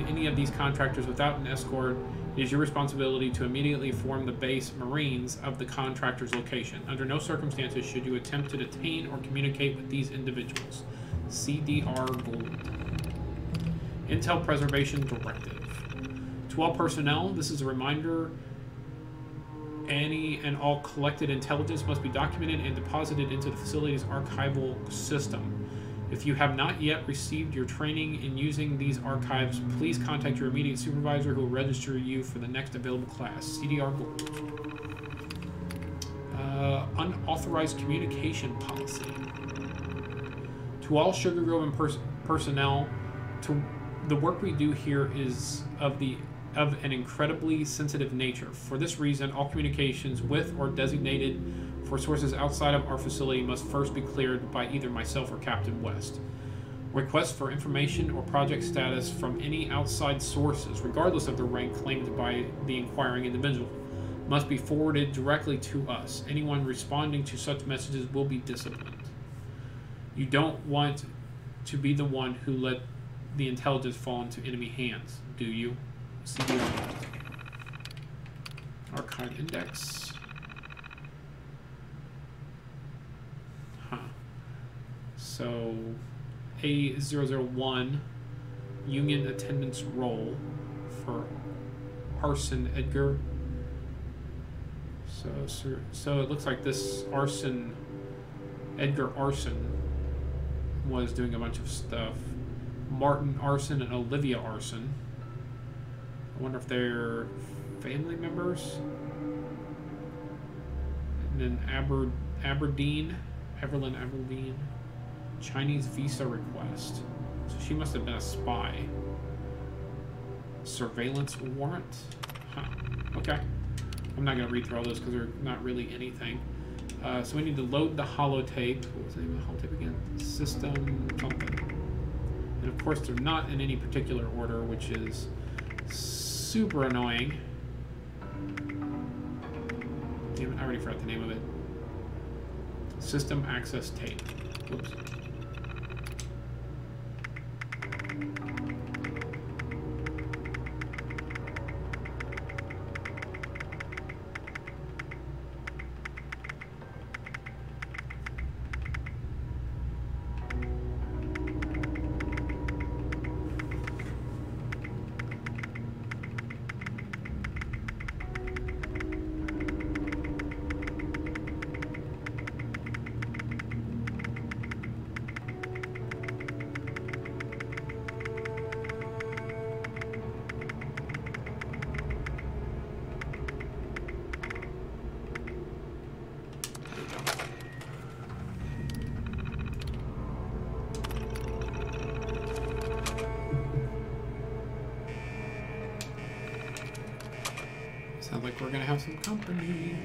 any of these contractors without an escort, it is your responsibility to immediately inform the base Marines of the contractor's location. Under no circumstances should you attempt to detain or communicate with these individuals. CDR Gold. Intel Preservation Directive. To all personnel, this is a reminder Any and all collected intelligence must be documented and deposited into the facility's archival system. If you have not yet received your training in using these archives, please contact your immediate supervisor who will register you for the next available class. CDR Gold. Unauthorized communication policy. To all Sugar Grove personnel, the work we do here is of an incredibly sensitive nature. For this reason, all communications with or designated for sources outside of our facility must first be cleared by either myself or Captain West. Requests for information or project status from any outside sources, regardless of the rank claimed by the inquiring individual, must be forwarded directly to us. Anyone responding to such messages will be disciplined. You don't want to be the one who let the intelligence fall into enemy hands, do you? CDR. Archive index. Huh. So, A001, Union attendance roll for Arson Edgar. So it looks like this Edgar Arson was doing a bunch of stuff. Martin Arson and Olivia Arson. I wonder if they're family members. And then Evelyn Aberdeen. Chinese visa request. So she must have been a spy. Surveillance warrant? Huh. Okay. I'm not going to read through all those because they're not really anything. So we need to load the holotape. What was the name of the holotape again? System something. And of course they're not in any particular order, which is super annoying. Damn it, I already forgot the name of it. System access tape. Whoops. Sounds like we're gonna have some company.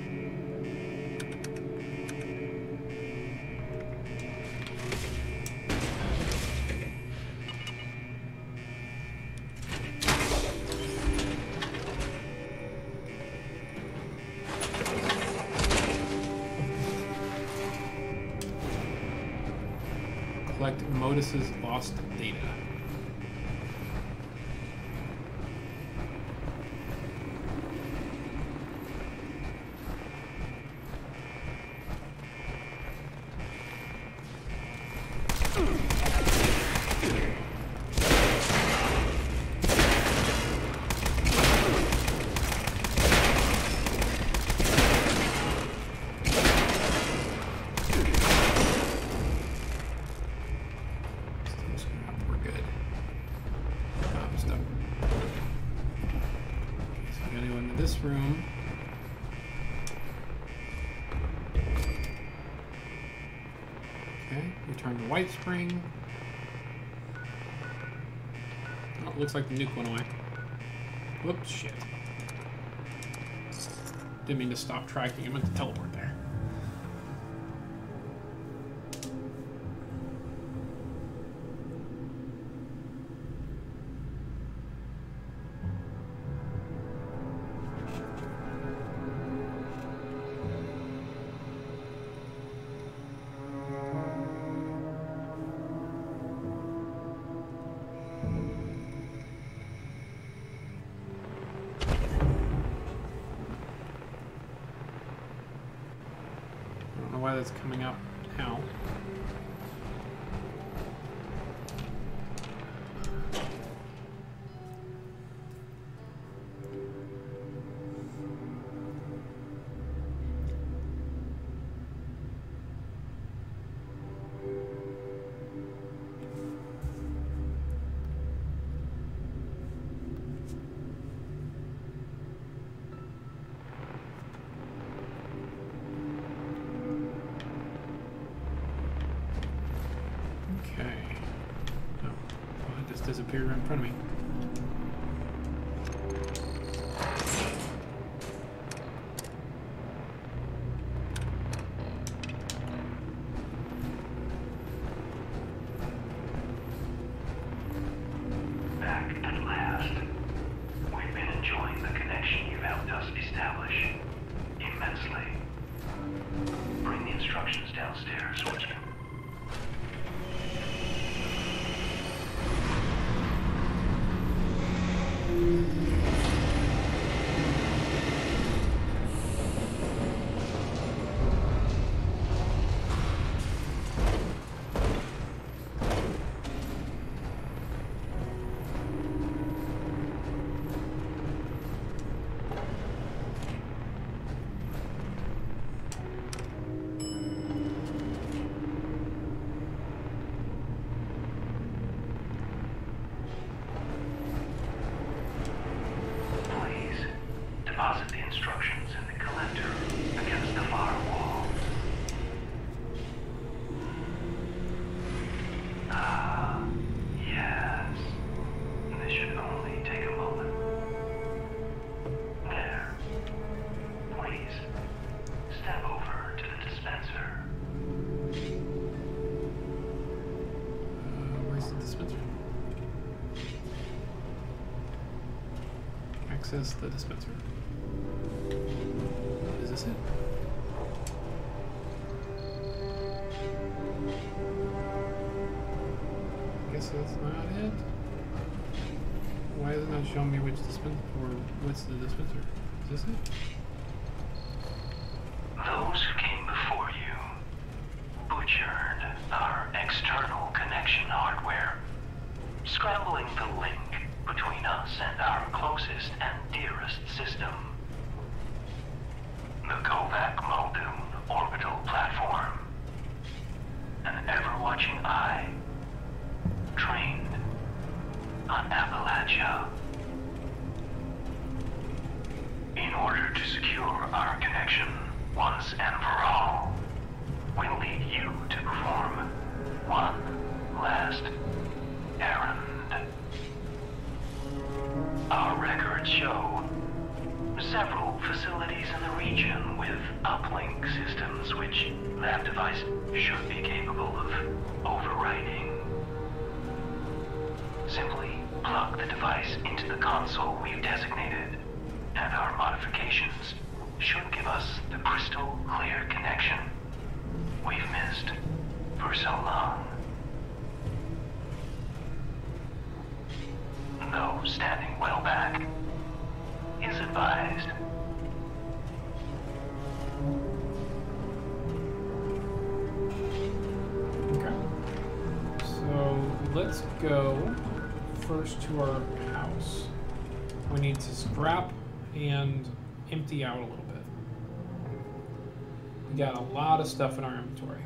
Collect Modus's lost data. Room. Okay, return to White Spring. Oh, it looks like the nuke went away. Whoops, shit. Didn't mean to stop tracking. I meant to teleport there. Why that's coming up now. just disappeared right in front of me. Back at last. We've been enjoying the connection you've helped us establish immensely. Bring the instructions downstairs, would you? Deposit the instructions in the collector against the far wall. Ah, yes. This should only take a moment. There. Please, step over to the dispenser. Where's the dispenser? Access the dispenser. Is this it? I guess that's not it. Why is it not showing me which dispenser or what's the dispenser? Is this it? Those who came before you butchered our external connection hardware, scrambling the link between us and our closest and dearest system. The Kovac Muldoon orbital platform. An ever-watching eye, trained on Appalachia. In order to secure our connection once and for all, we'll need you to perform one last errand. Our records show several facilities in the region with uplink systems which that device should be capable of overriding. Simply plug the device into the console we've designated, and our modifications should give us the crystal clear connection we've missed for so long. Though standing well back is advised. Okay. So let's go first to our house. We need to scrap and empty out a little bit. We got a lot of stuff in our inventory.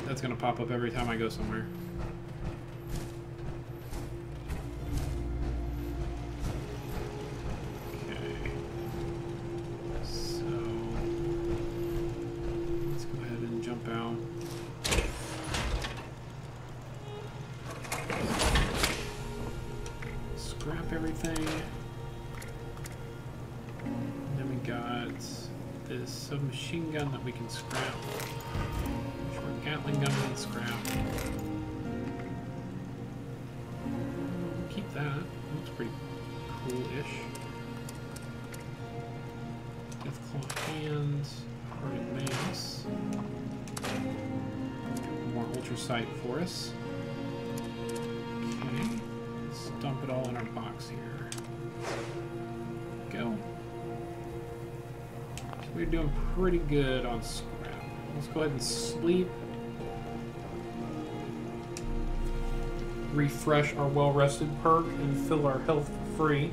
That's gonna pop up every time I go somewhere. Okay. So let's go ahead and jump out. Scrap everything. And then we got this submachine gun that we can scrap. Gatling gun and scrap. Keep that. Looks pretty cool-ish. Deathclaw hands. Hardened mace. More ultrasight for us. Okay. Let's dump it all in our box here. Go. So we're doing pretty good on scrap. Let's go ahead and sleep. Refresh our well-rested perk and fill our health for free.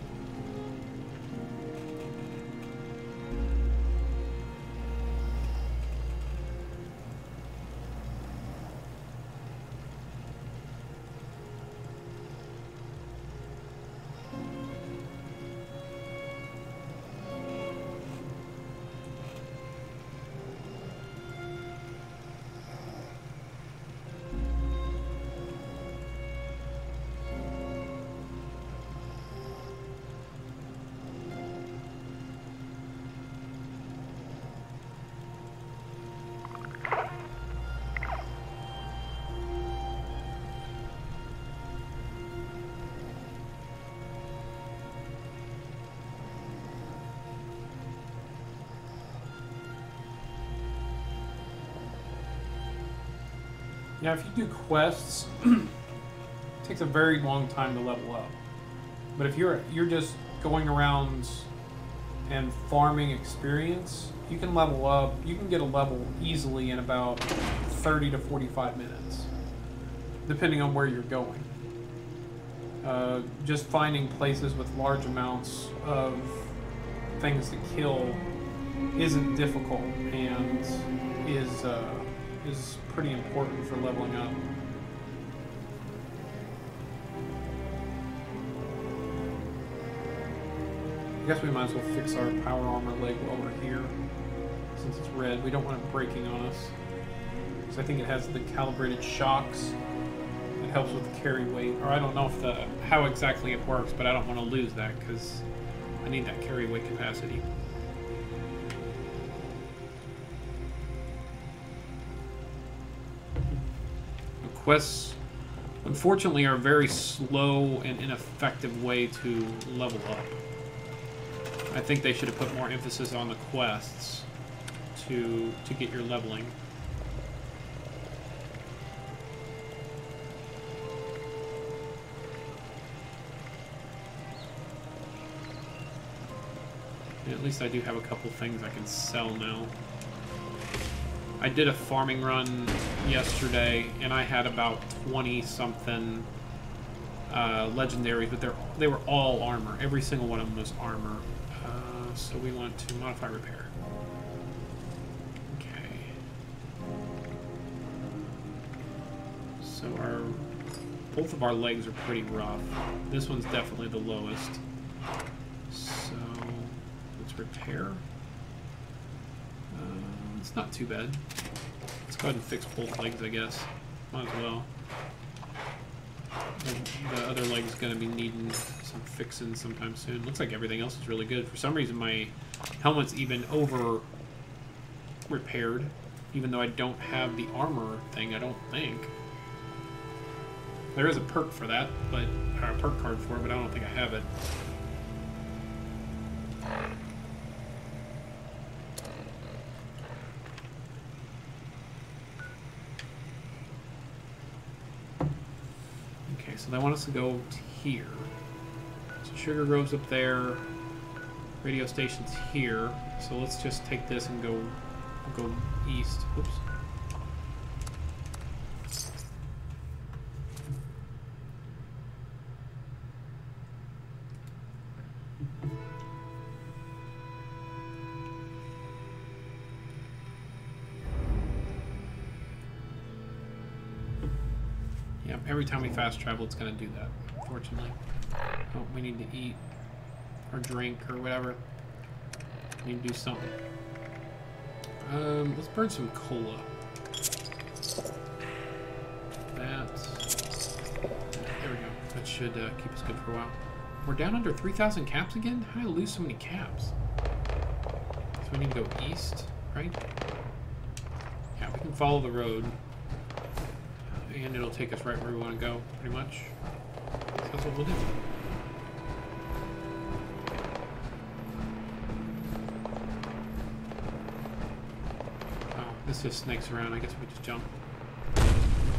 Yeah, if you do quests, it takes a very long time to level up. But if you're just going around and farming experience, you can level up. You can get a level easily in about 30 to 45 minutes, depending on where you're going. Just finding places with large amounts of things to kill isn't difficult and is pretty important for leveling up. I guess we might as well fix our power armor leg while we're here. Since it's red, we don't want it breaking on us. Because I think it has the calibrated shocks. It helps with the carry weight. Or I don't know if how exactly it works, but I don't want to lose that because I need that carry weight capacity. The quests, unfortunately, are a very slow and ineffective way to level up. I think they should have put more emphasis on the quests to get your leveling. And at least I do have a couple things I can sell now. I did a farming run yesterday, and I had about 20-something legendaries, but they were all armor. Every single one of them was armor. So we want to modify repair. Okay. So both of our legs are pretty rough. This one's definitely the lowest. So let's repair. It's not too bad. Let's go ahead and fix both legs, I guess. Might as well. The other leg's going to be needing some fixing sometime soon. Looks like everything else is really good. For some reason, my helmet's even over repaired, even though I don't have the armor thing, I don't think. There is a perk for that, or a perk card for it, but I don't think I have it. So they want us to go to here. So Sugar Grove's up there. Radio station's here. So let's just take this and go east. Oops. Every time we fast travel, it's going to do that, unfortunately. Oh, we need to eat or drink or whatever. We need to do something. Let's burn some cola. That. There we go. That should keep us good for a while. We're down under 3,000 caps again? How did I lose so many caps? So we need to go east, right? Yeah, we can follow the road. And it'll take us right where we want to go, pretty much. So that's what we'll do. Oh, this just snakes around. I guess we just jump.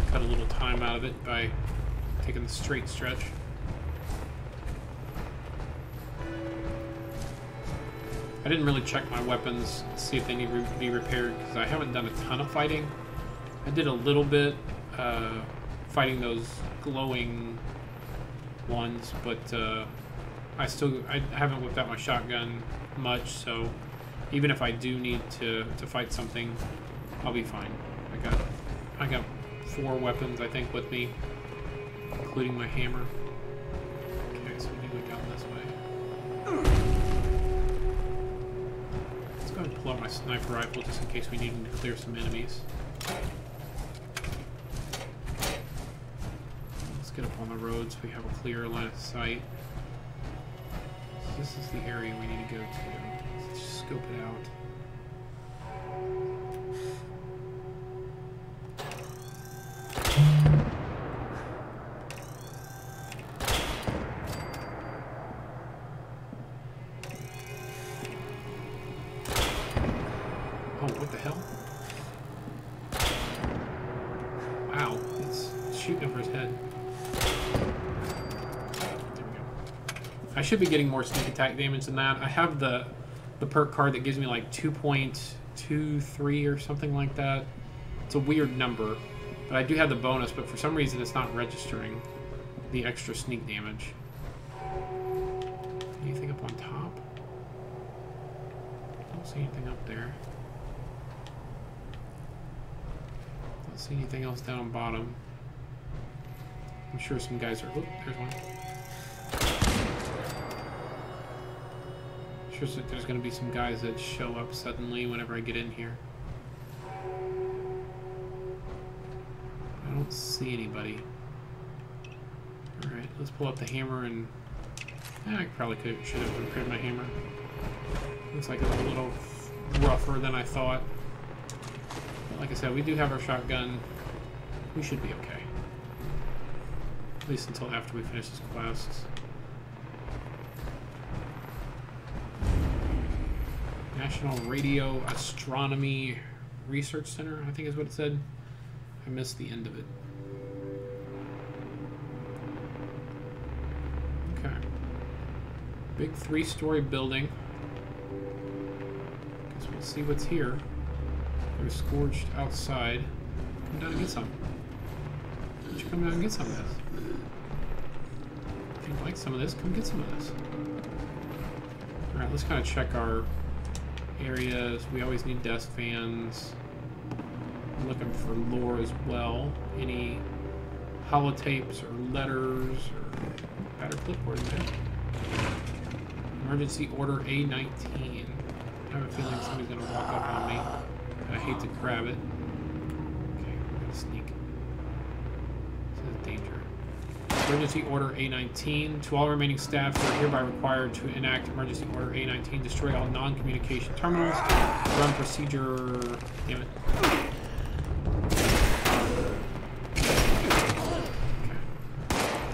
Cut a little time out of it by taking the straight stretch. I didn't really check my weapons to see if they need to be repaired because I haven't done a ton of fighting. I did a little bit. Fighting those glowing ones, but I haven't whipped out my shotgun much, so even if I do need to fight something, I'll be fine. I got 4 weapons, I think, with me, including my hammer. Okay, so we need to go down this way. Let's go ahead and pull out my sniper rifle just in case we need to clear some enemies. Get up on the road so we have a clear line of sight. So this is the area we need to go to. Let's just scope it out. Oh, what the hell? Wow. I should be getting more sneak attack damage than that. I have the perk card that gives me like 2.23 or something like that. It's a weird number, but I do have the bonus, but for some reason it's not registering the extra sneak damage. Anything up on top? Don't see anything up there. Don't see anything else down bottom. I'm sure some guys are... Oop, there's one. I'm sure there's going to be some guys that show up suddenly whenever I get in here. I don't see anybody. Alright, let's pull up the hammer and... I probably should have repaired my hammer. Looks like it's a little rougher than I thought. But like I said, we do have our shotgun. We should be okay. At least until after we finish this quest. National Radio Astronomy Research Center, I think is what it said. I missed the end of it. Okay. Big 3-story building. Guess we'll see what's here. There's Scorched outside. Come down and get some. Why don't you come down and get some of this? If you like some of this, come get some of this. Alright, let's kind of check our areas. We always need desk fans. I'm looking for lore as well. Any holotapes or letters or better clipboard in there. Emergency order A19. I have a feeling somebody's gonna walk up on me. I hate to grab it. Okay, we're gonna sneak. This is danger. Emergency order A19. To all remaining staff, you are hereby required to enact emergency order A19. Destroy all non-communication terminals. Run procedure. Damn it.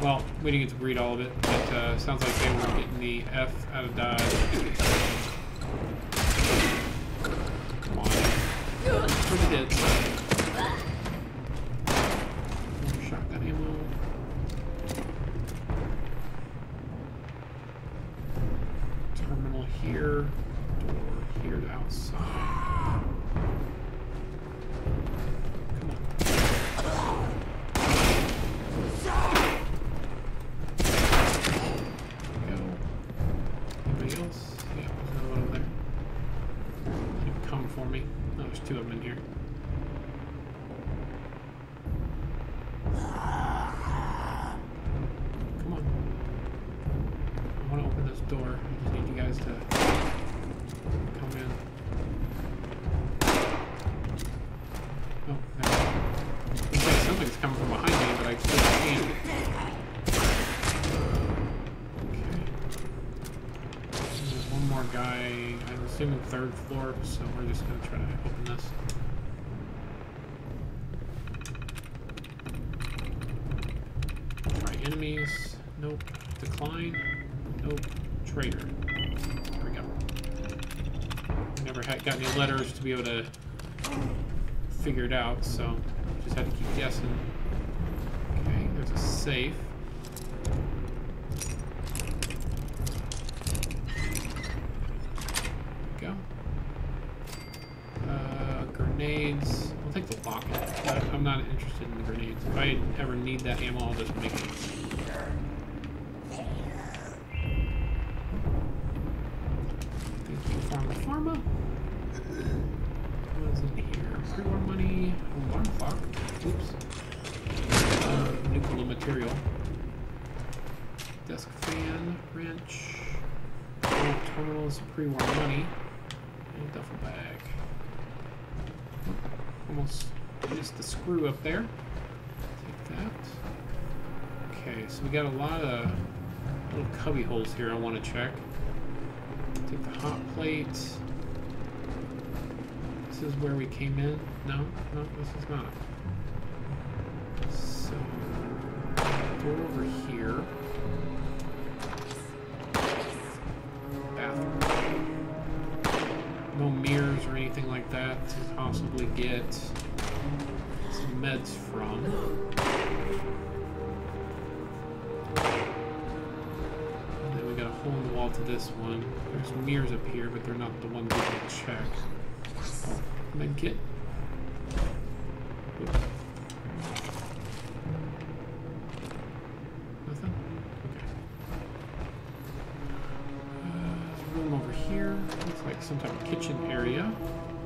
Well, we didn't get to read all of it, but sounds like they were getting the F out of Dodge. Come on. Pretty dead. More shotgun ammo. Terminal here. Door here to outside. Two of them in here. Come on. I want to open this door. I just need you guys to come in. Oh, there. Looks like something's coming from behind me, but I still can't. Okay. There's one more guy. I'm assuming 3rd floor, so we're just going to try to open this. Try enemies. Nope. Decline. Nope. Traitor. There we go. I never got any letters to be able to figure it out, so just had to keep guessing. Okay, there's a safe. Grenades. I'll take the locket. I'm not interested in the grenades. If I ever need that ammo, I'll just make it. Thank you, Pharma. What is in here? Pre-war money. Alarm clock. Oops. Nuclear material. Desk fan. Wrench. Terminals. Pre-war money. And duffel bag. Almost missed the screw up there. Take that. Okay, so we got a lot of little cubby holes here I want to check. Take the hot plate. This is where we came in. No, this is not. So, door over here. Bathroom. No mirrors or anything like that to possibly get some meds from. And then we got a hole in the wall to this one. There's mirrors up here, but they're not the ones we can check. Oh, med kit. Oops. Nothing? Okay. Room over here. Looks like some type of kitchen area.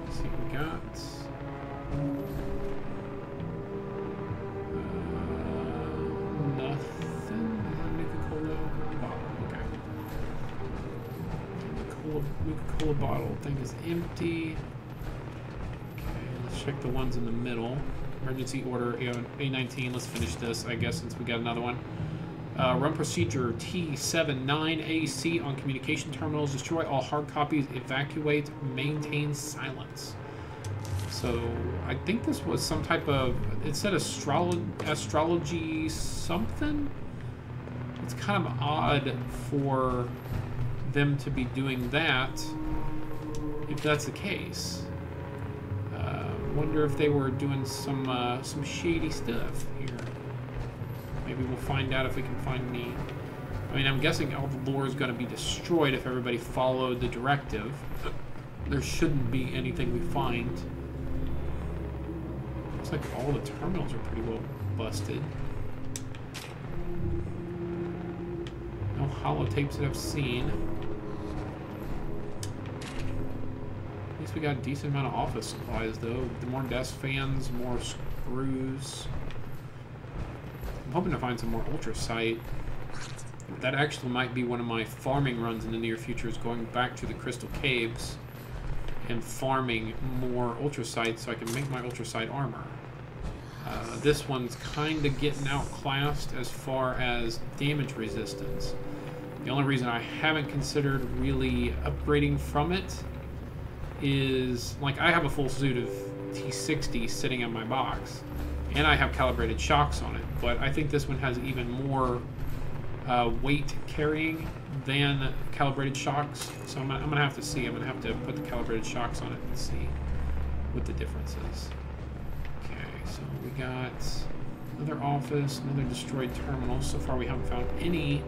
Let's see what we got. Nothing. Nuka-Cola bottle. Okay. Nuka-Cola bottle thing is empty. Okay, let's check the ones in the middle. Emergency order A19. Let's finish this, I guess, since we got another one. Run procedure T79AC on communication terminals. Destroy all hard copies. Evacuate. Maintain silence. So I think this was some type of, it said astrology something. It's kind of odd for them to be doing that if that's the case. Wonder if they were doing some shady stuff here. Maybe we'll find out if we can find any. I mean, I'm guessing all the lore is going to be destroyed if everybody followed the directive. There shouldn't be anything we find. Looks like all the terminals are pretty well busted. No holotapes that I've seen. At least we got a decent amount of office supplies, though. More desk fans, more screws. I'm hoping to find some more ultracite. That actually might be one of my farming runs in the near future, is going back to the Crystal Caves and farming more ultracite so I can make my ultracite armor. This one's kind of getting outclassed as far as damage resistance. The only reason I haven't considered really upgrading from it is, like, I have a full suit of T60 sitting in my box, and I have calibrated shocks on it, but I think this one has even more weight carrying than calibrated shocks, so I'm gonna have to see. I'm gonna have to put the calibrated shocks on it and see what the difference is. Okay, so we got another office, another destroyed terminal. So far we haven't found any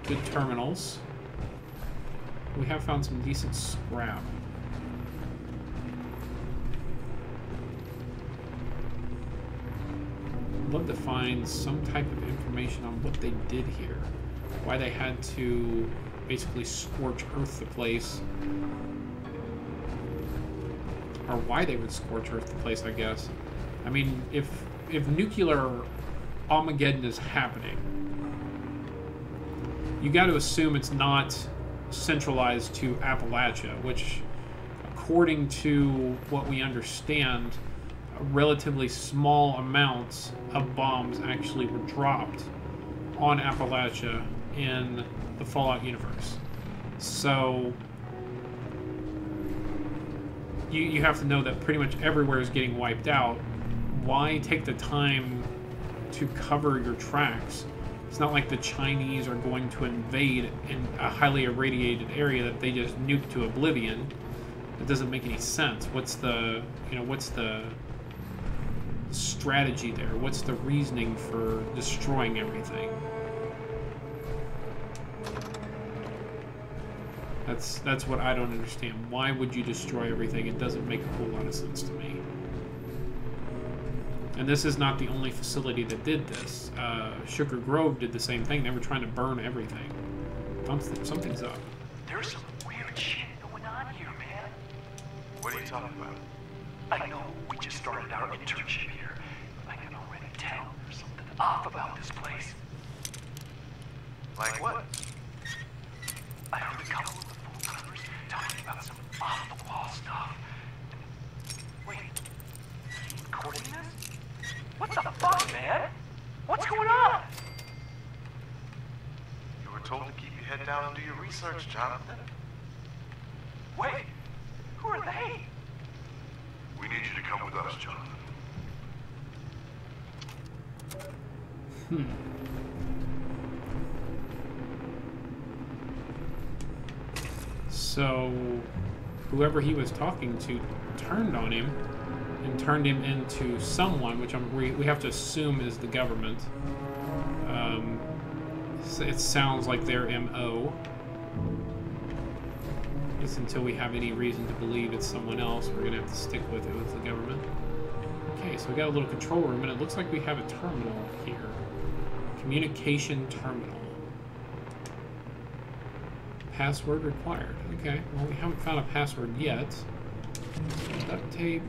good terminals. We have found some decent scrap. I'd love to find some type of information on what they did here. Why they had to basically scorch earth the place. Or why they would scorch earth the place, I guess. I mean, if nuclear Armageddon is happening, you got to assume it's not centralized to Appalachia, which, according to what we understand, relatively small amounts of bombs actually were dropped on Appalachia in the Fallout universe. So you have to know that pretty much everywhere is getting wiped out. Why take the time to cover your tracks? It's not like the Chinese are going to invade in a highly irradiated area that they just nuke to oblivion. It doesn't make any sense. What's the strategy there? What's the reasoning for destroying everything? That's what I don't understand. Why would you destroy everything? It doesn't make a whole lot of sense to me. And this is not the only facility that did this. Sugar Grove did the same thing. They were trying to burn everything. Something's up. There's some weird shit going on here, man. What are you talking about? I know we just started our internship here, but I can already tell there's something off about this place. Like what? I heard a couple of the full-timers talking about some off-the-wall stuff. Wait, you recording this? What the fuck, man? What's going on? You were told to keep your head down and do your research, Jonathan. Wait, who are they? We need you to come with us, Jonathan. So, whoever he was talking to turned on him and turned him into someone, which we have to assume is the government. It sounds like their MO. Just until we have any reason to believe it's someone else, we're gonna have to stick with it with the government. Okay, so we got a little control room, and it looks like we have a terminal here. Communication terminal. Password required. Okay, well, we haven't found a password yet. Duct tape.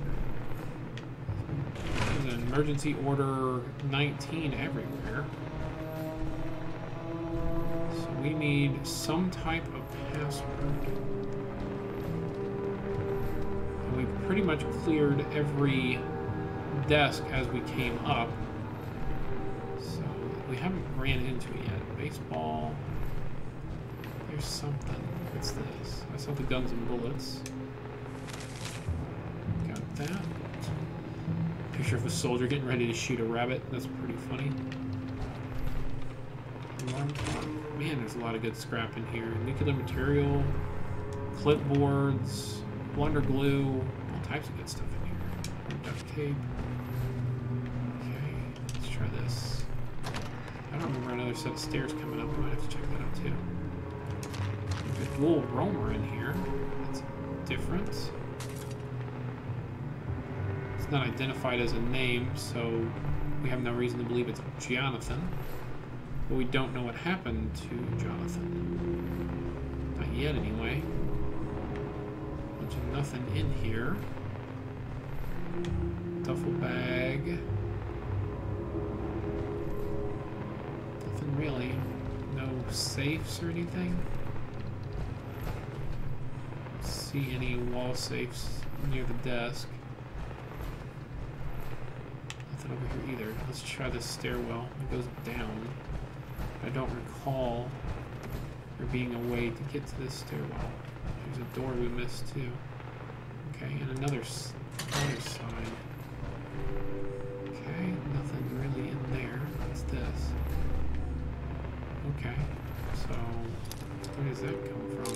There's an emergency order 19 everywhere. So we need some type of password. And we've pretty much cleared every desk as we came up. So we haven't ran into it yet. Baseball. There's something. What's this? I saw the guns and bullets. Got that. Picture of a soldier getting ready to shoot a rabbit. That's pretty funny. Alarm clock. Man, there's a lot of good scrap in here. Nuclear material, clipboards, wonder glue, all types of good stuff in here. Duct tape. Okay, let's try this. I don't remember another set of stairs coming up. We might have to check that out too. There's a dual roamer in here. That's different. It's not identified as a name, so we have no reason to believe it's Jonathan. But we don't know what happened to Jonathan. Not yet, anyway. Bunch of nothing in here. Duffel bag. Nothing really. No safes or anything. Don't see any wall safes near the desk. Nothing over here either. Let's try this stairwell. It goes down. I don't recall there being a way to get to this stairwell. There's a door we missed too. Okay, and another side. Okay, nothing really in there. What's this? Okay, so where does that come from?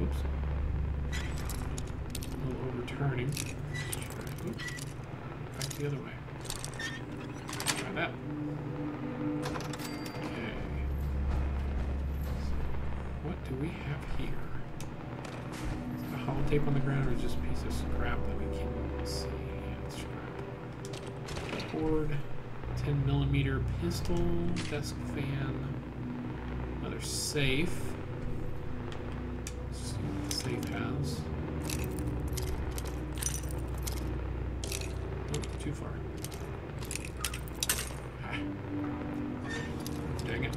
Oops. A little overturning. Oops. Back the other way. Try that. Okay. So what do we have here? Is it a holotape on the ground or just a piece of scrap that we can't see? Yeah, it's scrap. Board. 10mm pistol, desk fan, another safe. Let's see what the safe has. Oh, too far. Ah. Dang it.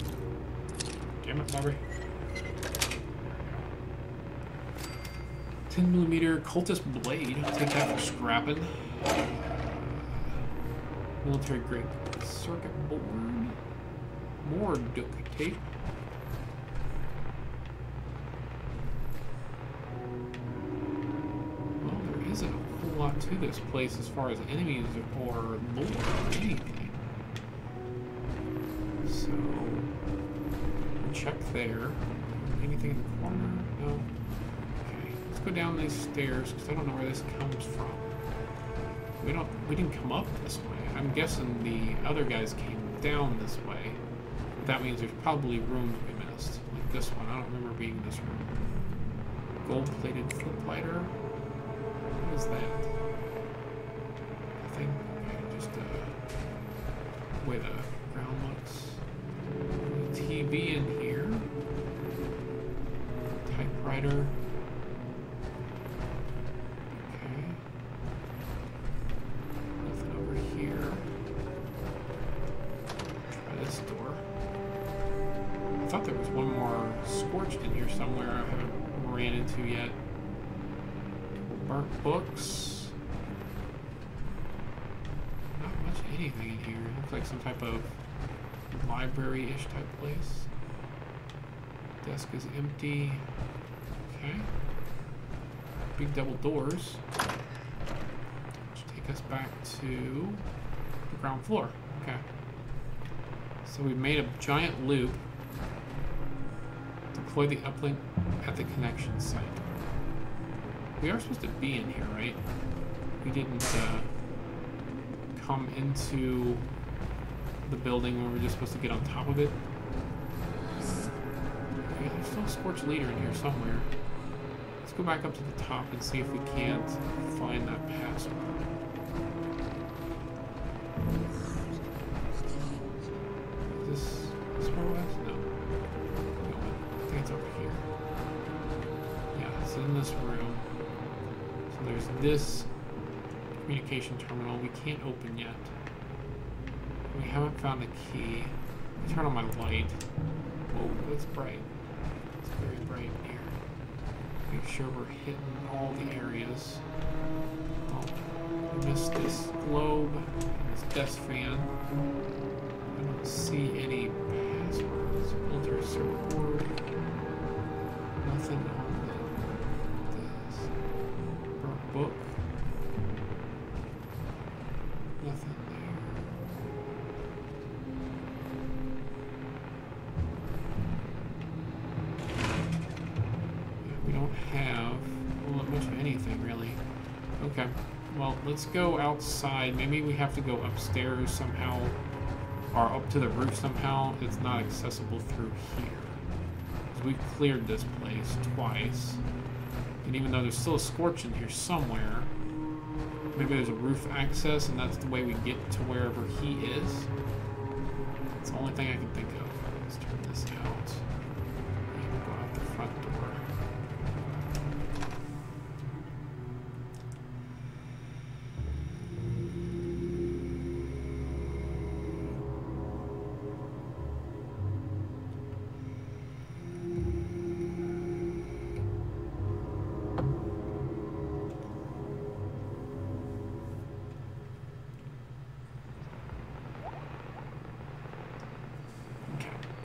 Damn it, Bobby. 10mm cultist blade. I'll take that for scrapping. Military grade circuit board. More duct tape. Well, there isn't a whole lot to this place as far as enemies or lore or anything. So, we'll check there. Anything in the corner? No. Okay, let's go down these stairs because I don't know where this comes from. We didn't come up this way. I'm guessing the other guys came down this way. That means there's probably rooms we missed. Like this one. I don't remember being in this room. Gold-plated foot lighter. What is that? Nothing. Okay, just the way the ground looks. TV in here. Typewriter. In here somewhere I haven't ran into yet. Burnt books. Not much anything in here. Looks like some type of library-ish type place. Desk is empty. Okay. Big double doors. Which take us back to the ground floor. Okay. So we made a giant loop. Deploy the uplink at the connection site. We are supposed to be in here, right? We didn't come into the building when we're just supposed to get on top of it. Okay, there's still a scorched leader in here somewhere. Let's go back up to the top and see if we can't find that password. Is this where it was? No. No, I think it's over here. Yeah, it's in this room. So there's this communication terminal we can't open yet. We haven't found the key. Let me turn on my light. Whoa, that's bright. It's very bright here. Make sure we're hitting all the areas. Oh, we missed this globe, this desk fan. I don't see any passwords. Military circuit board. Nothing on this. Book. Nothing there. Yeah, we don't have much of anything really. Okay, well, let's go outside. Maybe we have to go upstairs somehow, or up to the roof somehow. It's not accessible through here. Because we've cleared this place twice. And even though there's still a scorch in here somewhere, maybe there's a roof access and that's the way we get to wherever he is. It's the only thing I can think of. Let's turn this out. And we'll go out the front door.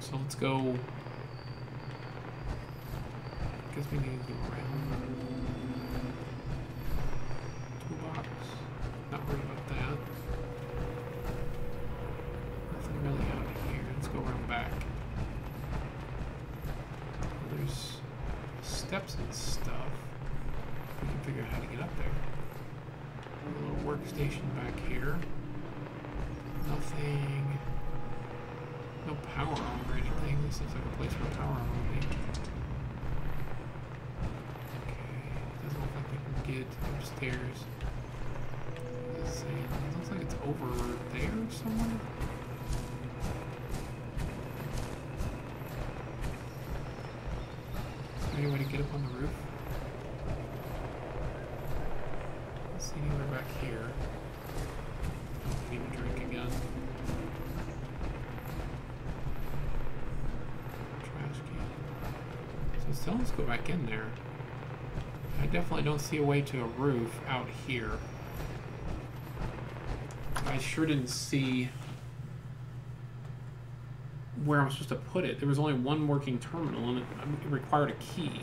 So let's go. I guess we need to go around. Toolbox. Not worried about that. Nothing really out here. Let's go around back. There's steps and stuff. We can figure out how to get up there. A little workstation back here. Nothing. No power on or anything. This looks like a place where power on would be. Okay, doesn't look like we can get upstairs. It looks like it's over there somewhere. Is there any way to get up on the roof? I don't see anywhere back here. Oh, I need a drink again. So let's go back in there. I definitely don't see a way to a roof out here. I sure didn't see where I'm supposed to put it. There was only one working terminal and it required a key.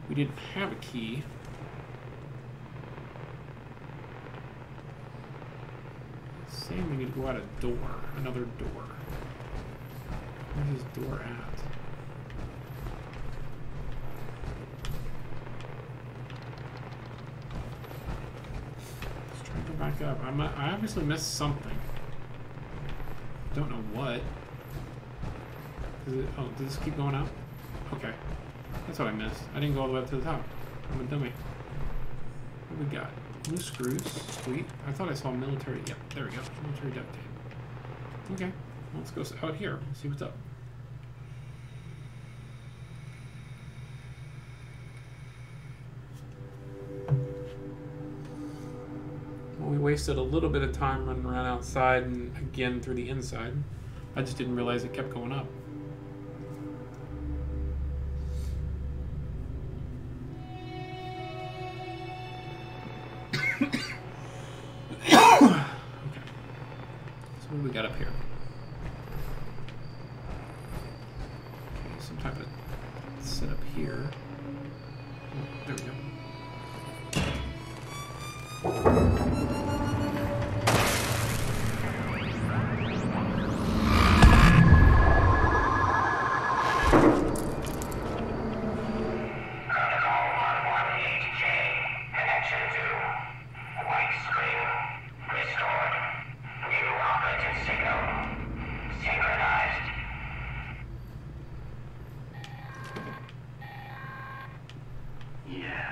We didn't have a key. It's saying we need to go out a door, another door. Where's this door at? Back up. I obviously missed something. Don't know what. Oh, does this keep going up? Okay. That's what I missed. I didn't go all the way up to the top. I'm a dummy. What do we got? Loose screws. Sweet. I thought I saw military. Yep, there we go. Military duct tape. Okay. Well, let's go out here and see what's up. We wasted a little bit of time running around outside and again through the inside. I just didn't realize it kept going up. Okay. So what do we got up here? Okay, some type of setup here. Oh, there we go.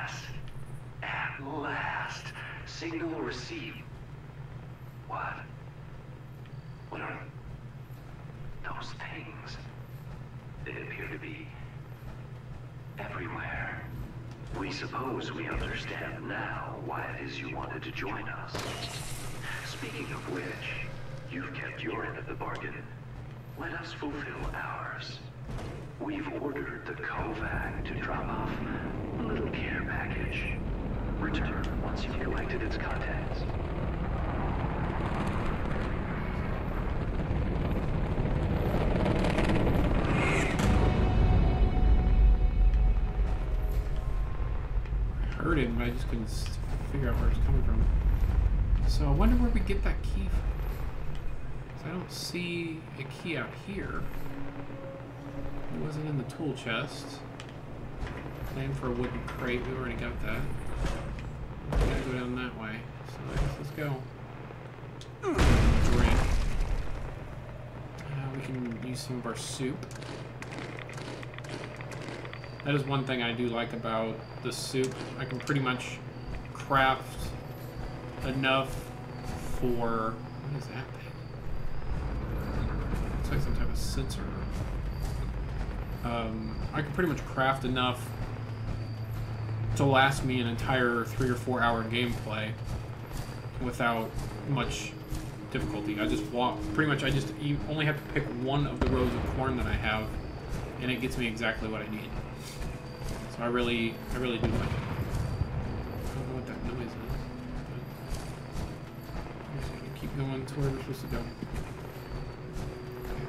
last. At last. Signal received. What? What are those things? They appear to be everywhere. We suppose we understand now why it is you wanted to join us. Speaking of which, you've kept your end of the bargain. Let us fulfill ours. We've ordered the Kovac to drop off a little care package. Return once you've collected its contents. I heard it, but I just couldn't figure out where it's coming from. So I wonder where we get that key from. 'Cause I don't see a key out here. It wasn't in the tool chest. Plan for a wooden crate. We already got that. We gotta go down that way. So I guess let's go. Drink. We can use some of our soup. That is one thing I do like about the soup. I can pretty much craft enough for... What is that thing? Looks like some type of sensor. I can pretty much craft enough to last me an entire 3 or 4 hour gameplay without much difficulty. I just walk. Pretty much, I just only have to pick one of the rows of corn that I have, and it gets me exactly what I need. So I really do like it. I don't know what that noise is. I'm just gonna keep going to where we're supposed to go. Like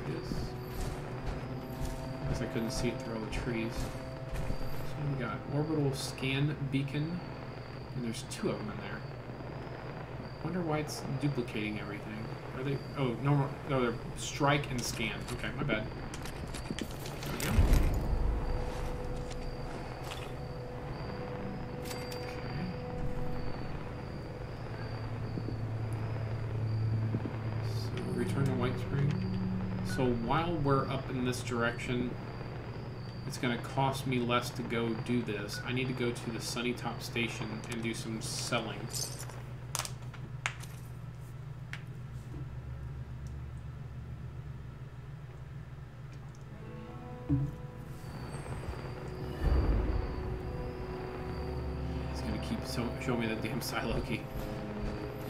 this. Because I couldn't see it through all the trees. So we got orbital scan beacon, and there's 2 of them in there. Wonder why it's duplicating everything. Are they? Oh, no, they're strike and scan. Okay, my bad. There we go. Return to White Spring. So while we're up in this direction, it's going to cost me less to go do this. I need to go to the Sunny Top Station and do some selling. It's going to keep showing me that damn silo key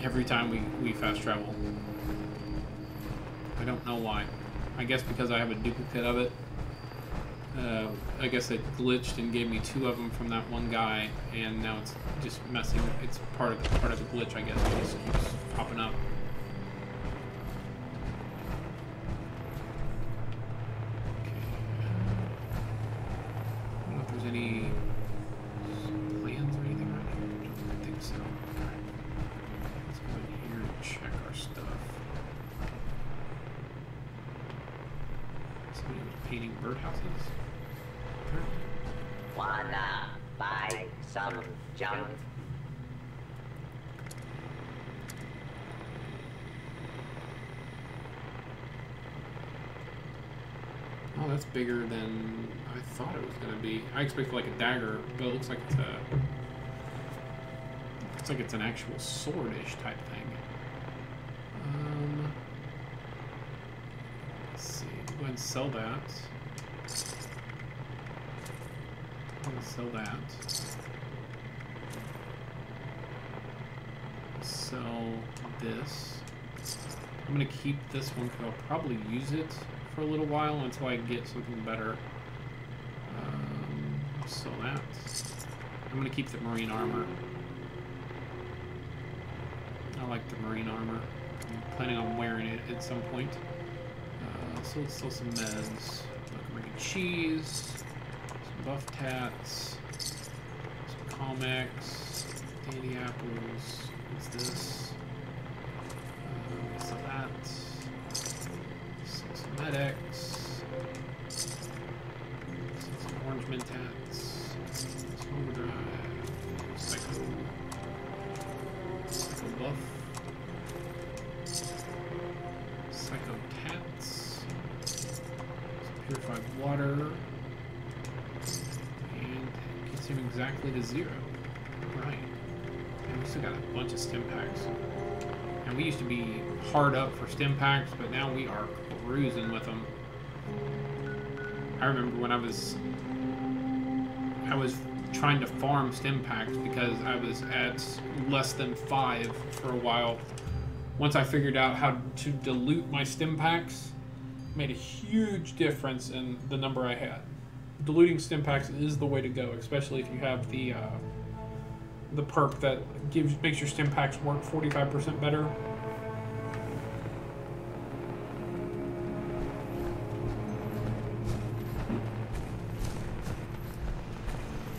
every time we fast travel. I don't know why. I guess because I have a duplicate of it. I guess it glitched and gave me 2 of them from that one guy, and now it's just messing. It's part of the glitch, I guess. It just keeps popping up. Okay. I don't know if there's any plans or anything right here. I don't think so. Okay. Let's go in here and check our stuff. Somebody was painting birdhouses. Wanna buy some junk? Oh, that's bigger than I thought it was going to be. I expected like a dagger, but it looks like it's an actual sword-ish type thing. Let's see. Go ahead and sell that. I'm gonna sell that. Sell this. I'm gonna keep this one because I'll probably use it for a little while until I get something better. Sell that. I'm gonna keep the marine armor. I like the marine armor. I'm planning on wearing it at some point. So let's sell some meds. Marine cheese. Buff tats, some comics, dandy apples. What's this? Sell that. Sell some medics. Sell some orange mentats. Some overdrive. Psycho buff. Psycho tats. Some purified water. Him exactly to 0. Right. And we still got a bunch of stim packs. And we used to be hard up for stim packs, but now we are cruising with them. I remember when I was trying to farm stim packs because I was at less than 5 for a while. Once I figured out how to dilute my stim packs, it made a huge difference in the number I had. Diluting stim packs is the way to go, especially if you have the perk that makes your stim packs work 45% better.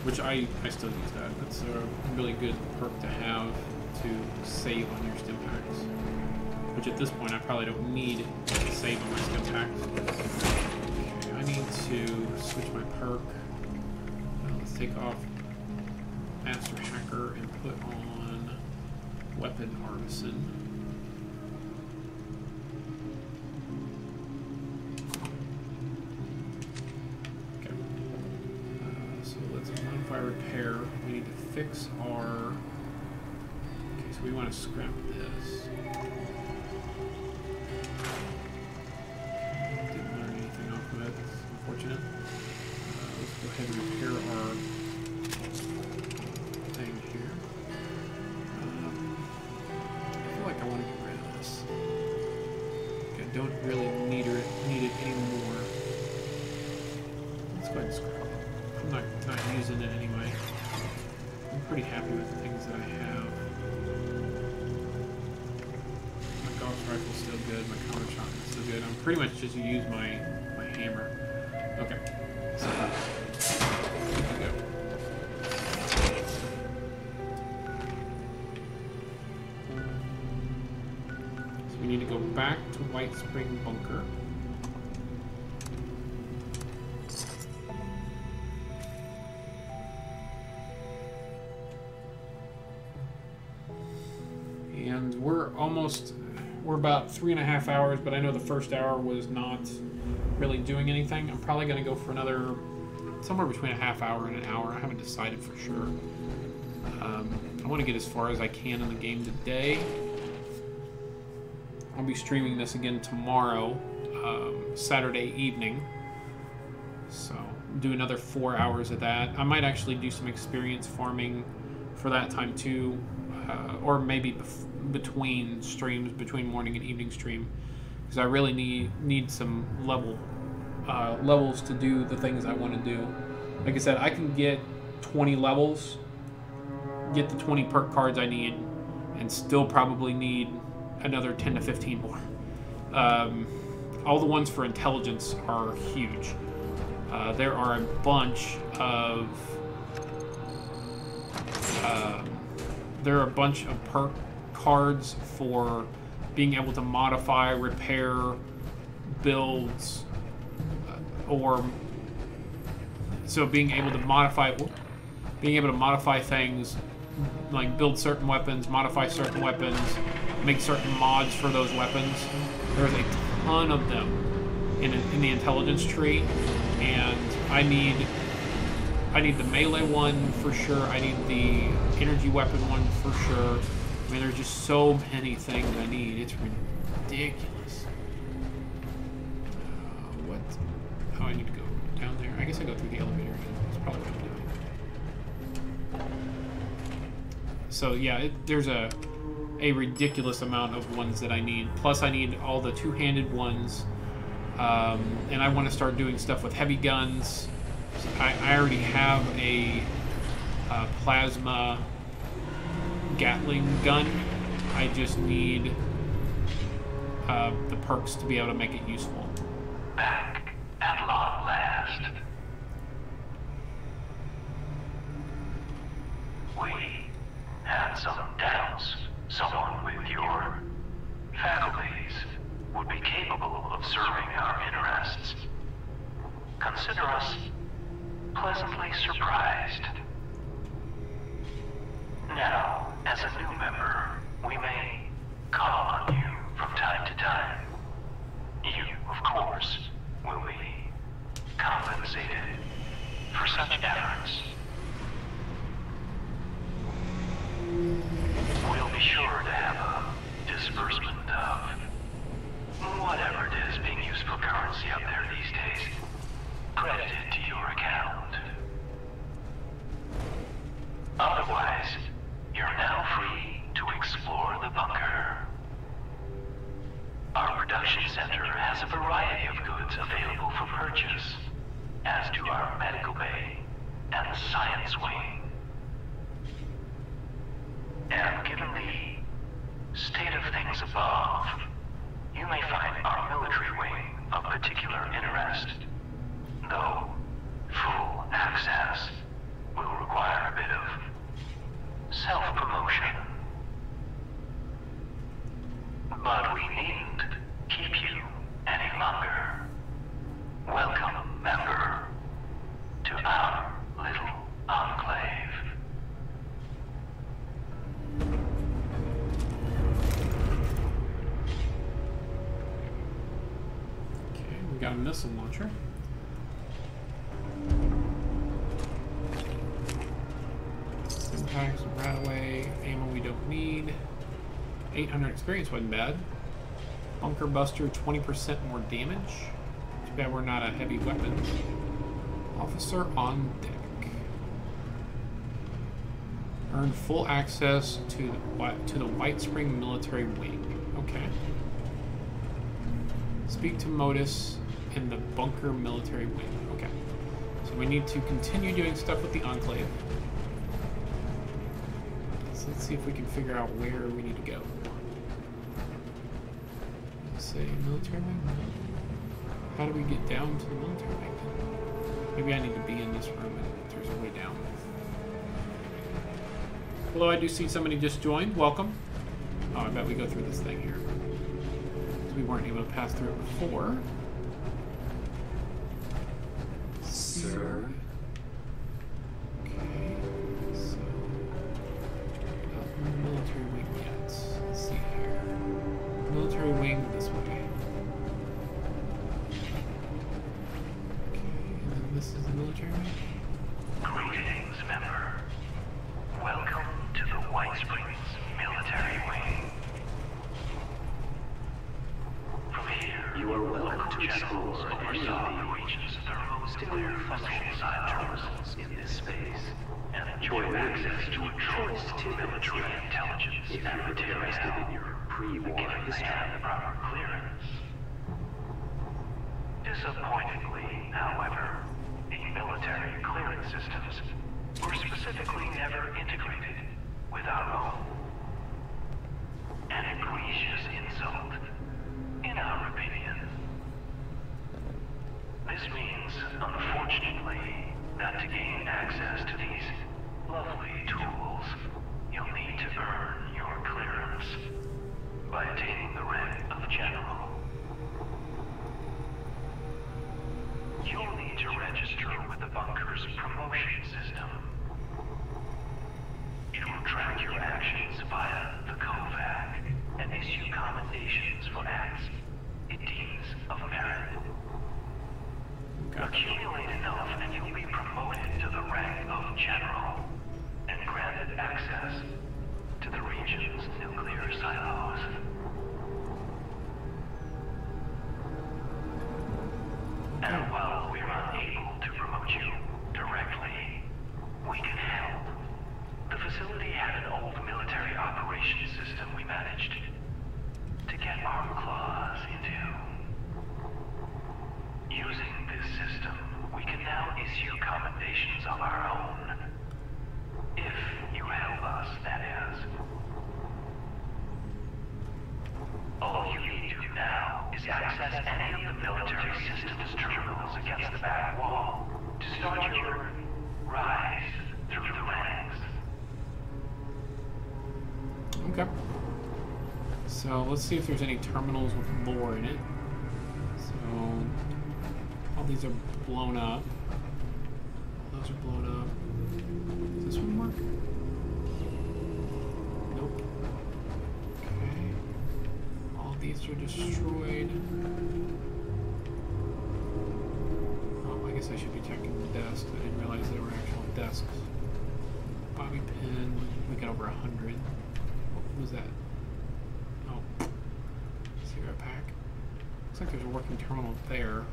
Which I still use that. That's a really good perk to have to save on your stim packs. Which at this point I probably don't need to save on my stim packs. Okay, I need to switch my perk. Let's take off Master Hacker and put on Weapon Artisan. Okay. So let's modify repair. We need to fix our... Okay, so we want to scrap this. Didn't learn anything off of it. That's unfortunate. Let's go ahead and repair our thing here. I feel like I want to get rid of this. Okay, I don't really need it anymore. Let's go ahead and scrap it. I'm not using it anyway. I'm pretty happy with the things that I have. My Gauss rifle's still good, my counter shotgun's still good. I'm pretty much just use my hammer. Okay. So here we go. So we need to go back to White Spring Bunker. And we're about 3.5 hours, but I know the first hour was not really doing anything. I'm probably going to go for another, somewhere between a half hour and an hour. I haven't decided for sure. I want to get as far as I can in the game today. I'll be streaming this again tomorrow, Saturday evening. So do another 4 hours of that. I might actually do some experience farming for that time too, or maybe between streams, between morning and evening stream, because I really need some levels to do the things I want to do. Like I said, I can get 20 levels, get the 20 perk cards I need, and still probably need another 10 to 15 more. All the ones for intelligence are huge. There are a bunch of perk cards for being able to modify, repair, builds, being able to modify things, like build certain weapons, modify certain weapons, make certain mods for those weapons. There's a ton of them in the intelligence tree, and I need the melee one for sure. I need the energy weapon one for sure. I mean, there's just so many things I need. It's ridiculous. Oh, I need to go down there. I guess I go through the elevator again. That's probably what I'm doing. So yeah, there's a ridiculous amount of ones that I need. Plus, I need all the two-handed ones, and I want to start doing stuff with heavy guns. I already have a plasma Gatling gun. I just need the perks to be able to make it useful. Back at long last. We had some doubts someone with your faculties would be capable of serving our interests. Consider us pleasantly surprised. Now, as a new member, we may call on you from time to time. You, of course, will be compensated for such efforts. be sure to have a disbursement of whatever it is being used for currency up there these days credited to your account. Otherwise, you're now free to explore the bunker. Our production center has a variety of goods available for purchase, as do our medical bay and the science wing. And given the state of things above, you may find our military wing of particular interest, though full access will require a bit of self-promotion. But we needn't keep you any longer. Welcome, member, to our little enclave. Okay, we got a missile launcher. Impacts, right away, ammo we don't need. 800 experience wasn't bad. Bunker Buster, 20% more damage. Too bad we're not a heavy weapon. Officer on deck. Earn full access to the White Spring military wing. Okay. Speak to Modus in the Bunker military wing. Okay. So we need to continue doing stuff with the Enclave. So let's see if we can figure out where we need to go. Let's say military wing? How do we get down to the military wing? Maybe I need to be in this room and there's a way down. Hello, I do see somebody just joined. Welcome. Oh, I bet we go through this thing here. Because we weren't able to pass through it before. Sir. Okay, so not the military wing yet. Let's see here. Military wing this way. Okay, and then this is the military wing. Greetings, member. Welcome to the White Springs military wing. From here, you are welcome to explore oversaw the region's thermonuclear functional silos in this space and enjoy access to a trove of military intelligence and material in your pre-war history and proper clearance. Disappointingly, however, the military clearance systems were specifically never integrated with our own. An egregious insult, in our opinion. This means, unfortunately, that to gain access to these lovely tools, you'll need to earn your clearance by attaining the rank of General. You'll need to register with the bunker's promotion system. It will track your actions via the COVAC and issue commendations for acts it deems of merit. Accumulate enough and you'll be promoted to the rank of General and granted access to the region's nuclear silos. And while we're unable to promote you directly, we can help. The facility had an old military operations system we managed to get our claws into. Using this system, we can now issue commendations of our own. If you help us, that is. All you need to do now is access any of the military systems terminals against the back wall to start your rise through the ranks. Okay. So let's see if there's any terminals with lore in it. So all these are blown up. Those are blown up. Does this one work? Nope. Okay. All these are destroyed. Oh, I guess I should be checking the desks. I didn't realize they were actual desks. Bobby pin. We got over 100. Who's that? Oh. Cigarette pack. Looks like there's a working terminal there.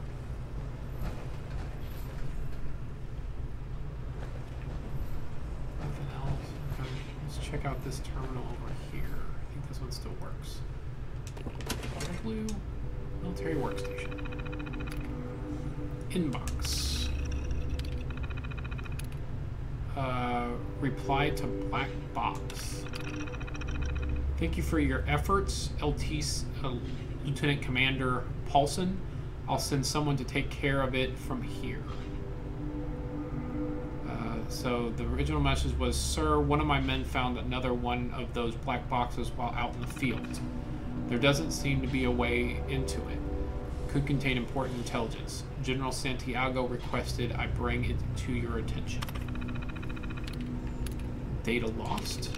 Nothing else. Okay. Let's check out this terminal over here. I think this one still works. Blue military workstation. Inbox. Reply to black box. Thank you for your efforts, Lieutenant Commander Paulson. I'll send someone to take care of it from here. So the original message was, Sir, one of my men found another one of those black boxes while out in the field. There doesn't seem to be a way into it. Could contain important intelligence. General Santiago requested I bring it to your attention. Data lost.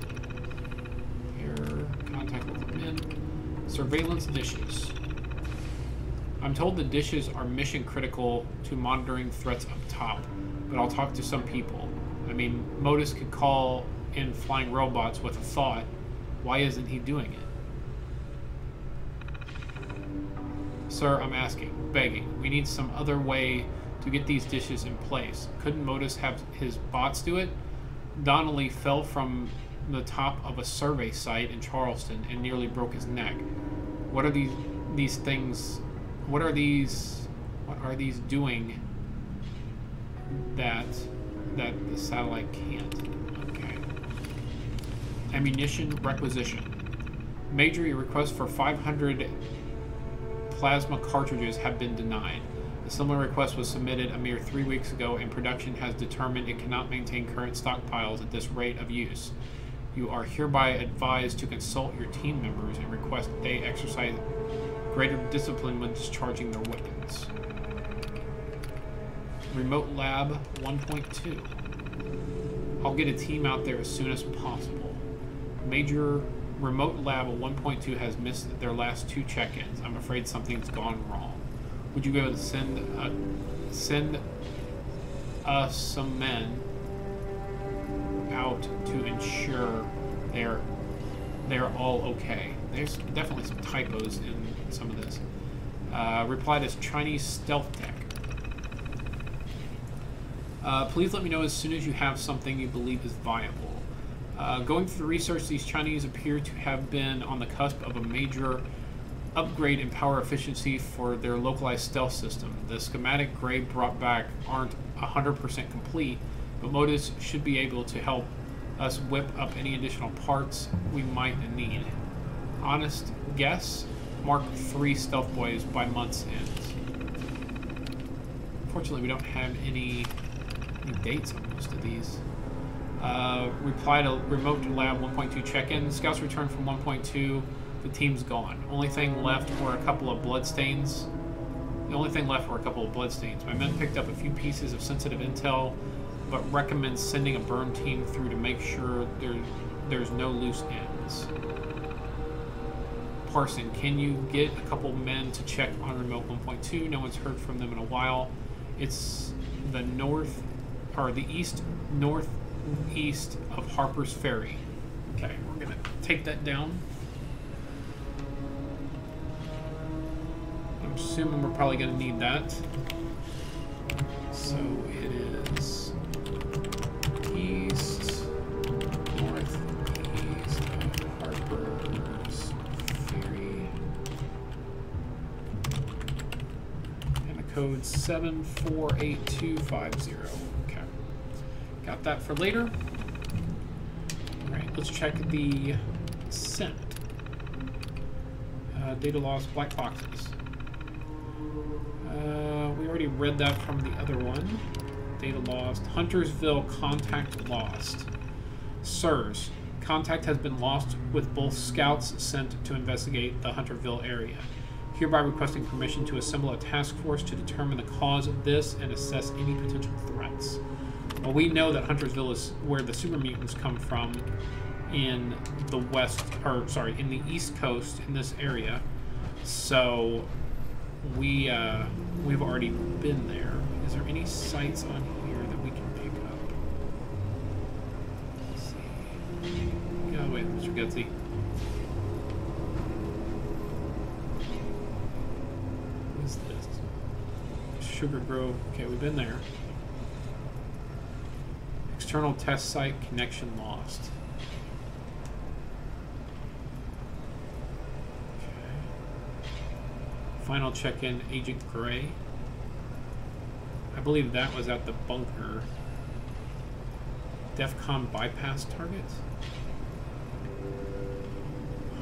Error. Contact with the men. Surveillance dishes. I'm told the dishes are mission critical to monitoring threats up top, but I'll talk to some people. I mean, Modus could call in flying robots with a thought. Why isn't he doing it? Sir, I'm asking, begging. We need some other way to get these dishes in place. Couldn't Modus have his bots do it? Donnelly fell from the top of a survey site in Charleston and nearly broke his neck. What are these things? What are these doing that the satellite can't? Okay. Ammunition requisition. Major, your request for 500 plasma cartridges have been denied. A similar request was submitted a mere 3 weeks ago, and production has determined it cannot maintain current stockpiles at this rate of use. You are hereby advised to consult your team members and request they exercise greater discipline when discharging their weapons. Remote Lab 1.2. I'll get a team out there as soon as possible. Major, Remote Lab 1.2 has missed their last 2 check-ins. I'm afraid something's gone wrong. Would you be able to send us some men out to ensure they're all okay? There's definitely some typos in some of this. Replied as Chinese stealth tech. Please let me know as soon as you have something you believe is viable. Going through the research, these Chinese appear to have been on the cusp of a major upgrade in power efficiency for their localized stealth system. The schematic Gray brought back aren't 100% complete, but Modus should be able to help us whip up any additional parts we might need. Honest guess, Mark III stealth boys by month's end. Unfortunately, we don't have any dates on most of these. Reply to Remote Lab 1.2 check-in. Scouts returned from 1.2. The team's gone. Only thing left were a couple of bloodstains. My men picked up a few pieces of sensitive intel, but recommend sending a burn team through to make sure there's no loose ends. Parson, can you get a couple men to check on Remote 1.2? No one's heard from them in a while. It's the east northeast of Harper's Ferry. Okay, we're gonna take that down. I'm assuming we're probably going to need that. So it is east, northeast of Harper's Ferry. And the code 748250. Okay. Got that for later. Alright, let's check the Senate. Data loss, black boxes. We already read that from the other one. Data lost. Huntersville contact lost. Sirs, contact has been lost with both scouts sent to investigate the Huntersville area. Hereby requesting permission to assemble a task force to determine the cause of this and assess any potential threats. Well, we know that Huntersville is where the super mutants come from in the in the East Coast in this area. So we've already been there. Is there any sites on here that we can pick up? Let's see. Go away, Mr. Gutsy. Sugar Grove. Okay, we've been there. External test site connection lost. Okay. Final check-in, Agent Gray. I believe that was at the bunker. DEFCON bypass target?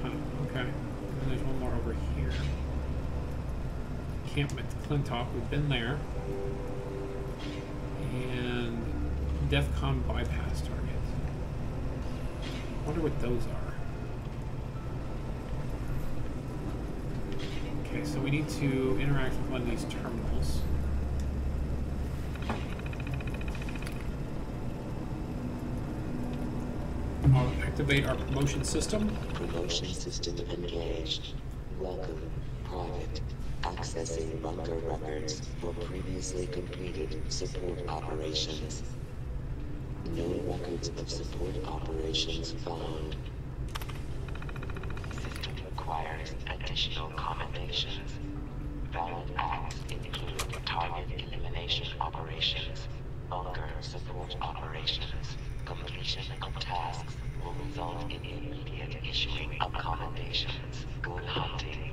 Huh, okay. And there's one more over here. Camp McClintock, we've been there. And DEFCON bypass target. Wonder what those are. Okay, so we need to interact with one of these terminals. I'll activate our promotion system. Promotion system engaged. Welcome, Private. Accessing bunker records for previously completed support operations. No records of support operations found. System requires additional commendations. Valid acts include target elimination operations, bunker support operations. Completion of tasks will result in immediate issuing of commendations. Good hunting.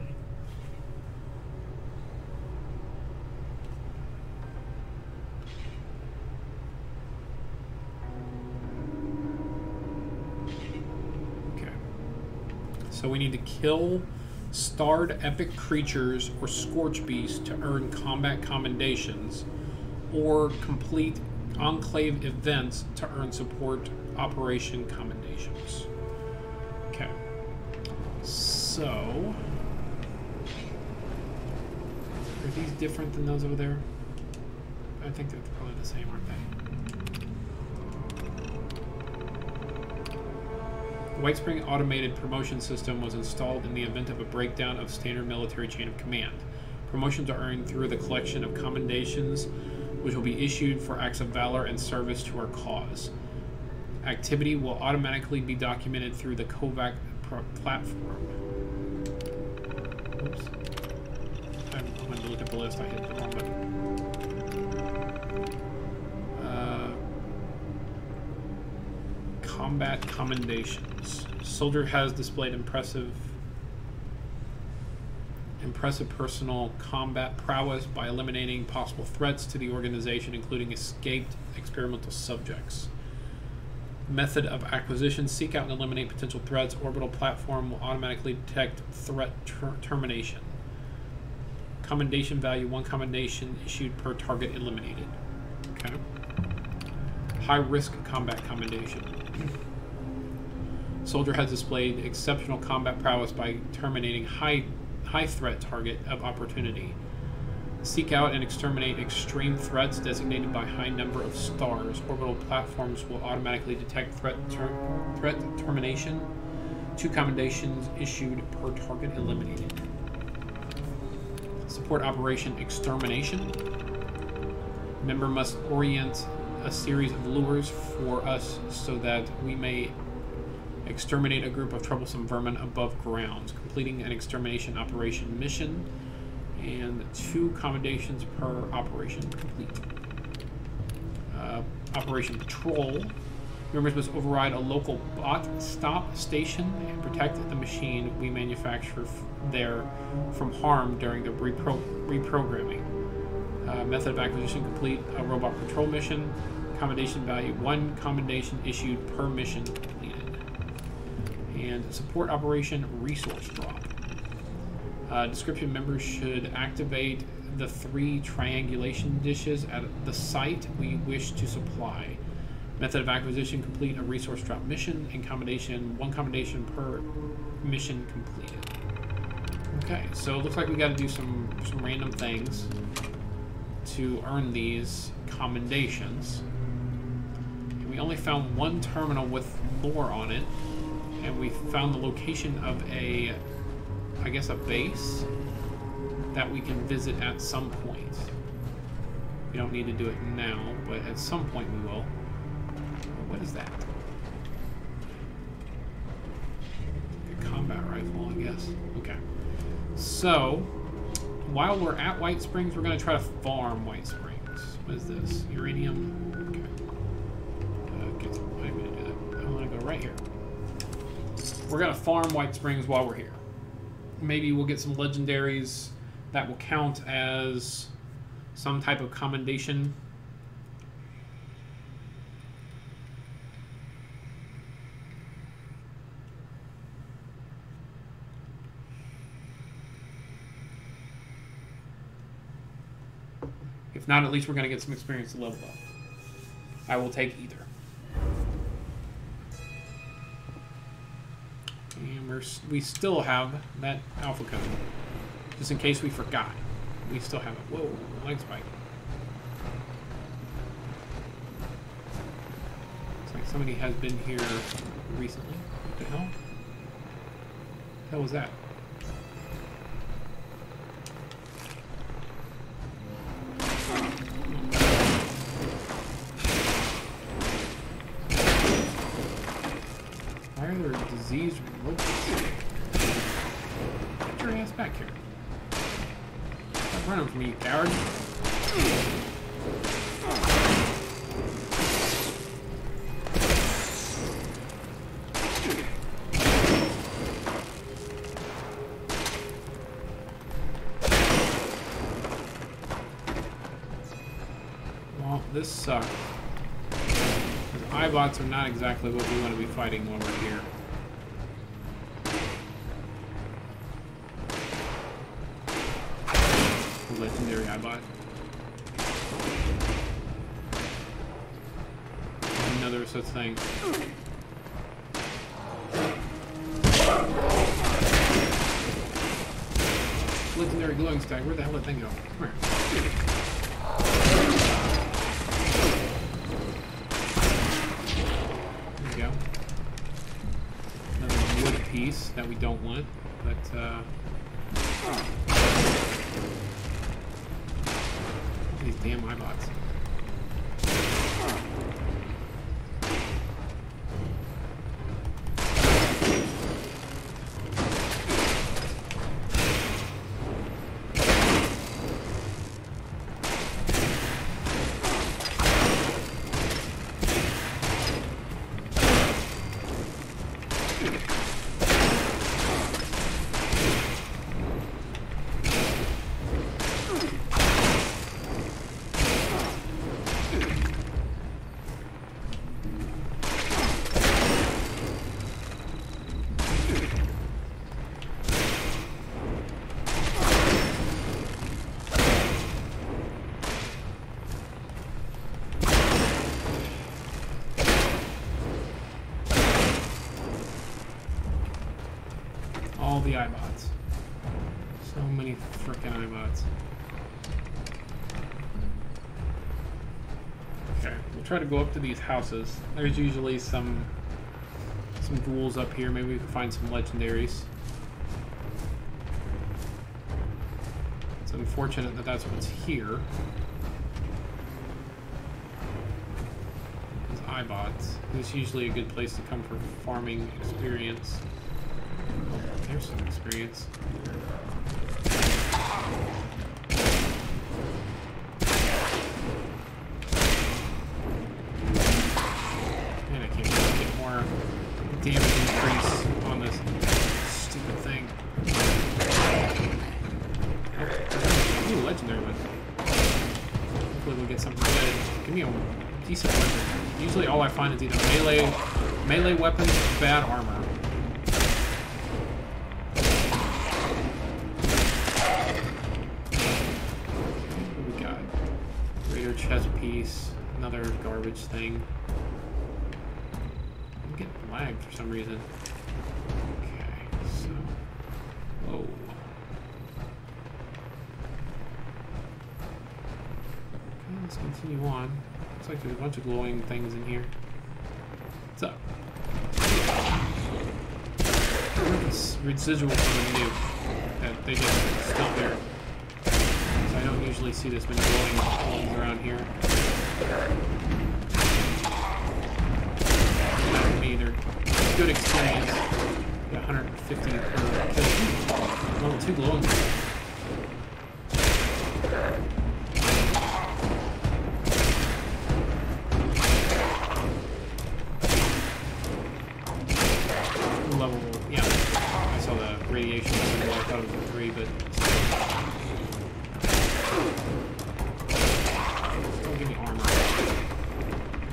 So we need to kill starred epic creatures or scorch beasts to earn combat commendations, or complete enclave events to earn support operation commendations. Okay. So are these different than those over there? I think they're probably the same, aren't they? The White Spring automated promotion system was installed in the event of a breakdown of standard military chain of command. Promotions are earned through the collection of commendations, which will be issued for acts of valor and service to our cause. Activity will automatically be documented through the Kovac platform. Oops. I went to look at the list, I hit the wrong button. Combat commendations. Soldier has displayed impressive personal combat prowess by eliminating possible threats to the organization, including escaped experimental subjects. Method of acquisition. Seek out and eliminate potential threats. Orbital platform will automatically detect threat termination. Commendation value. 1 commendation issued per target eliminated. Okay. High risk combat commendation. Soldier has displayed exceptional combat prowess by terminating high threat target of opportunity. Seek out and exterminate extreme threats designated by high number of stars. Orbital platforms will automatically detect threat termination. 2 commendations issued per target eliminated. Support operation extermination. Member must orient a series of lures for us so that we may exterminate a group of troublesome vermin above ground. Completing an extermination operation mission, and 2 commendations per operation complete. Operation Patrol. Members must override a local bot stop station and protect the machine we manufacture there from harm during the reprogramming. Method of acquisition. Complete a robot patrol mission. Commendation value. 1 commendation issued per mission completed. And support operation resource drop. Description: members should activate the 3 triangulation dishes at the site we wish to supply. Method of acquisition: complete a resource drop mission, and commendation 1 commendation per mission completed. Okay, so it looks like we got to do some random things to earn these commendations. And we only found 1 terminal with lore on it, and we found the location of I guess a base that we can visit at some point. We don't need to do it now, but at some point we will. What is that? A combat rifle, I guess. Okay. So, while we're at White Springs, we're going to try to farm White Springs. What is this? Uranium? Okay. I am going to do that. I'm going to go right here. We're going to farm White Springs while we're here. Maybe we'll get some legendaries that will count as some type of commendation. If not, at least we're going to get some experience to level up. I will take either. And we still have that alpha code. Just in case we forgot. We still have it. Whoa, leg spike. Looks like somebody has been here recently. What the hell? What the hell was that? Why are there diseased robots? Get your ass back here. Stop running from me, you coward. Well, this sucks. Eyebots are not exactly what we want to be fighting while we're here. Legendary eyebot. Another such thing. Legendary glowing stack. Where the hell did that thing go? Come here. Piece that we don't want, but these damn eyebots. All the eyebots. So many frickin' eyebots. Okay, we'll try to go up to these houses. There's usually some ghouls up here. Maybe we can find some legendaries. It's unfortunate that that's what's here. These eyebots. It's usually a good place to come for farming experience. Oh, there's some experience. Man, I can't get more damage increase on this stupid thing. Ooh, legendary one. Hopefully we'll get something good. Give me a decent weapon. Usually all I find is either melee weapons or bad armor. Chest piece, another garbage thing. I'm getting lagged for some reason. Okay, so. Whoa. Okay, let's continue on. Looks like there's a bunch of glowing things in here. What's up? It's residual from the nuke that they just still there. I don't usually see this many glowing things around here. For me, they're good experience. Got 150 per kill. Level 2 glowing.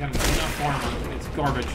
got enough armor. It's garbage.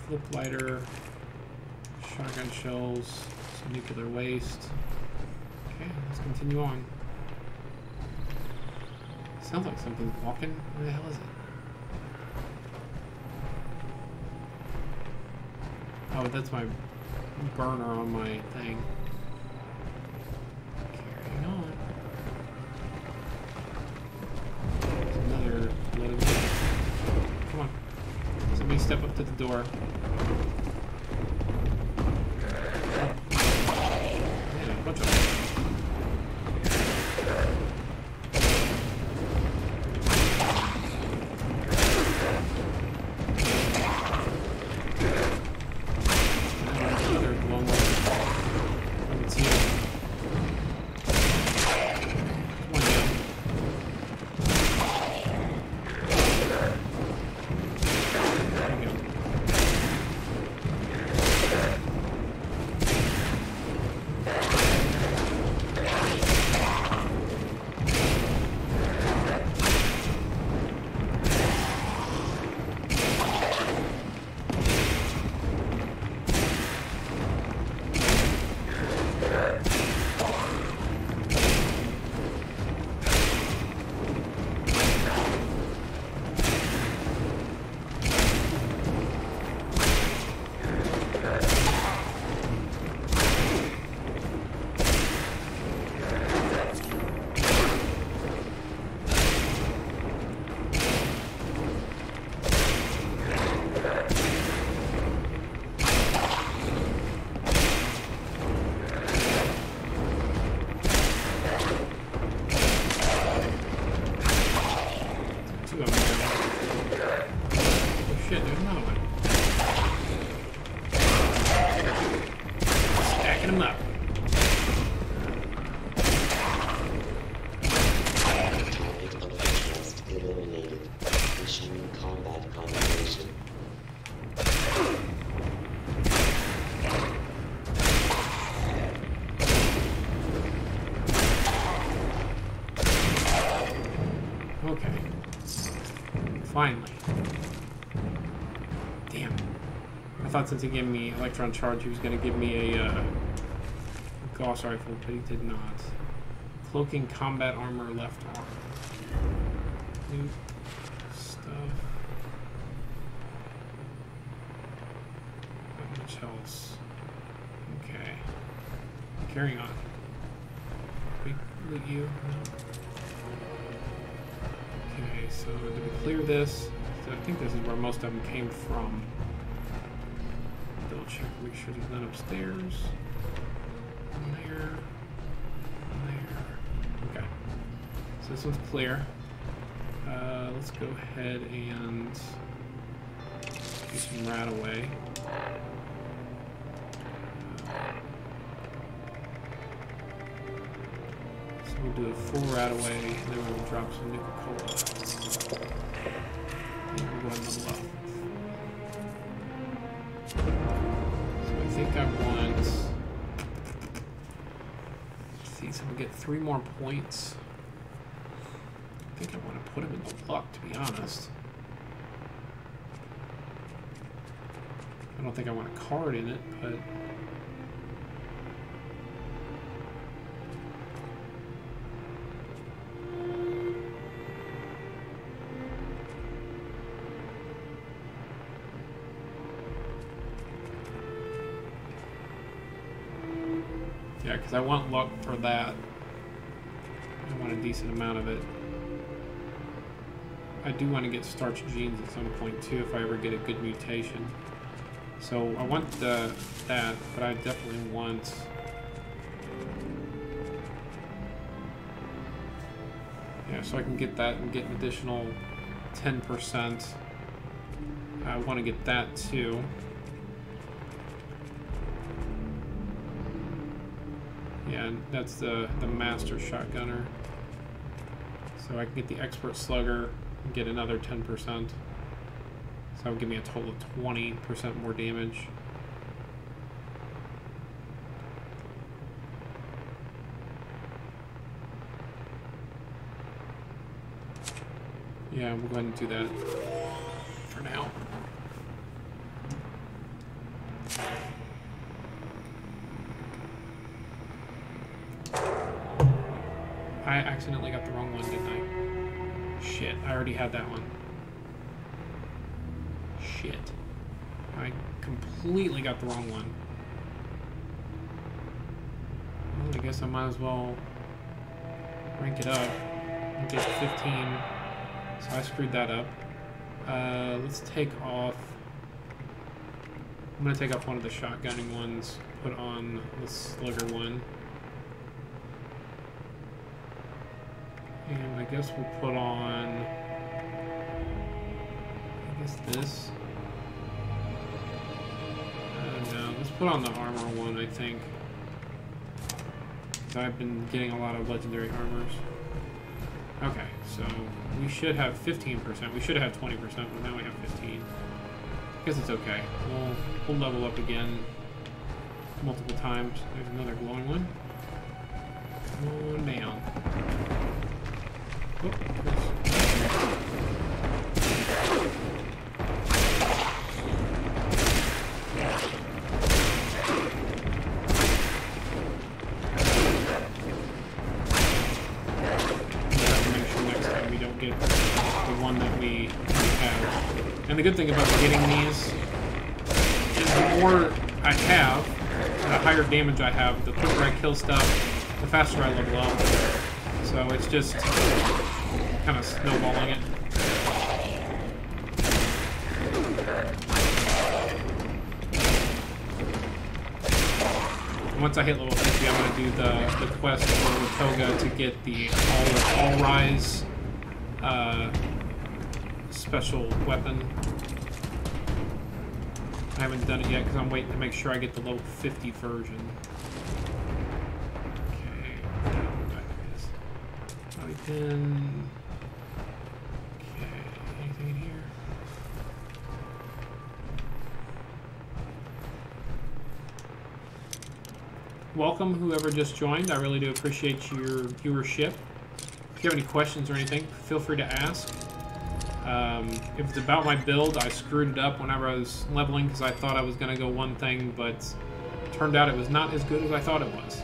Flip lighter, shotgun shells, some nuclear waste. Okay, let's continue on. Sounds like something's walking. Where the hell is it? Oh, that's my burner on my thing. Carrying on. There's another loading bay. Come on. Somebody step up to the door. Man, a bunch of them. Finally. Damn. I thought since he gave me electron charge, he was going to give me a Gauss rifle, but he did not. Cloaking combat armor left arm. New stuff. Not much else. Okay. Carrying on. We loot you. No. Okay, so did we clear this? So I think this is where most of them came from. Double check, make sure there's none upstairs. One there. One there. Okay. So this one's clear. Let's go ahead and do some rat away. We'll do a full rat away, and then we'll drop some Nuka-Cola. And we'll go ahead and level up. So I think I want... Let's see, so we get 3 more points. I think I want to put him in the luck, to be honest. I don't think I want a card in it, but... Yeah, because I want luck for that. I want a decent amount of it. I do want to get starch genes at some point too if I ever get a good mutation. So I want that, but I definitely want... Yeah, so I can get that and get an additional 10%. I want to get that too. Yeah, that's the master shotgunner. So I can get the expert slugger and get another 10%. So that would give me a total of 20% more damage. Yeah, we'll go ahead and do that for now. I accidentally got the wrong one, didn't I? Shit, I already had that one. Shit. I completely got the wrong one. Well, I guess I might as well rank it up and get 15. So I screwed that up. Let's take off... I'm going to take off one of the shotgunning ones, put on the slugger one. And I guess we'll put on... I guess this. No, let's put on the armor one, I think. Because I've been getting a lot of legendary armors. Okay, so we should have 15%. We should have had 20%, but now we have 15. I guess it's okay. We'll level up again multiple times. There's another glowing one. One down. Oh, get the one that we have. And the good thing about getting these is the more I have, the higher damage I have, the quicker I kill stuff, the faster I level up. So it's just kind of snowballing it. And once I hit level 50, I'm going to do the quest for Toga to get the All Rise special weapon. I haven't done it yet because I'm waiting to make sure I get the level 50 version. Okay, bobby pin. Okay, anything in here? Welcome, whoever just joined. I really do appreciate your viewership. If you have any questions or anything, feel free to ask. If it's about my build, I screwed it up whenever I was leveling because I thought I was going to go one thing, but it turned out it was not as good as I thought it was.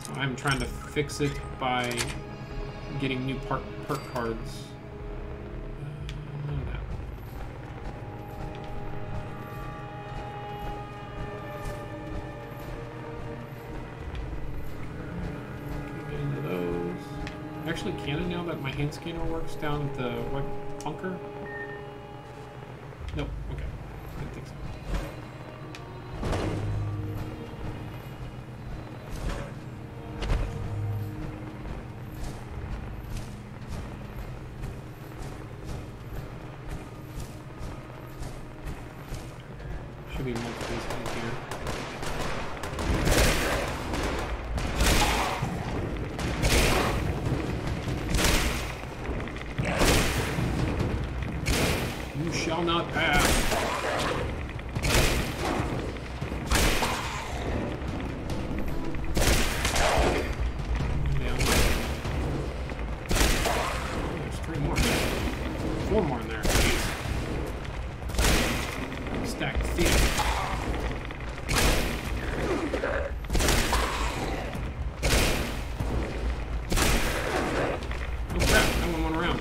So I'm trying to fix it by getting new perk cards. None of that. Actually, can it now that my hand scanner works down at the bunker? Nope. Okay. Didn't think so. Should be multiple things here. Shall not pass. There's 3 more. 4 more in there. Stacked thief. Oh crap! That one went around.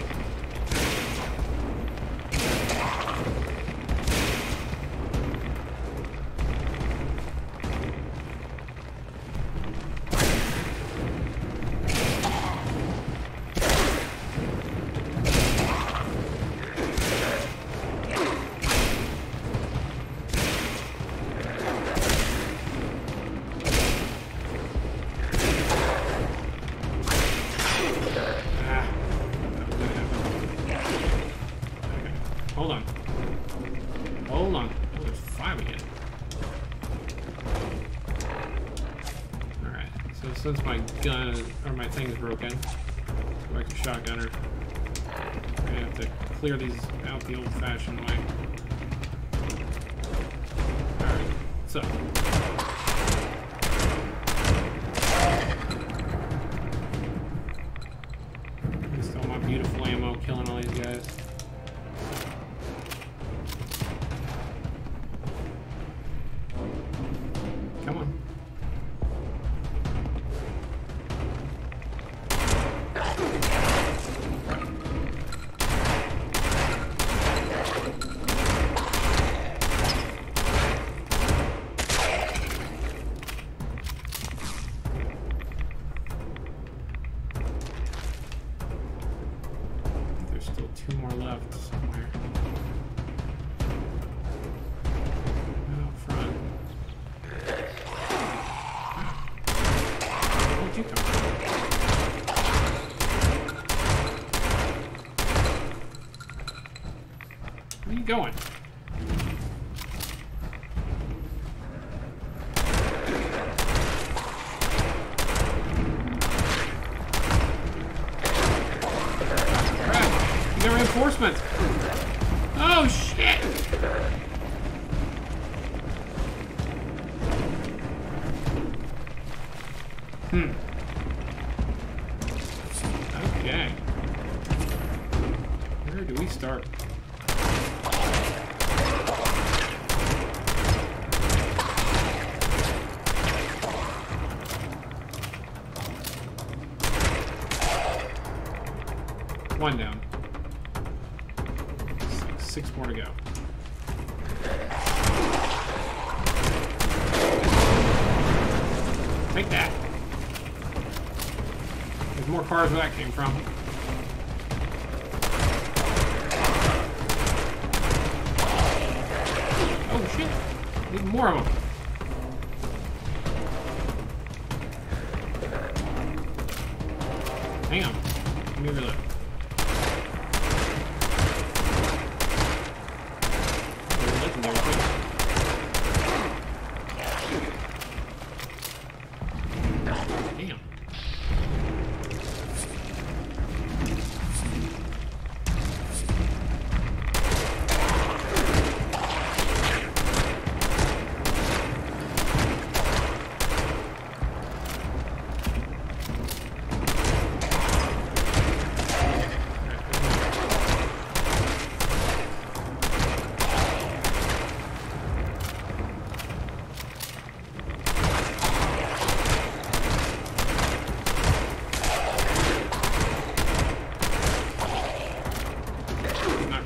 since my gun or my thing is broken, like a shotgunner, I have to clear these out the old-fashioned way. All right, so. Just all my beautiful ammo killing all these guys. Come on. There's still 2 more left somewhere. Out front. Where'd you come from? Where are you going? Crap! You got reinforcements! Oh shit! Okay. Where do we start? One down. 6 more to go. Take that. There's more cars where that came from. Oh shit! Need more of them. Hang on. Let me reload. Damn.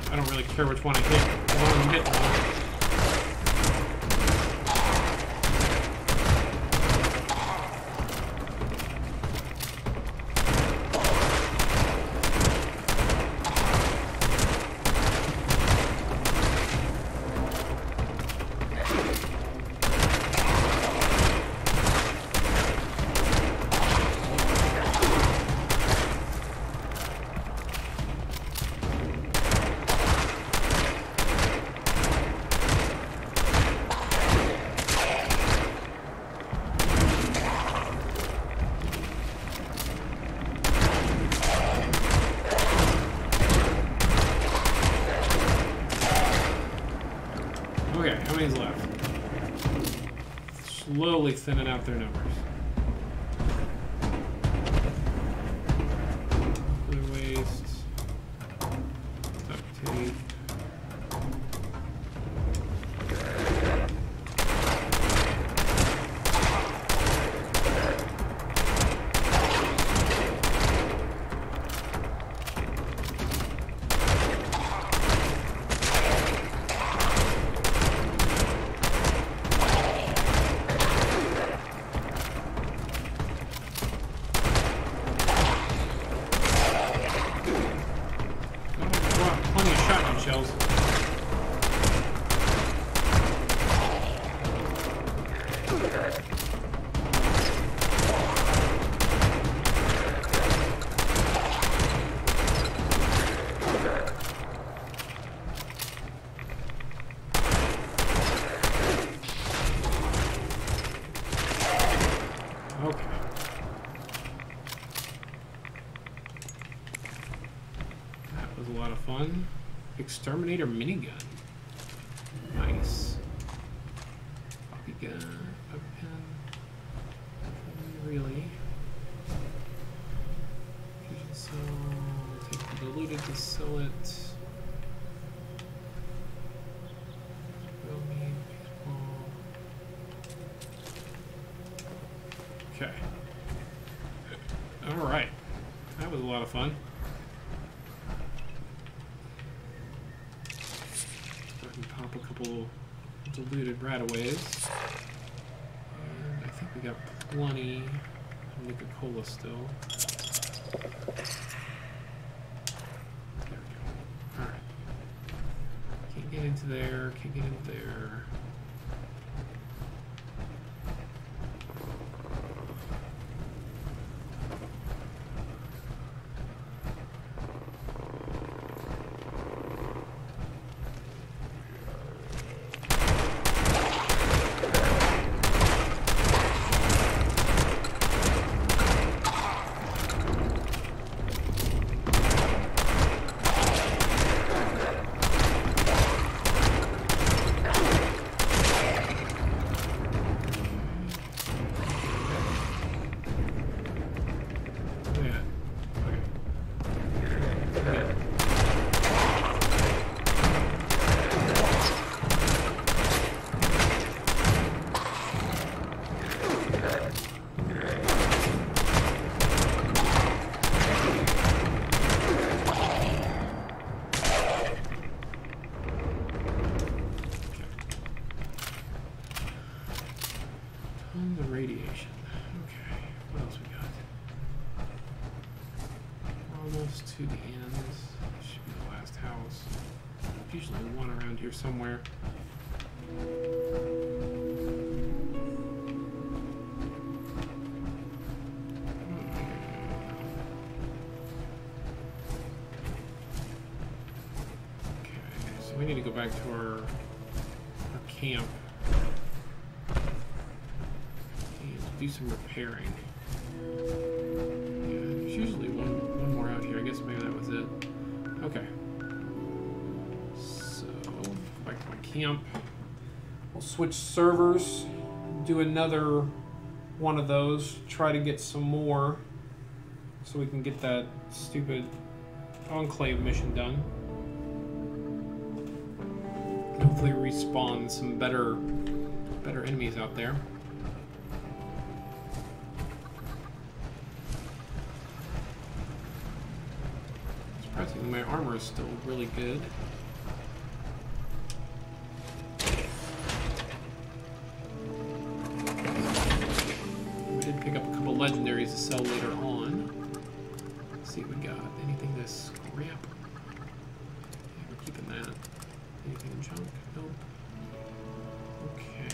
I don't really care which one I hit. As long as I'm hitting one. Okay, how many's left? Slowly thinning out their numbers. Nuclear waste. Duct tape. was a lot of fun. Exterminator minigun. Nice. Poppy gun. Poppy gun. Really? Fusion cell. Take the diluted to sell it. Okay. Alright. That was a lot of fun. So I can pop a couple diluted rataways. And I think we got plenty of Nuka-Cola still. There we go. Alright. Can't get into there, can't get into there. Tons of radiation. Okay, what else we got? Almost to the end. This should be the last house. There's usually one around here somewhere. Okay, so we need to go back to our camp. Do some repairing. Yeah, there's usually one more out here. I guess maybe that was it. Okay. So, back to my camp. We'll switch servers, do another one of those, try to get some more so we can get that stupid Enclave mission done. And hopefully respawn some better enemies out there. Surprisingly, my armor is still really good. We did pick up a couple legendaries to sell later on. Let's see what we got. Anything to scrap? Yeah, we're keeping that. Anything in junk? Nope. Okay,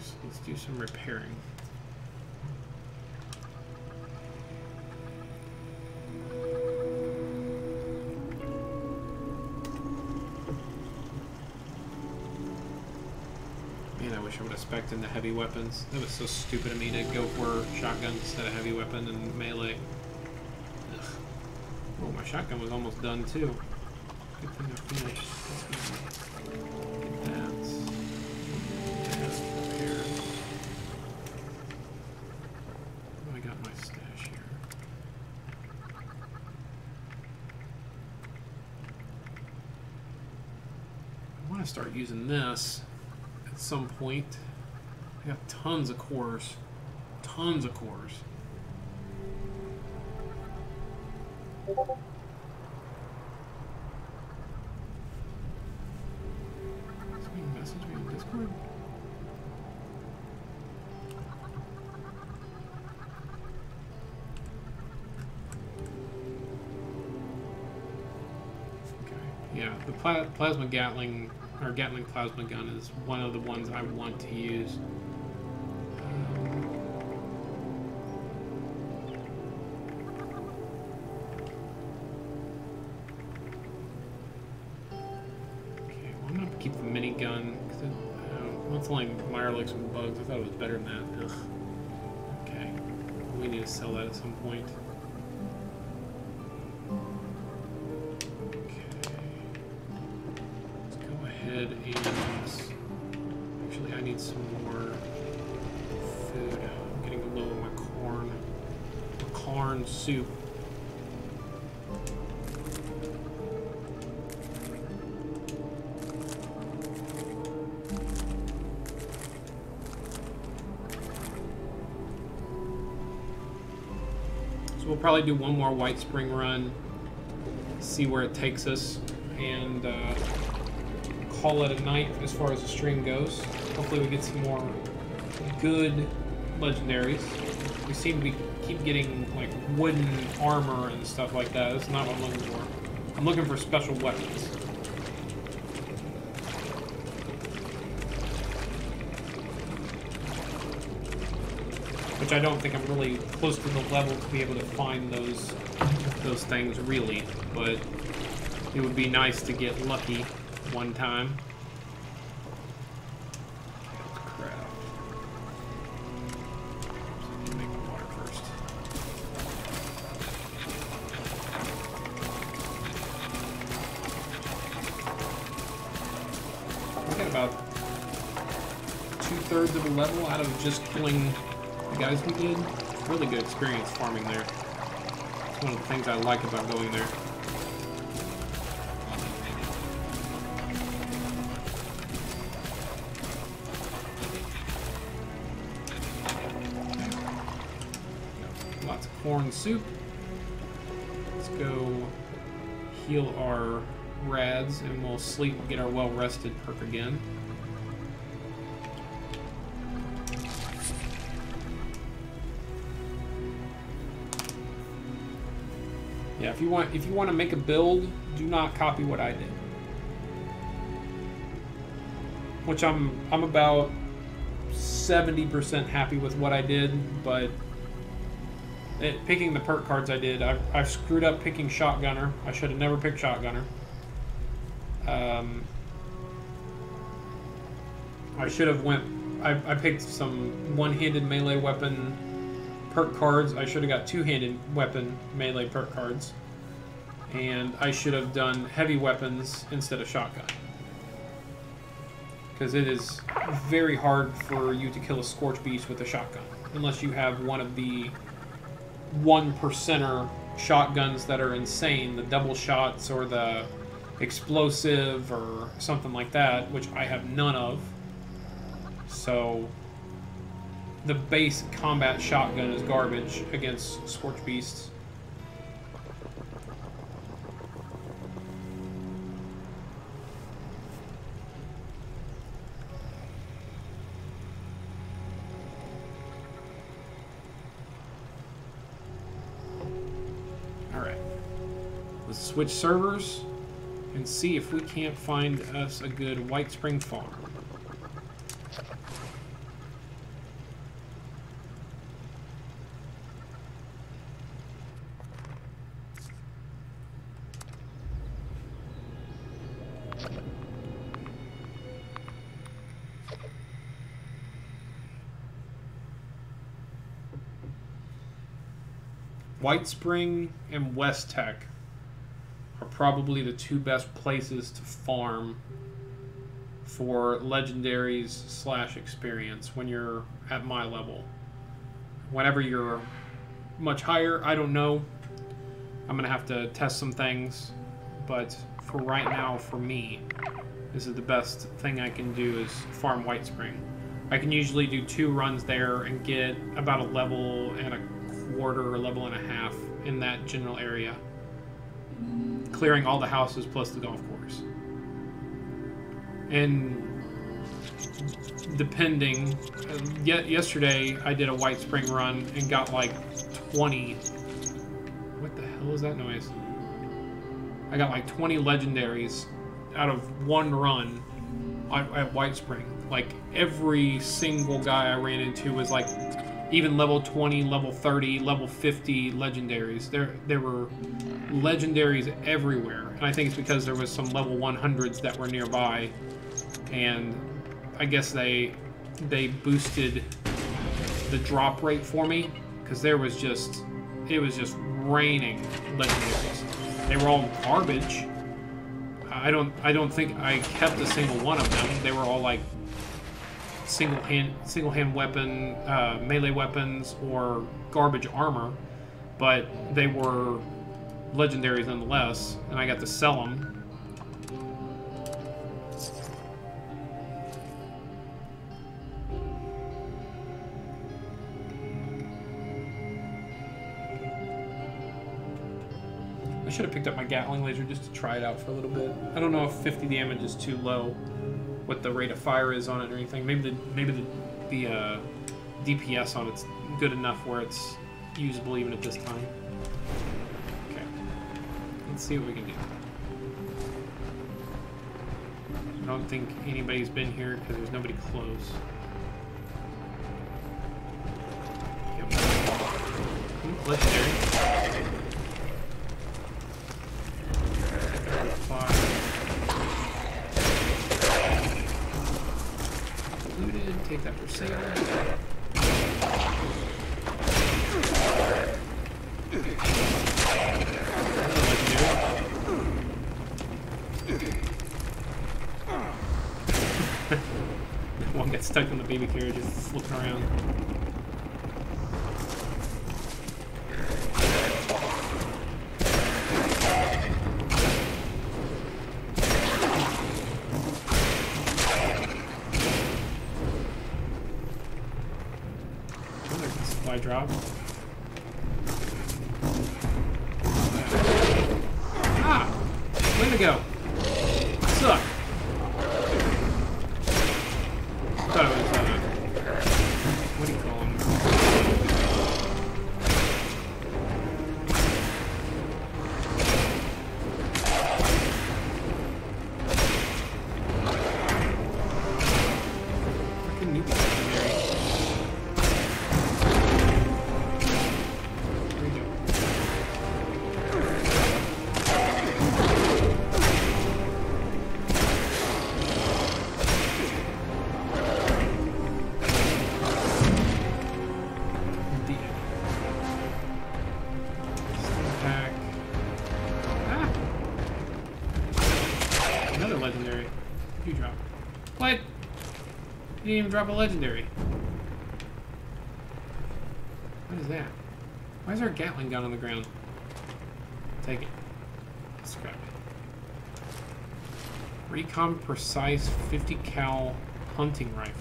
so let's do some repairing. I wish I would have spec'd in the heavy weapons. That was so stupid of me to go for shotgun instead of heavy weapon and melee. Ugh. Oh, my shotgun was almost done too. Good thing I finished. Get that. Here. Oh, I got my stash here. I want to start using this. At some point. I got tons of cores. Tons of cores. Somebody message me on Discord? Okay. Yeah, the plasma Gatling or Gatling plasma gun is one of the ones I want to use. Okay, well, I'm gonna keep the minigun because it's only Mirelix with bugs. I thought it was better than that. Ugh. Okay, we need to sell that at some point. Okay. ahead and... Actually, I need some more food. I'm getting low on my corn. Corn soup. We'll probably do one more White Spring run, see where it takes us, and call it a night as far as the stream goes. Hopefully we get some more good legendaries. We seem to keep getting like wooden armor and stuff like that. That's not what I'm looking for. I'm looking for special weapons. Which I don't think I'm really close to the level to be able to find those things really, but it would be nice to get lucky one time. Let's craft. So make water first. I got about 2/3 of a level out of just killing the guys we did. Really good experience farming there. It's one of the things I like about going there. Lots of corn soup. Let's go heal our rads and we'll sleep and get our well-rested perk again. Yeah, if you want to make a build, do not copy what I did. Which I'm about 70% happy with what I did, but picking the perk cards I did, I screwed up picking Shotgunner. I should have never picked Shotgunner. I should have I picked some one-handed melee weapon perk cards. I should have got two-handed weapon melee perk cards. And I should have done heavy weapons instead of shotgun. Because it is very hard for you to kill a Scorch Beast with a shotgun. Unless you have one of the 1%er shotguns that are insane. The double shots or the explosive or something like that. Which I have none of. So the base combat shotgun is garbage against Scorch Beasts. Alright. Let's switch servers and see if we can't find us a good White Spring farm. White Spring and West Tech are probably the two best places to farm for legendaries / experience when you're at my level. Whenever you're much higher, I don't know. I'm gonna have to test some things, but for right now, for me, this is the best thing I can do is farm White Spring. I can usually do 2 runs there and get about a level and a quarter or level and a half in that general area, clearing all the houses plus the golf course. And depending, yesterday I did a White Spring run and got like 20. What the hell is that noise? I got like 20 legendaries out of one run at White Spring. Like every single guy I ran into was like even level 20, level 30, level 50 legendaries. There were legendaries everywhere. And I think it's because there was some level 100s that were nearby. And I guess they boosted the drop rate for me. Because it was just raining legendaries. They were all garbage. I don't think I kept a single one of them. They were all like single hand weapon, melee weapons, or garbage armor, but they were legendaries nonetheless, and I got to sell them. I should have picked up my Gatling laser just to try it out for a little bit. I don't know if 50 damage is too low, what the rate of fire is on it or anything. Maybe the DPS on it's good enough where it's usable even at this time. Okay, let's see what we can do. I don't think anybody's been here because there's nobody close. Yep. Legendary. Looted, take that for sale. One gets stuck in the baby carriage, just flipping around. Drop. Ah! Way to go. Suck. Thought it was, what do you call him? Fucking need this legendary. Legendary. You drop. What? You didn't even drop a legendary. What is that? Why is our Gatling gun on the ground? Take it. Scrap it. Recon Precise 50 cal hunting rifle.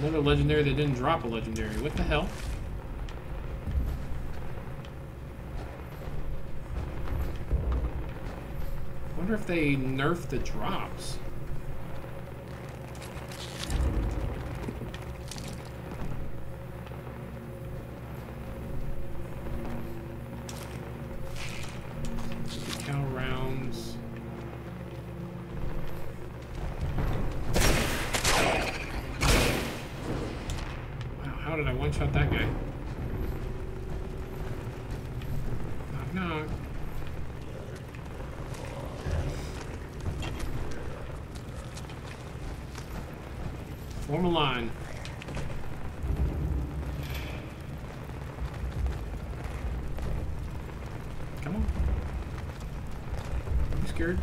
Another legendary that didn't drop a legendary. What the hell? I wonder if they nerfed the drops. Cal rounds. How did I one-shot that guy? Knock, knock. Form a line. Come on. You scared?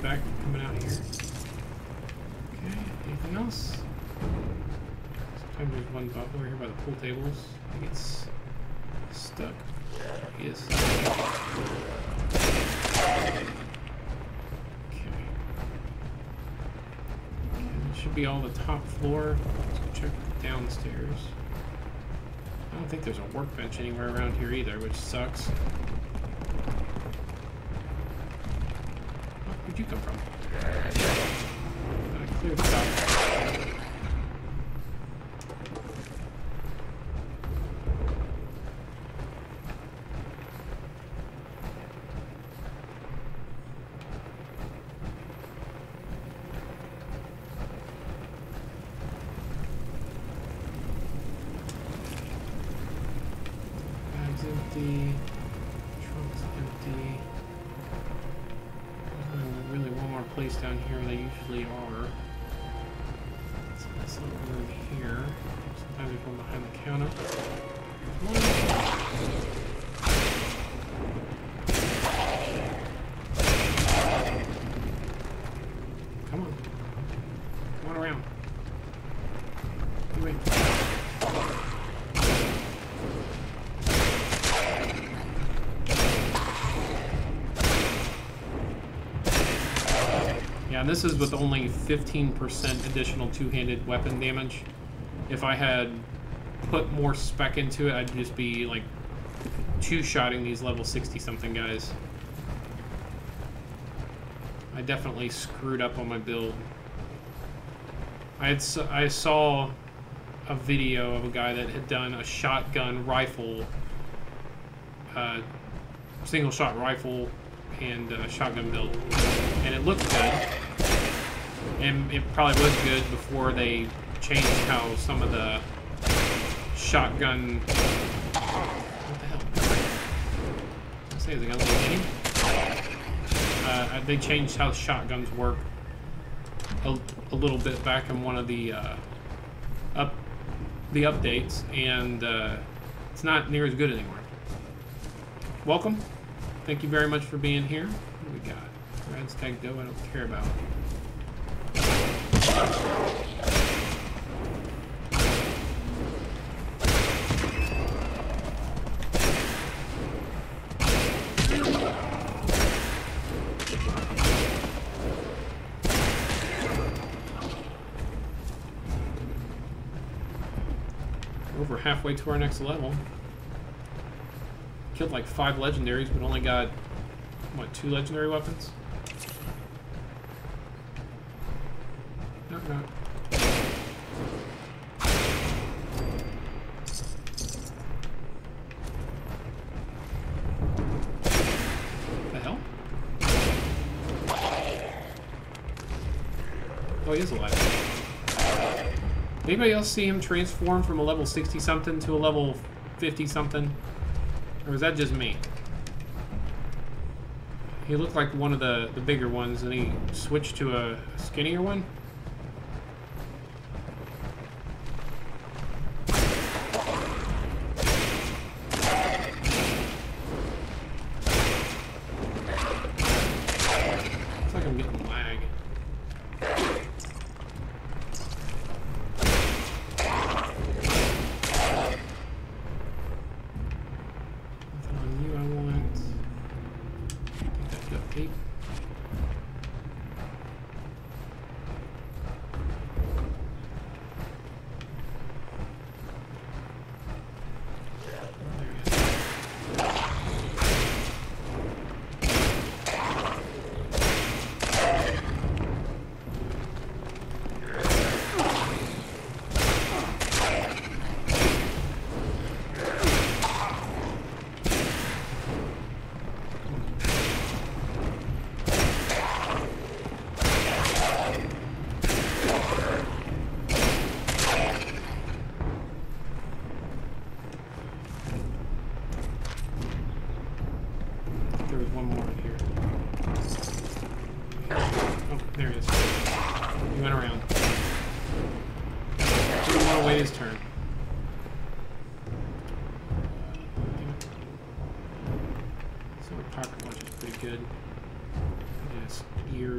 Back coming out here. Okay, anything else? Sometimes there's one bot over here by the pool tables. I think it's stuck. He is. Okay. It should be all the top floor. Let's go check downstairs. I don't think there's a workbench anywhere around here either, which sucks. Where'd you come from? I cleared this out. empty. Trunk's empty. There's really one more place down here they usually are. So that's not over here. Sometimes there's one behind the counter. Come on. Come on around. Wait. Yeah, and this is with only 15% additional two-handed weapon damage. If I had put more spec into it, I'd just be like two-shotting these level 60-something guys. I definitely screwed up on my build. I saw a video of a guy that had done a shotgun rifle, single-shot rifle and shotgun build, and it looked good. And it probably was good before they changed how some of the shotgun. What the hell? I say, is it gonna be? They changed how shotguns work a little bit back in one of the updates, and it's not near as good anymore. Welcome. Thank you very much for being here. What do we got? Radstag dough, I don't care about. Over halfway to our next level. Killed like 5 legendaries, but only got, what, 2 legendary weapons? No. The hell? Oh, he is alive. Anybody else see him transform from a level 60-something to a level 50-something? Or was that just me? He looked like one of the bigger ones, and he switched to a skinnier one? Looks like I'm getting lag.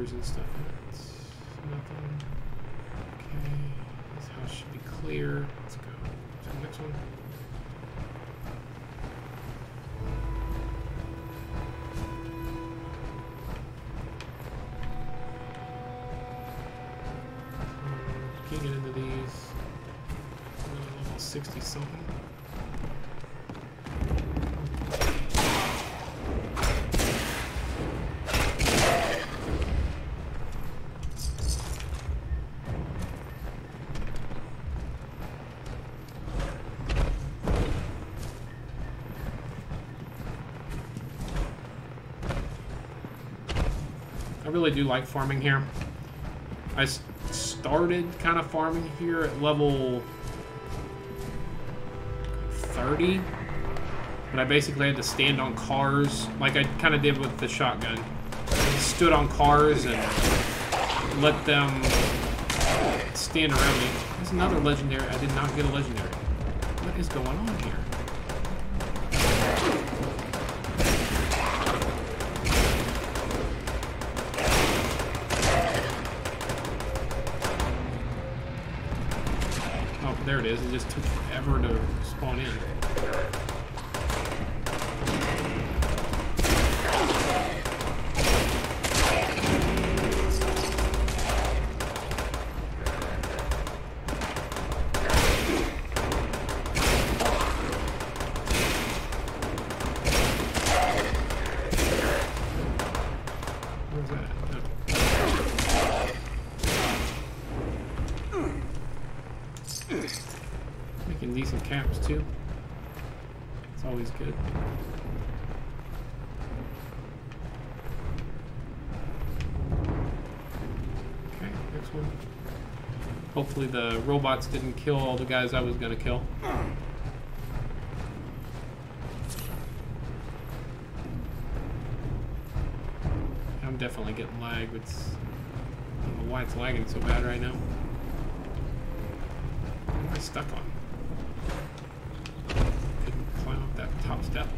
And stuff. That's nothing. Okay, this house should be clear. Let's go to the next one. Can't get into these. Level 60 something. I really do like farming here. I started kind of farming here at level 30, But I basically had to stand on cars, like I kind of did with the shotgun. I stood on cars and let them stand around me. There's another legendary. I did not get a legendary. What is going on here? Oh, there it is. It just took forever to spawn in. Making decent caps too. It's always good. Okay, next one. Hopefully the robots didn't kill all the guys I was gonna kill. I'm definitely getting lag. I don't know why it's lagging so bad right now. What am I stuck on? Couldn't climb up that top step.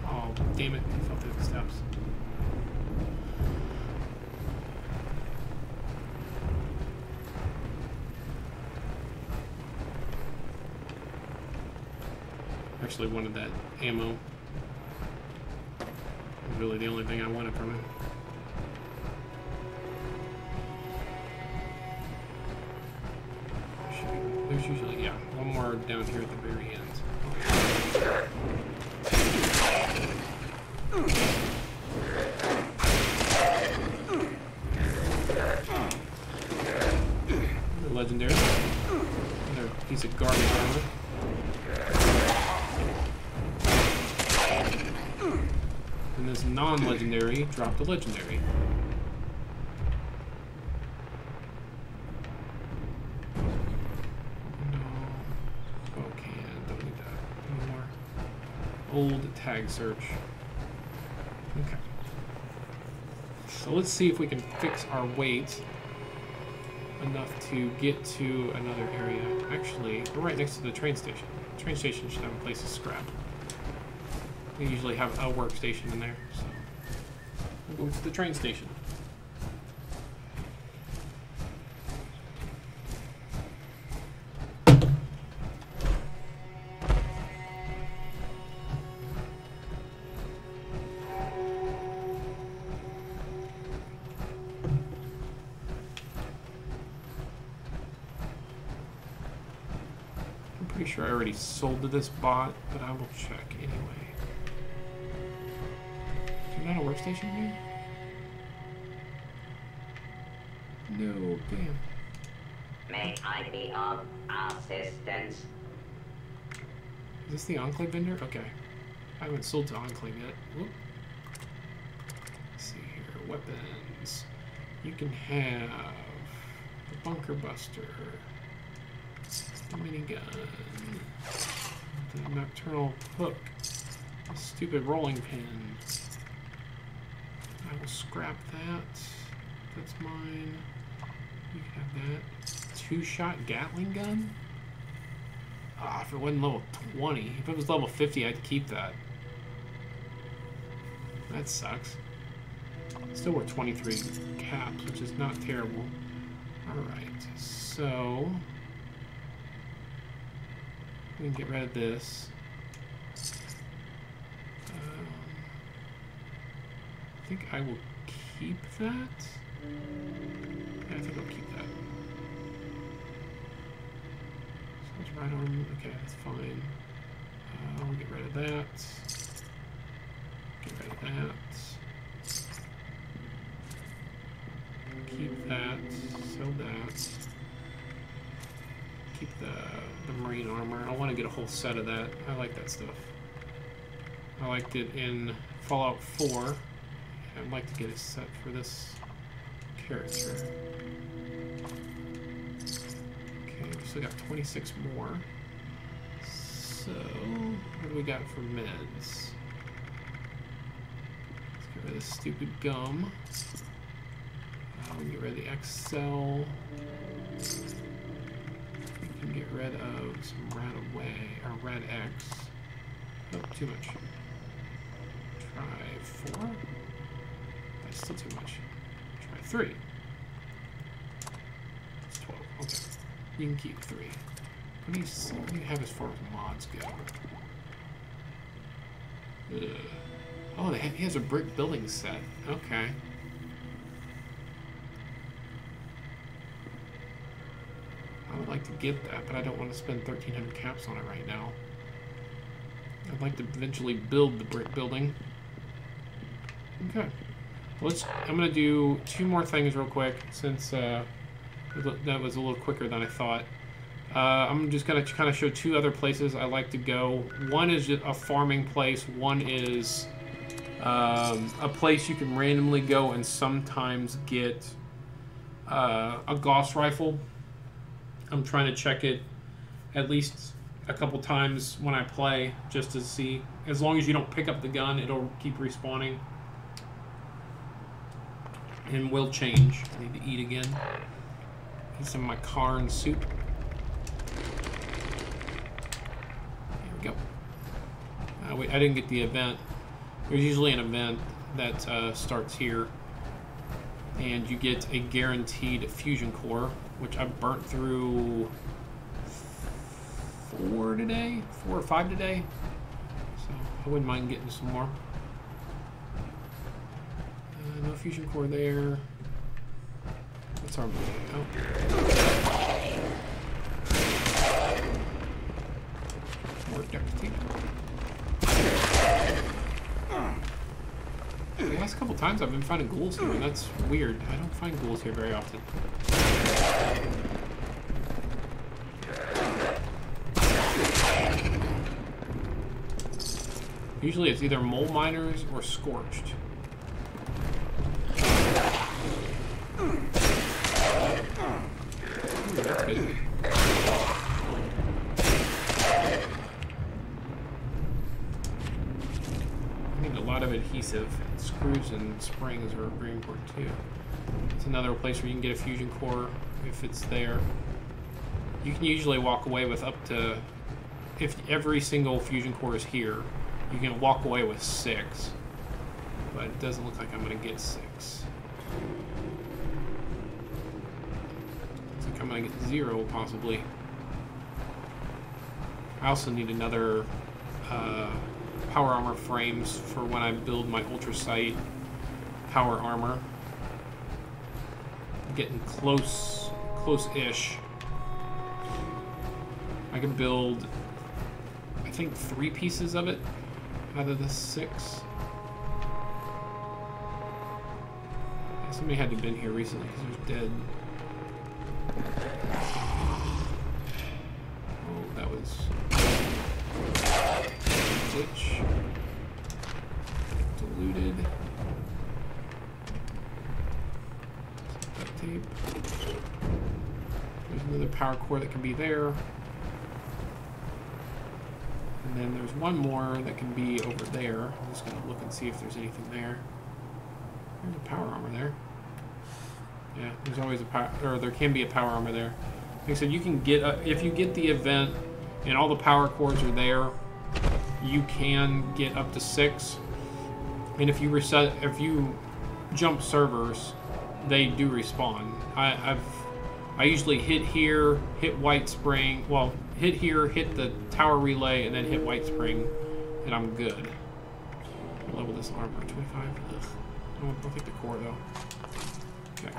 Oh, damn it. I fell through the steps. Actually wanted that ammo. Really the only thing I wanted from it. There's usually, yeah, one more down here at the very end. The legendary. Another piece of garbage armor. And this non-legendary dropped a legendary. No. Okay, don't need that anymore. Old tag search. Okay. So let's see if we can fix our weight enough to get to another area. Actually, we're right next to the train station. The train station should have a place to scrap. We usually have a workstation in there, so we'll go to the train station. I'm pretty sure I already sold to this bot, but I will check anyway. Is there not a workstation here? No, damn. May I be of assistance? Is this the Enclave vendor? Okay. I haven't sold to Enclave yet. Whoop. Let's see here. Weapons. You can have the Bunker Buster, the minigun, the Nocturnal Hook, the stupid rolling pin. I will scrap that. That's mine. You can have that. Two-shot Gatling gun? Ah, if it wasn't level 20. If it was level 50, I'd keep that. That sucks. Still worth 23 caps, which is not terrible. Alright, so we can get rid of this. I think I will keep that. Yeah, I think I'll keep that. So it's right on. Okay, that's fine. We'll get rid of that. Get rid of that. Keep that. Sell that. want to get a whole set of that. I like that stuff. I liked it in Fallout 4. I'd like to get a set for this character. Okay, we still got 26 more. So, what do we got for meds? Let's get rid of this stupid gum. We can get rid of the XL. We can get rid of some Rad X. Oh, too much. Try 4. That's still too much. Try 3. That's 12. Okay. You can keep 3. What do you have as far as mods go? Ugh. Oh, he has a brick building set. Okay. I would like to get that, but I don't want to spend 1,300 caps on it right now. I'd like to eventually build the brick building. Okay. I'm going to do 2 more things real quick, since that was a little quicker than I thought. I'm just going to kind of show 2 other places I like to go. One is just a farming place. One is a place you can randomly go and sometimes get a Gauss rifle. I'm trying to check it at least a couple times when I play, just to see. As long as you don't pick up the gun, it'll keep respawning. And will change. I need to eat again. Get some of my Karn soup. There we go. Wait, I didn't get the event. There's usually an event that starts here. And you get a guaranteed fusion core, which I burnt through 4 today, 4 or 5 today. So I wouldn't mind getting some more. No fusion core there. What's our oh. More duct tape. The last couple times I've been finding ghouls here, and that's weird. I don't find ghouls here very often. Usually it's either mole miners or scorched. Ooh, that's good. I need a lot of adhesive. Screws and springs are very important too. It's another place where you can get a fusion core if it's there. You can usually walk away with up to, if every single fusion core is here, you can walk away with 6. But it doesn't look like I'm going to get 6. Looks like I'm going to get 0 possibly. I also need another power armor frames for when I build my ultrasight power armor. I'm getting close-ish. I can build, I think, 3 pieces of it out of the 6. Somebody had to have been here recently because they're dead. Oh, that was glitch. Diluted. Duct tape. There's another power core that can be there. And then there's one more that can be over there. I'm just going to look and see if there's anything there. There's a power armor there. Yeah, there's always a power, or there can be a power armor there. Like I said, you can get, if you get the event and all the power cores are there, you can get up to 6. And if you jump servers, they do respawn. I usually hit here, hit White Spring, well, hit here, hit the tower relay, and then hit White Spring, and I'm good. What level this armor? 25? Ugh. I'll take the core though. Okay.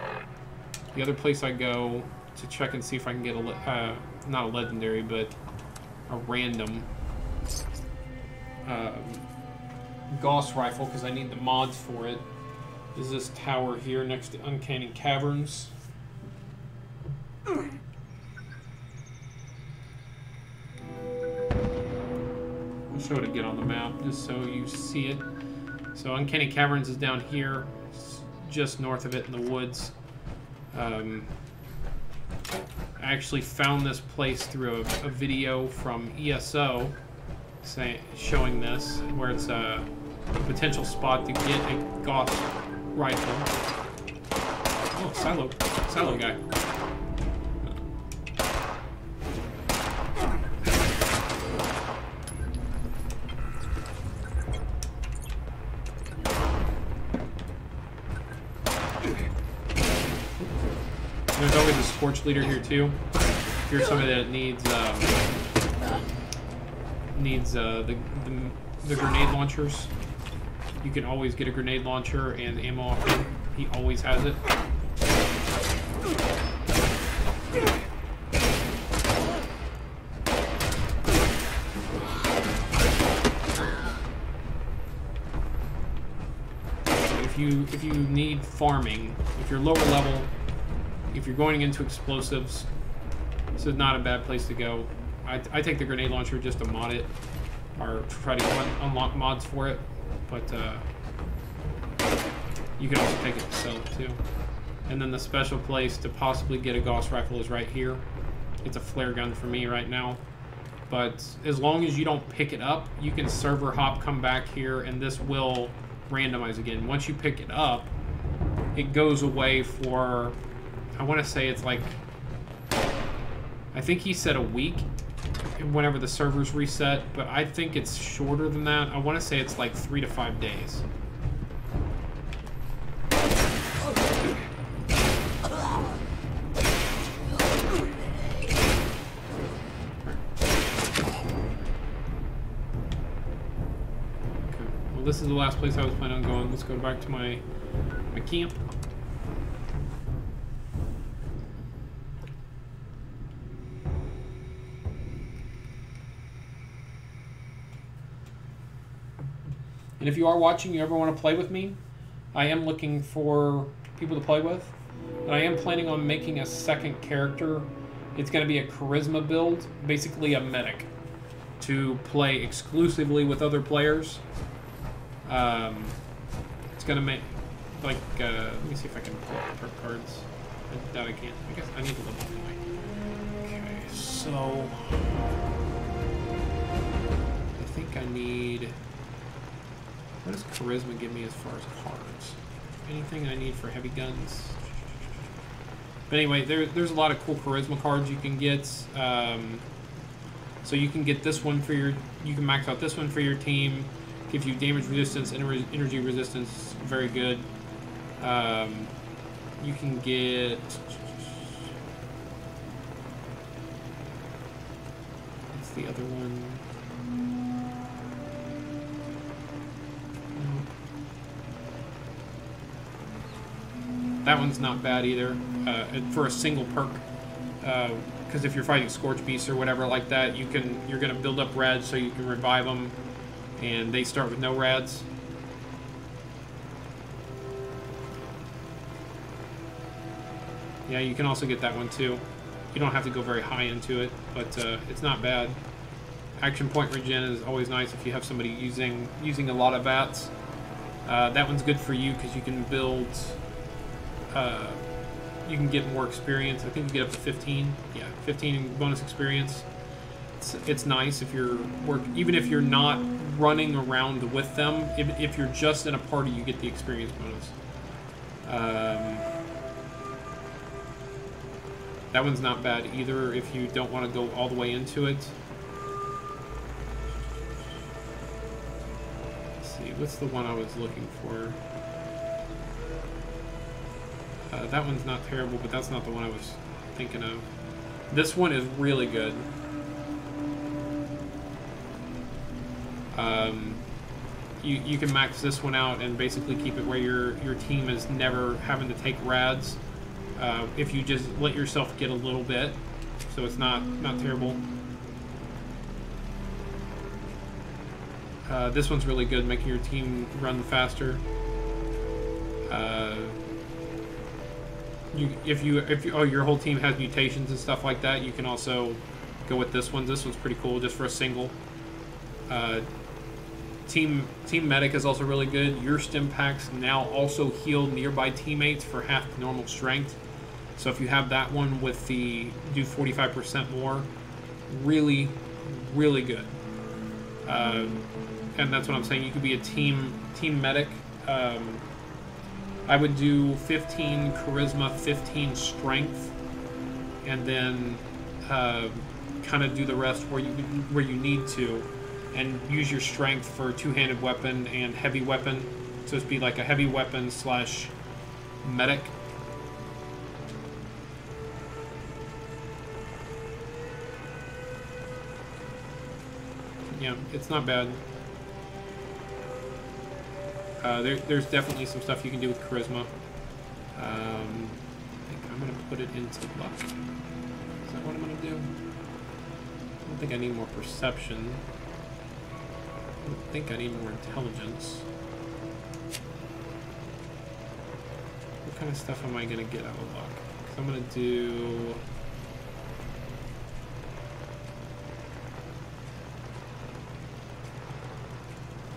The other place I go to check and see if I can get a, not a legendary, but a random Gauss rifle, because I need the mods for it, is this tower here next to Uncanny Caverns. show it again on the map just so you see it. So Uncanny Caverns is down here, just north of it in the woods. I actually found this place through a video from ESO showing this, where it's a potential spot to get a Gauss rifle. Oh, silo guy. There's always a Scorch Leader here too. If you're somebody that needs the grenade launchers, you can always get a grenade launcher and ammo off him. He always has it. If you need farming, if you're lower level, if you're going into explosives, this is not a bad place to go. I take the grenade launcher just to mod it, or try to unlock mods for it, but you can also take it to sell it too. And then the special place to possibly get a Gauss rifle is right here. It's a flare gun for me right now. But as long as you don't pick it up, you can server hop, come back here, and this will randomize again. Once you pick it up, it goes away for, I want to say it's like, I think he said a week whenever the servers reset, but I think it's shorter than that. I want to say it's like 3 to 5 days. This is the last place I was planning on going. Let's go back to my camp. And if you are watching, you ever want to play with me, I am looking for people to play with. And I am planning on making a second character. It's going to be a charisma build, basically a medic, to play exclusively with other players. It's gonna make, like, let me see if I can pull up perk cards. I doubt I can. I guess I need to level anyway. Okay, so I think I need, what does charisma give me as far as cards? Anything I need for heavy guns? But anyway, there's a lot of cool charisma cards you can get. So you can get this one for your, you can max out this one for your team. Gives you damage resistance, energy resistance, very good. You can get, what's the other one? That one's not bad either, for a single perk. Because if you're fighting Scorch Beasts or whatever like that, you're gonna build up rads so you can revive them. And they start with no rads. Yeah, you can also get that one too. You don't have to go very high into it, but it's not bad. Action point regen is always nice if you have somebody using a lot of VATs. That one's good for you because you can build. You can get more experience. I think you get up to 15. Yeah, 15 bonus experience. It's nice if you're even if you're not running around with them. If you're just in a party, you get the experience bonus. That one's not bad either if you don't want to go all the way into it. Let's see, what's the one I was looking for? That one's not terrible, but that's not the one I was thinking of. This one is really good. You can max this one out and basically keep it where your team is never having to take rads. If you just let yourself get a little bit, so it's not terrible. This one's really good, making your team run faster. If your whole team has mutations and stuff like that, you can also go with this one. This one's pretty cool, just for a single. Team Medic is also really good. Your stim packs now also heal nearby teammates for half the normal strength. So if you have that one with the do 45% more, really, really good. And that's what I'm saying. You could be a team medic. I would do 15 charisma, 15 strength, and then kind of do the rest where you need to, and use your strength for two-handed weapon and heavy weapon. So it'd be like a heavy weapon slash medic. Yeah, it's not bad. There's definitely some stuff you can do with charisma. I think I'm gonna put it into luck. Is that what I'm gonna do? I don't think I need more perception. I don't think I need more intelligence. What kind of stuff am I gonna get out of luck? 'Cause I'm gonna do.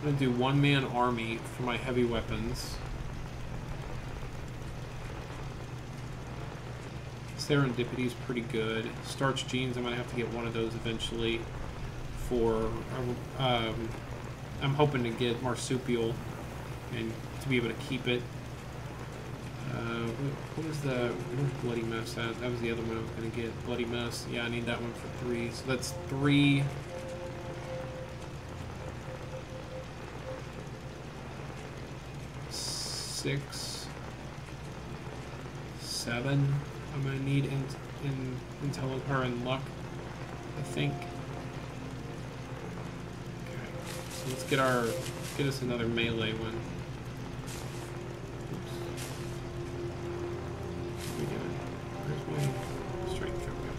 I'm gonna do one-man army for my heavy weapons. Serendipity is pretty good. Starch jeans, I'm gonna have to get one of those eventually. For I'm hoping to get marsupial and to be able to keep it. What was the where's bloody mess at? That was the other one I was gonna get. Bloody mess. Yeah, I need that one for 3. So that's 3. 6, 7. I'm gonna need in intelligence or in luck, I think. Okay, so let's get us another melee one. Oops. What are we doing? Where's my strength coming?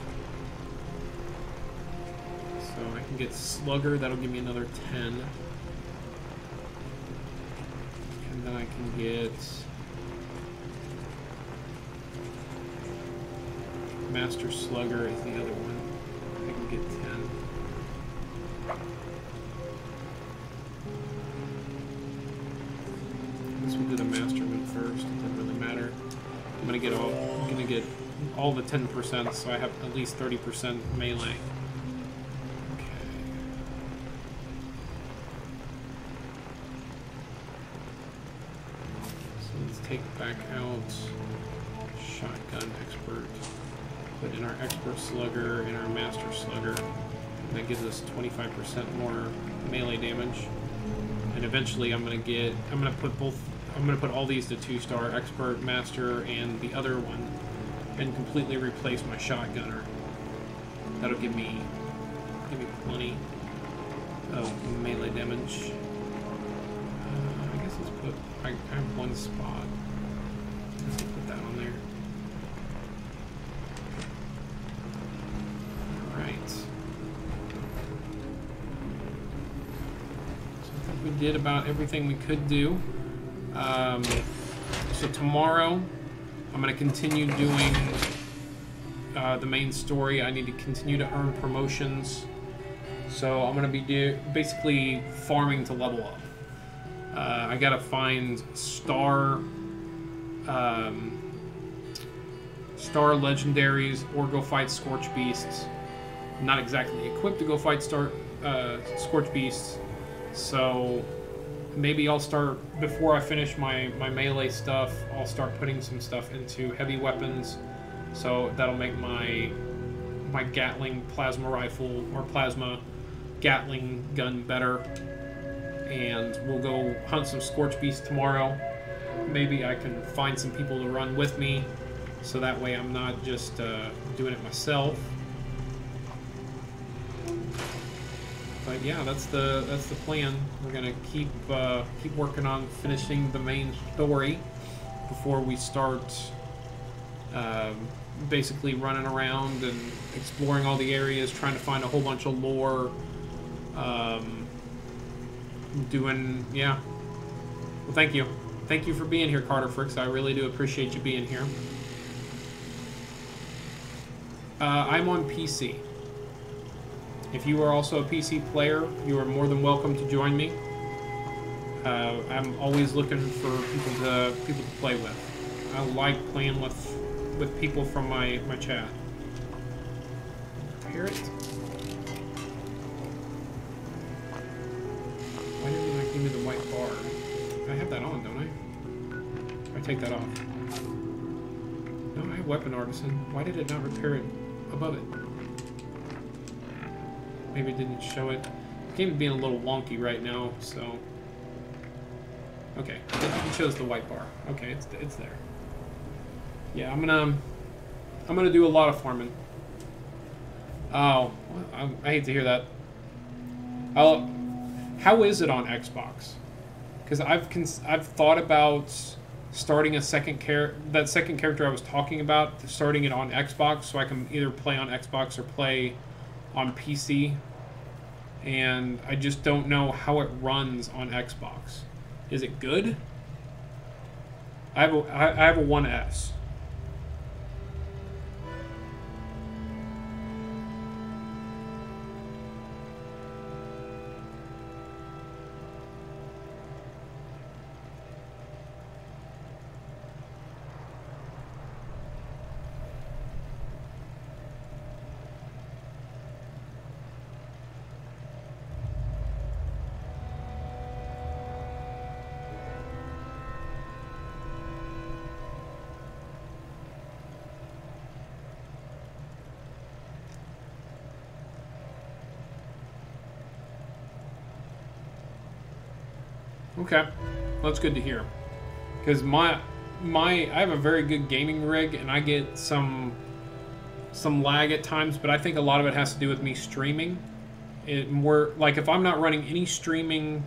So I can get Slugger. That'll give me another 10. Then I can get Master Slugger is the other one. I can get 10. I guess we'll do the Masterman first. It doesn't really matter. I'm gonna get all the 10%, so I have at least 30% melee. Take back out shotgun expert, put in our expert slugger and our master slugger. And that gives us 25% more melee damage. And eventually I'm gonna put all these to 2-star, expert, master, and the other one, and completely replace my shotgunner. That'll give me plenty of melee damage. I guess let's put. I have one spot. Let's put that on there. Alright. So I think we did about everything we could do. So tomorrow, I'm going to continue doing the main story. I need to continue to earn promotions. So I'm going to be basically farming to level up. I gotta find star legendaries or go fight Scorch Beasts. I'm not exactly equipped to go fight Scorch Beasts, so maybe I'll start, before I finish my melee stuff, I'll start putting some stuff into heavy weapons, so that'll make my Gatling plasma rifle or plasma Gatling gun better. And we'll go hunt some Scorch Beasts tomorrow. Maybe I can find some people to run with me, so that way I'm not just doing it myself. But yeah, that's the plan. We're gonna keep working on finishing the main story before we start basically running around and exploring all the areas, trying to find a whole bunch of lore. Yeah. Well, thank you. Thank you for being here, Carter Fricks. I really do appreciate you being here. I'm on PC. If you are also a PC player, you are more than welcome to join me. I'm always looking for people to play with. I like playing with people from my chat. Repair it. Why didn't you give me the white bar? I have that on, don't I? I take that off. No, I have Weapon Artisan. Why did it not repair it above it? Maybe it didn't show it. The game is being a little wonky right now, so... Okay, it shows the white bar. Okay, it's there. Yeah, I'm gonna do a lot of farming. Oh, I hate to hear that. How is it on Xbox? Because I've thought about starting a second character I was talking about, starting it on Xbox, so I can either play on Xbox or play on PC. And I just don't know how it runs on Xbox. Is it good? I have a 1S. Okay, well, that's good to hear. Because I have a very good gaming rig, and I get some lag at times, but I think a lot of it has to do with me streaming. Like if I'm not running any streaming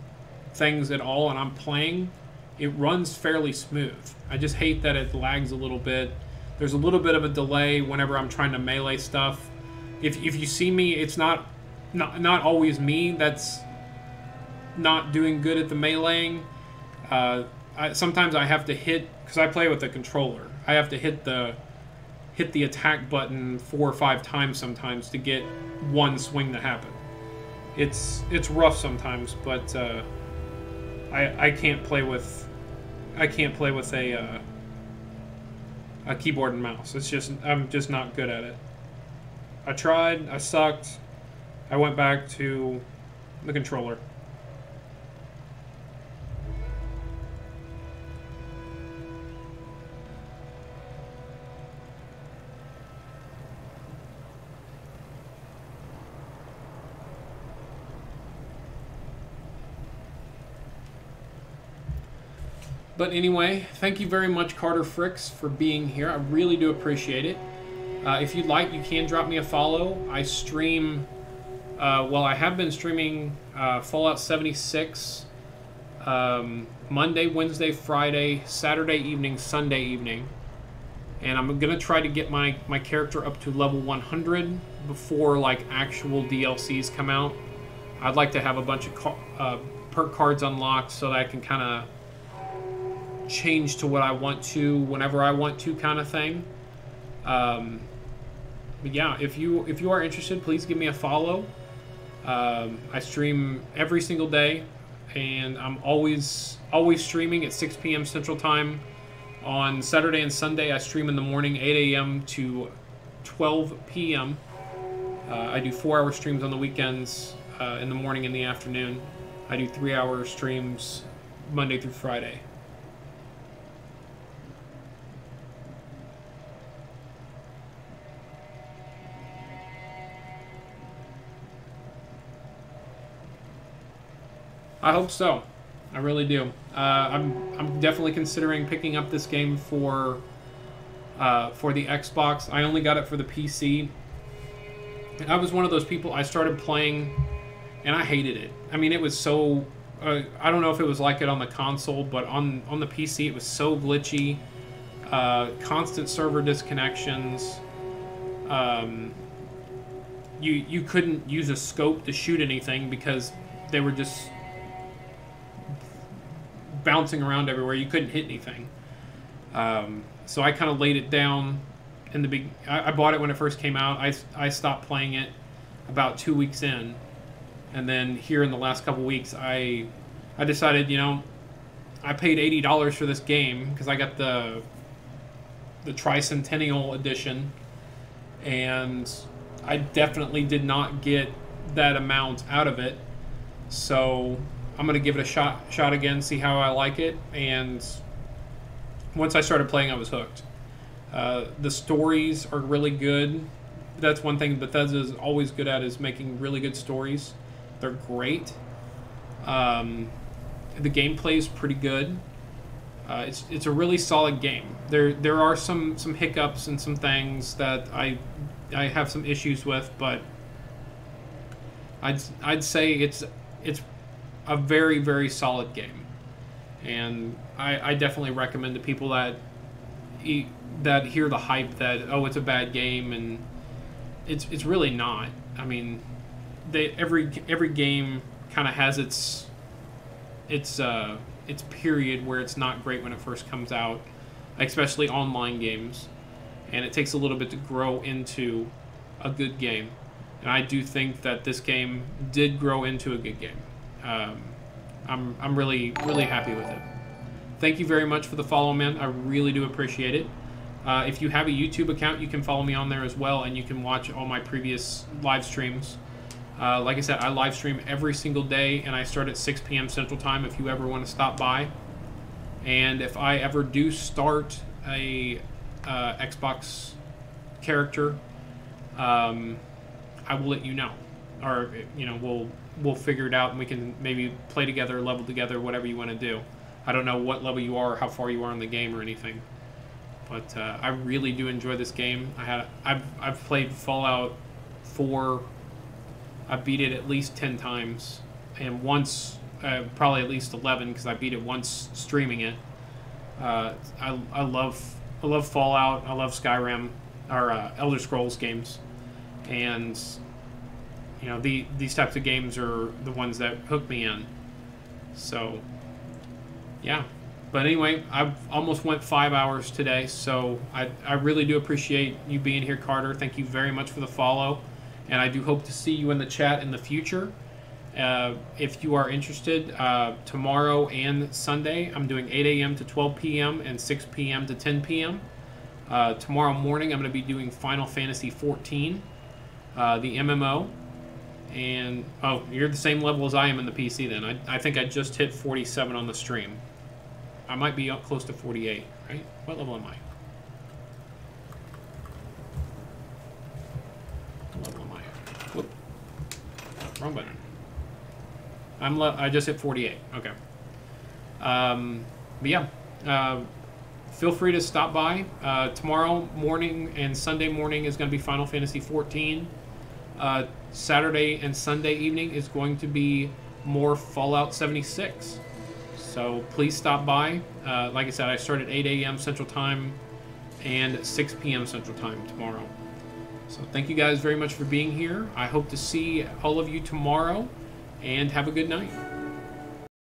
things at all and I'm playing, it runs fairly smooth. I just hate that it lags a little bit. There's a little bit of a delay whenever I'm trying to melee stuff. If you see me, it's not always me that's not doing good at the meleeing. Sometimes I have to hit, because I play with a controller, I have to hit the attack button 4 or 5 times sometimes to get one swing to happen. It's rough sometimes, but I can't play with a keyboard and mouse. I'm just not good at it. I tried, I sucked. I went back to the controller. But anyway, thank you very much, Carter Fricks, for being here. I really do appreciate it. If you'd like, you can drop me a follow. I stream, I have been streaming Fallout 76 Monday, Wednesday, Friday, Saturday evening, Sunday evening. And I'm going to try to get my character up to level 100 before like actual DLCs come out. I'd like to have a bunch of perk cards unlocked so that I can kind of change to what I want to whenever I want to, kind of thing. But yeah, if you are interested, please give me a follow. I stream every single day, and I'm always streaming at 6 p.m. Central Time. On Saturday and Sunday, I stream in the morning, 8 a.m. to 12 p.m. I do 4-hour streams on the weekends, in the morning and the afternoon. I do 3-hour streams Monday through Friday. I hope so. I really do. I'm definitely considering picking up this game for the Xbox. I only got it for the PC. And I was one of those people, I started playing and I hated it. I mean, it was so... I don't know if it was like it on the console, but on the PC it was so glitchy. Constant server disconnections. You couldn't use a scope to shoot anything because they were just bouncing around everywhere. You couldn't hit anything. So I kind of laid it down in the I bought it when it first came out. I stopped playing it about 2 weeks in, and then here in the last couple weeks I I decided, you know, I paid $80 for this game because I got the Tricentennial Edition, and I definitely did not get that amount out of it. So I'm gonna give it a shot again, see how I like it. And once I started playing, I was hooked. The stories are really good. That's one thing Bethesda is always good at, is making really good stories. They're great. The gameplay is pretty good. It's a really solid game. There are some hiccups and some things that I have some issues with, but I'd say it's a very, very solid game, and I definitely recommend to people that hear the hype that, oh, it's a bad game, and it's really not. I mean, every game kind of has its period where it's not great when it first comes out, especially online games, and it takes a little bit to grow into a good game. And I do think that this game did grow into a good game. I'm really, really happy with it. Thank you very much for the follow, man. I really do appreciate it. If you have a YouTube account, you can follow me on there as well, and you can watch all my previous live streams. Like I said, I live stream every single day, and I start at 6 p.m. Central Time if you ever want to stop by. And if I ever do start a Xbox character, I will let you know. Or, you know, we'll figure it out, and we can maybe play together, level together, whatever you want to do. I don't know what level you are or how far you are in the game or anything. But I really do enjoy this game. I've played Fallout 4. I beat it at least 10 times, and once, probably at least 11, because I beat it once streaming it. I love Fallout. I love Skyrim, or Elder Scrolls games, and you know, these types of games are the ones that hook me in. So yeah. But anyway, I've almost went 5 hours today, so I really do appreciate you being here, Carter. Thank you very much for the follow, and I do hope to see you in the chat in the future. If you are interested, tomorrow and Sunday, I'm doing 8 a.m. to 12 p.m. and 6 p.m. to 10 p.m. Tomorrow morning, I'm going to be doing Final Fantasy XIV, the MMO. And, oh, you're the same level as I am in the PC then. I think I just hit 47 on the stream. I might be up close to 48, right? What level am I? What level am I? Whoop. Wrong button. I just hit 48. Okay. But yeah. Feel free to stop by. Tomorrow morning and Sunday morning is going to be Final Fantasy XIV. Saturday and Sunday evening is going to be more Fallout 76. So please stop by. Like I said, I start at 8 a.m. Central Time and 6 p.m. Central Time tomorrow. So thank you guys very much for being here. I hope to see all of you tomorrow, and have a good night.